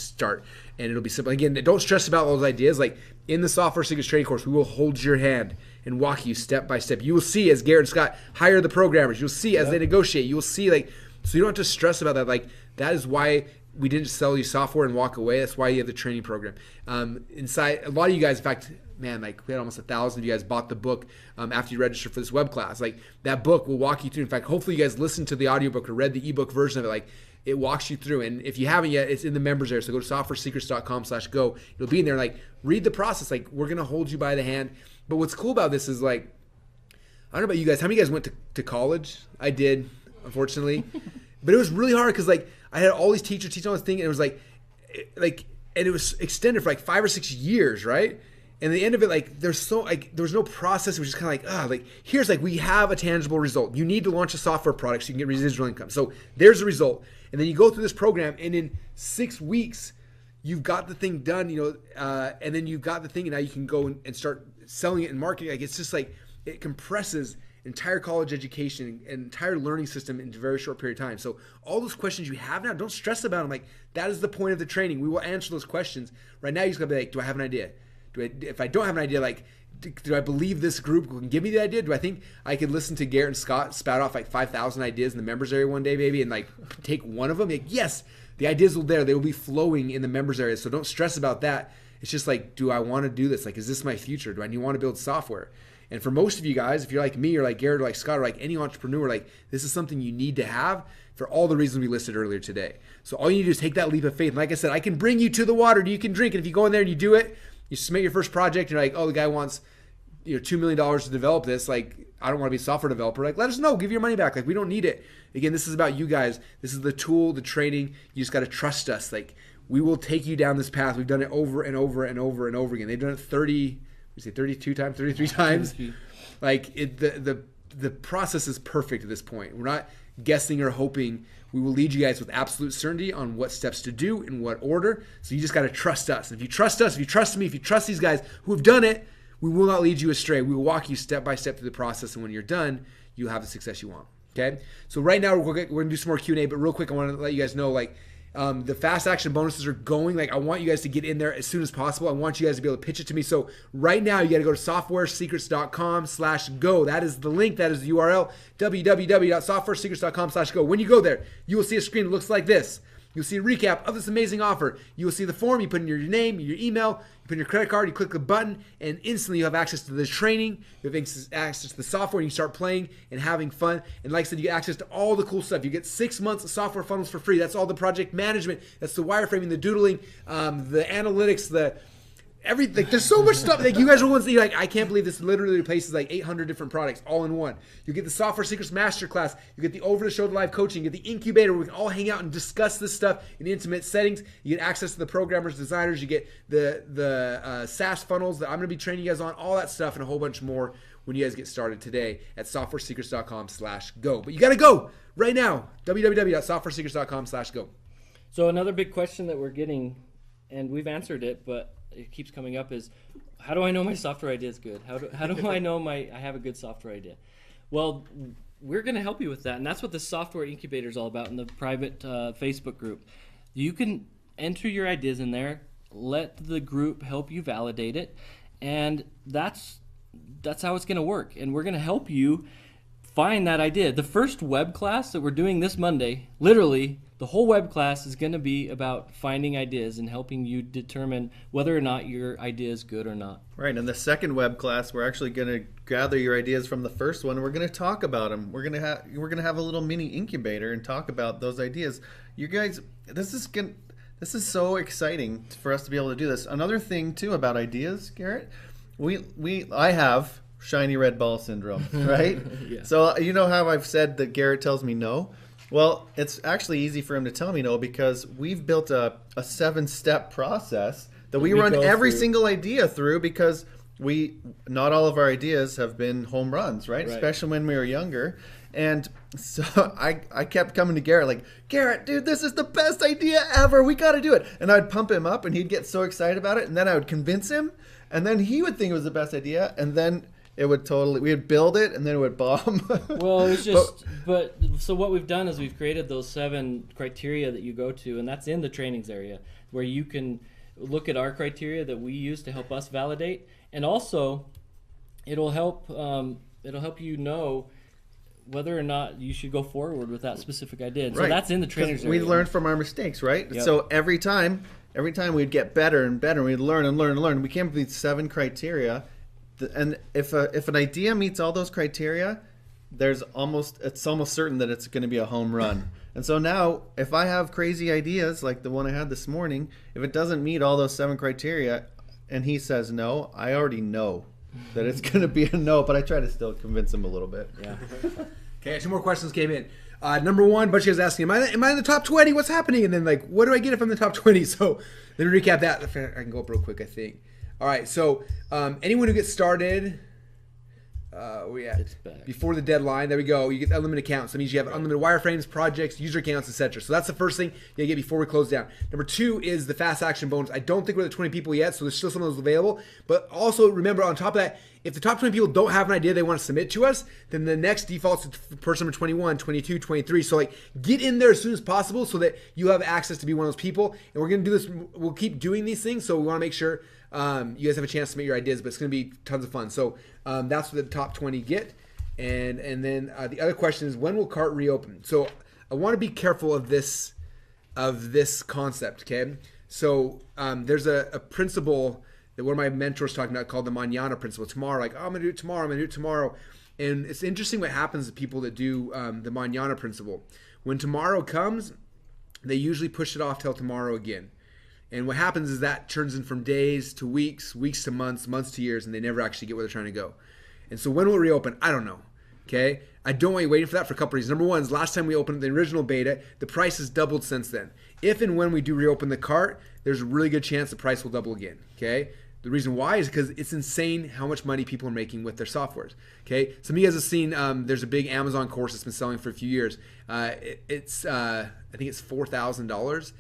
it'll be simple. Again, don't stress about all those ideas. Like in the Software Secrets training course, we will hold your hand and walk you step by step. You will see as Garrett and Scott hire the programmers. You'll see as they negotiate. You will see like, so you don't have to stress about that. Like that is why we didn't sell you software and walk away. That's why you have the training program. Inside, a lot of you guys, in fact, man, like we had almost 1,000 of you guys bought the book after you registered for this web class. Like that book will walk you through. In fact, hopefully you guys listened to the audiobook or read the ebook version of it. Like it walks you through. And if you haven't yet, it's in the members there. So go to softwaresecrets.com/go. It'll be in there. Like read the process. Like we're going to hold you by the hand. But what's cool about this is like, I don't know about you guys. How many of you guys went to college? I did, unfortunately. But it was really hard because like I had all these teachers teaching all this thing, and it was like, and it was extended for like 5 or 6 years, right? And the end of it, like there was no process. It was just kind of like, here's like we have a tangible result. You need to launch a software product so you can get residual income. So there's the result, and then you go through this program, and in 6 weeks, you've got the thing done, and then you've got the thing, and now you can go and start selling it and marketing. Like it's just like it compresses entire college education and entire learning system in a very short period of time. So all those questions you have now, don't stress about them. Like that is the point of the training. We will answer those questions. Right now, you just gotta be like, do I have an idea? If I don't have an idea, like, do I believe this group can give me the idea? Do I think I could listen to Garrett and Scott spout off like 5,000 ideas in the members area one day, baby, and like take one of them? Like, yes, the ideas will there. They will be flowing in the members area. So don't stress about that. It's just like, do I want to do this? Like, is this my future? Do I want to build software? And for most of you guys, if you're like me or like Garrett or like Scott or like any entrepreneur, like this is something you need to have for all the reasons we listed earlier today. So all you need to do is take that leap of faith. And like I said, I can bring you to the water and you can drink. And if you go in there and you do it, you submit your first project, and you're like, oh, the guy wants $2 million to develop this. Like, I don't want to be a software developer. Like, let us know. Give your money back. Like, we don't need it. Again, this is about you guys. This is the tool, the training. You just got to trust us. Like, we will take you down this path. We've done it over and over and over and over again. They've done it you say 32 times, 33 times. 33. Like the process is perfect at this point. We're not guessing or hoping. We will lead you guys with absolute certainty on what steps to do in what order. So you just got to trust us. And if you trust us, if you trust me, if you trust these guys who have done it, we will not lead you astray. We will walk you step by step through the process, and when you're done, you'll have the success you want. Okay? So right now we're going to do some more Q&A, but real quick, I want to let you guys know, like, the fast action bonuses are going. Like, I want you guys to get in there as soon as possible. I want you guys to be able to pitch it to me. So right now, you got to go to softwaresecrets.com/go. That is the link. That is the URL, www.softwaresecrets.com/go. When you go there, you will see a screen that looks like this. You'll see a recap of this amazing offer. You will see the form. You put in your name, your email, you put in your credit card, you click the button, and instantly you have access to the training. You have access to the software, and you start playing and having fun. And like I said, you get access to all the cool stuff. You get 6 months of software funnels for free. That's all the project management. That's the wireframing, the doodling, the analytics, everything. There's so much stuff. Like, you guys are ones that you're like, I can't believe this literally replaces like 800 different products all in one. You get the Software Secrets Masterclass. You get the over-the-shoulder live coaching. You get the incubator where we can all hang out and discuss this stuff in intimate settings. You get access to the programmers, designers. You get the SaaS funnels that I'm going to be training you guys on, all that stuff and a whole bunch more when you guys get started today at softwaresecrets.com/go. But you got to go right now. www.softwaresecrets.com/go. So another big question that we're getting, and we've answered it, but it keeps coming up, is how do I know my software idea is good? How do I know I have a good software idea? Well, we're going to help you with that, and that's what the software incubator is all about in the private Facebook group. You can enter your ideas in there, let the group help you validate it, and that's how it's going to work. And we're going to help you find that idea. The first web class that we're doing this Monday, literally, the whole web class is going to be about finding ideas and helping you determine whether or not your idea is good or not. Right, and the second web class, we're actually going to gather your ideas from the first one. We're going to talk about them. We're going to have a little mini incubator and talk about those ideas. You guys, this is so exciting for us to be able to do this. Another thing too about ideas, Garrett, I have shiny red ball syndrome, right? Yeah. So you know how I've said that Garrett tells me no? Well, it's actually easy for him to tell me no because we've built a 7-step process that we run every single idea through, because not all of our ideas have been home runs, right? Especially when we were younger. And so I kept coming to Garrett like, Garrett, dude, this is the best idea ever. We got to do it. And I'd pump him up and he'd get so excited about it. And then I would convince him. And then he would think it was the best idea. And then we'd build it and then it would bomb. Well, it's just, so what we've done is we've created those 7 criteria that you go to, and that's in the trainings area where you can look at our criteria that we use to help us validate. And also it'll help you know whether or not you should go forward with that specific idea. And so that's in the trainings area. We learned from our mistakes, right? Yep. So every time we'd get better and better, and we'd learn and learn and learn. We came up with these 7 criteria. And if an idea meets all those criteria, it's almost certain that it's going to be a home run. And so now, if I have crazy ideas like the one I had this morning, if it doesn't meet all those 7 criteria, and he says no, I already know that it's going to be a no. But I try to still convince him a little bit. Yeah. Okay, 2 more questions came in. Number 1, bunch of guys asking, am I in the top 20? What's happening? And then like, what do I get if I'm in the top 20? So let me recap that. I can go up real quick, I think. All right, so anyone who gets started, before the deadline, there we go. You get unlimited accounts. That means you have unlimited wireframes, projects, user accounts, etc. So that's the first thing you get before we close down. Number 2 is the fast action bonus. I don't think we're at the 20 people yet, so there's still some of those available. But also remember, on top of that, if the top 20 people don't have an idea they want to submit to us, then the next default's to person number 21, 22, 23. So like, get in there as soon as possible so that you have access to be one of those people. And we're going to do this. We'll keep doing these things, so we want to make sure you guys have a chance to submit your ideas, but it's going to be tons of fun. So that's what the top 20 get. And then the other question is, when will cart reopen? So I want to be careful of this concept, okay? So there's a principle that one of my mentors talking about called the Manana principle. Tomorrow, like, oh, I'm going to do it tomorrow, I'm going to do it tomorrow. And it's interesting what happens to people that do the Manana principle. When tomorrow comes, they usually push it off till tomorrow again. And what happens is that turns in from days to weeks, weeks to months, months to years, and they never actually get where they're trying to go. And so when will it reopen? I don't know. Okay? I don't want you waiting for that for a couple reasons. Number 1 is last time we opened the original beta, the price has doubled since then. If and when we do reopen the cart, there's a really good chance the price will double again. Okay? The reason why is because it's insane how much money people are making with their softwares. Okay, some of you guys have seen there's a big Amazon course that's been selling for a few years. I think it's $4,000,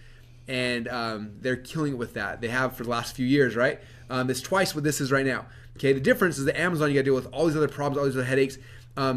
and they're killing it with that. They have for the last few years, right? It's twice what this is right now. Okay, the difference is that Amazon, you got to deal with all these other problems, all these other headaches.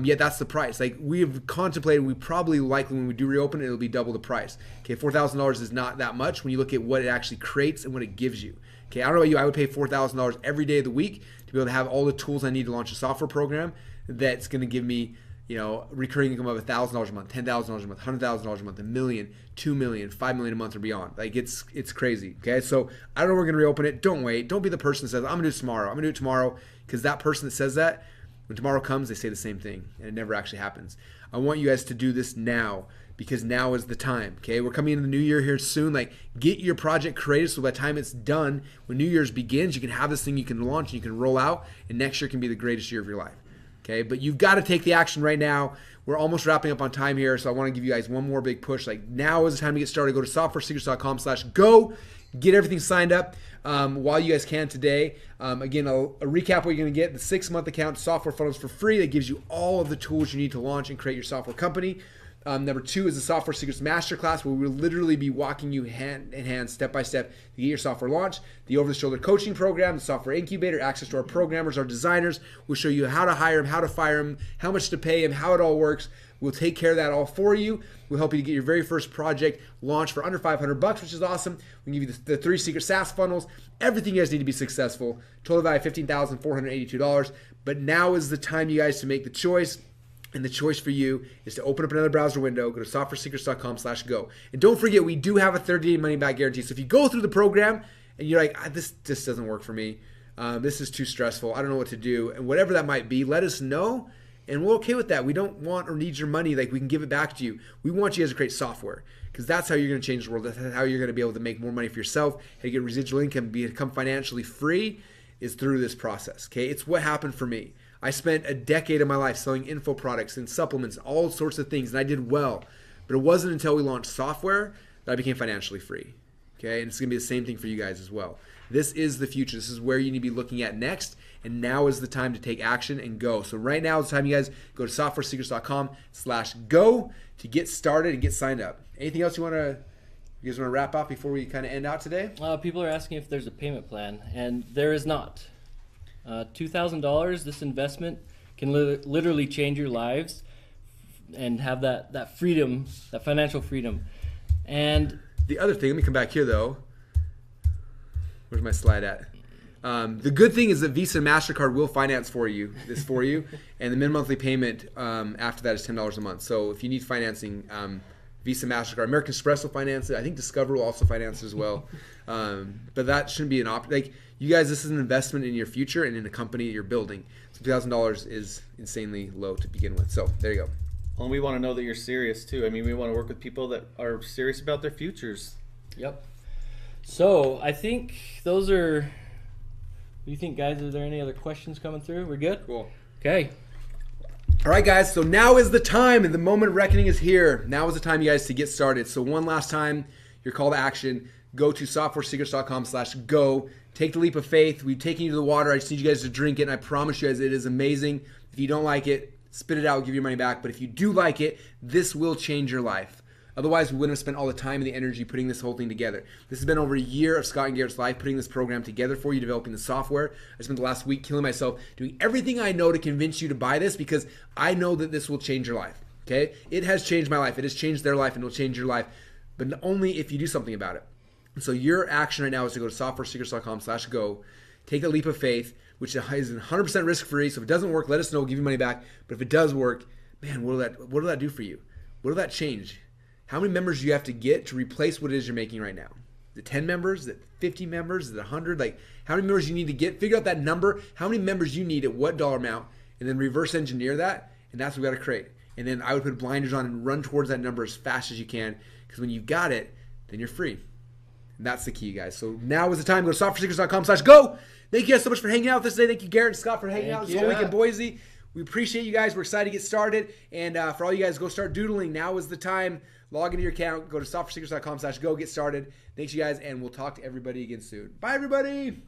Yet that's the price. Like we've contemplated, we probably likely when we do reopen it, it'll be double the price. Okay, $4,000 is not that much when you look at what it actually creates and what it gives you. Okay, I don't know about you, I would pay $4,000 every day of the week to be able to have all the tools I need to launch a software program that's going to give me, recurring income of $1,000 a month, $10,000 a month, $100,000 a month, $1 million, $2 million, $5 million a month or beyond. Like it's crazy. Okay, so I don't know when we're going to reopen it. Don't wait. Don't be the person that says I'm going to do it tomorrow. I'm going to do it tomorrow, because that person that says that, when tomorrow comes, they say the same thing, and it never actually happens. I want you guys to do this now, because now is the time. Okay, we're coming into the new year here soon. Like, get your project created so by the time it's done, when New Year's begins, you can have this thing you can launch and you can roll out, and next year can be the greatest year of your life. Okay, but you've got to take the action right now. We're almost wrapping up on time here, so I want to give you guys one more big push. Like, now is the time to get started. Go to softwaresecrets.com/go. Get everything signed up while you guys can today. Again, a recap what you're going to get: the 6-month account, Software Funnels for free. That gives you all of the tools you need to launch and create your software company. Number 2 is the Software Secrets Masterclass, where we'll literally be walking you hand in hand, step by step, to get your software launched. The over-the-shoulder coaching program, the software incubator, access to our programmers, our designers. We'll show you how to hire them, how to fire them, how much to pay them, how it all works. We'll take care of that all for you. We'll help you to get your very first project launched for under $500, which is awesome. We can give you the 3 secret SaaS funnels, everything you guys need to be successful. Total value $15,482. But now is the time, you guys, to make the choice. And the choice for you is to open up another browser window, go to softwaresecrets.com/go. And don't forget, we do have a 30-day money-back guarantee. So if you go through the program and you're like, this just doesn't work for me, this is too stressful, I don't know what to do, and whatever that might be, let us know. And we're okay with that. We don't want or need your money. Like, we can give it back to you. We want you guys to create software, because that's how you're going to change the world. That's how you're going to be able to make more money for yourself, how to get residual income, become financially free, is through this process. Okay, it's what happened for me. I spent a decade of my life selling info products and supplements, all sorts of things, and I did well. But it wasn't until we launched software that I became financially free. Okay, and it's going to be the same thing for you guys as well. This is the future. This is where you need to be looking at next, and now is the time to take action and go. So right now is the time, you guys, go to softwaresecrets.com/go to get started and get signed up. Anything else you guys want to wrap up before we kind of end out today? People are asking if there's a payment plan, and there is not. $2,000, this investment can literally change your lives and have that freedom, that financial freedom. And the other thing, let me come back here though. Where's my slide at? The good thing is that Visa and MasterCard will finance this for you, and the minimum monthly payment after that is $10 a month. So if you need financing, Visa, MasterCard, American Express will finance it. I think Discover will also finance it as well. But that shouldn't be an option. Like, you guys, this is an investment in your future and in a company that you're building. So $2,000 is insanely low to begin with. So there you go. Well, we want to know that you're serious too. I mean, we want to work with people that are serious about their futures. Yep. So I think those are. What do you think, guys? Are there any other questions coming through? We're good? Cool. Okay. All right, guys. So now is the time, and the moment of reckoning is here. Now is the time, you guys, to get started. So one last time, your call to action. Go to softwaresecrets.com/go. Take the leap of faith. We've taken you to the water. I just need you guys to drink it, and I promise you guys it is amazing. If you don't like it, spit it out. We'll give you your money back. But if you do like it, this will change your life. Otherwise, we wouldn't have spent all the time and the energy putting this whole thing together. This has been over a year of Scott and Garrett's life, putting this program together for you, developing the software. I spent the last week killing myself, doing everything I know to convince you to buy this, because I know that this will change your life. Okay? It has changed my life. It has changed their life, and it will change your life, but only if you do something about it. And so your action right now is to go to softwaresecrets.com/go. Take a leap of faith, which is 100% risk-free. So if it doesn't work, let us know. We'll give you money back. But if it does work, man, what will that do for you? What will that change? How many members do you have to get to replace what it is you're making right now? Is it 10 members? Is it 50 members? Is it 100? Like, how many members you need to get? Figure out that number, how many members you need at what dollar amount, and then reverse engineer that, and that's what we got to create. And then I would put blinders on and run towards that number as fast as you can, because when you've got it, then you're free. And that's the key, guys. So now is the time. Go to softwaresecrets.com/go. Thank you guys so much for hanging out with us today. Thank you, Garrett and Scott, for hanging out this whole week in Boise. We appreciate you guys. We're excited to get started. And for all you guys, go start doodling. Now is the time. Log into your account. Go to softwaresecrets.com/go. Get started. Thanks, you guys. And we'll talk to everybody again soon. Bye, everybody.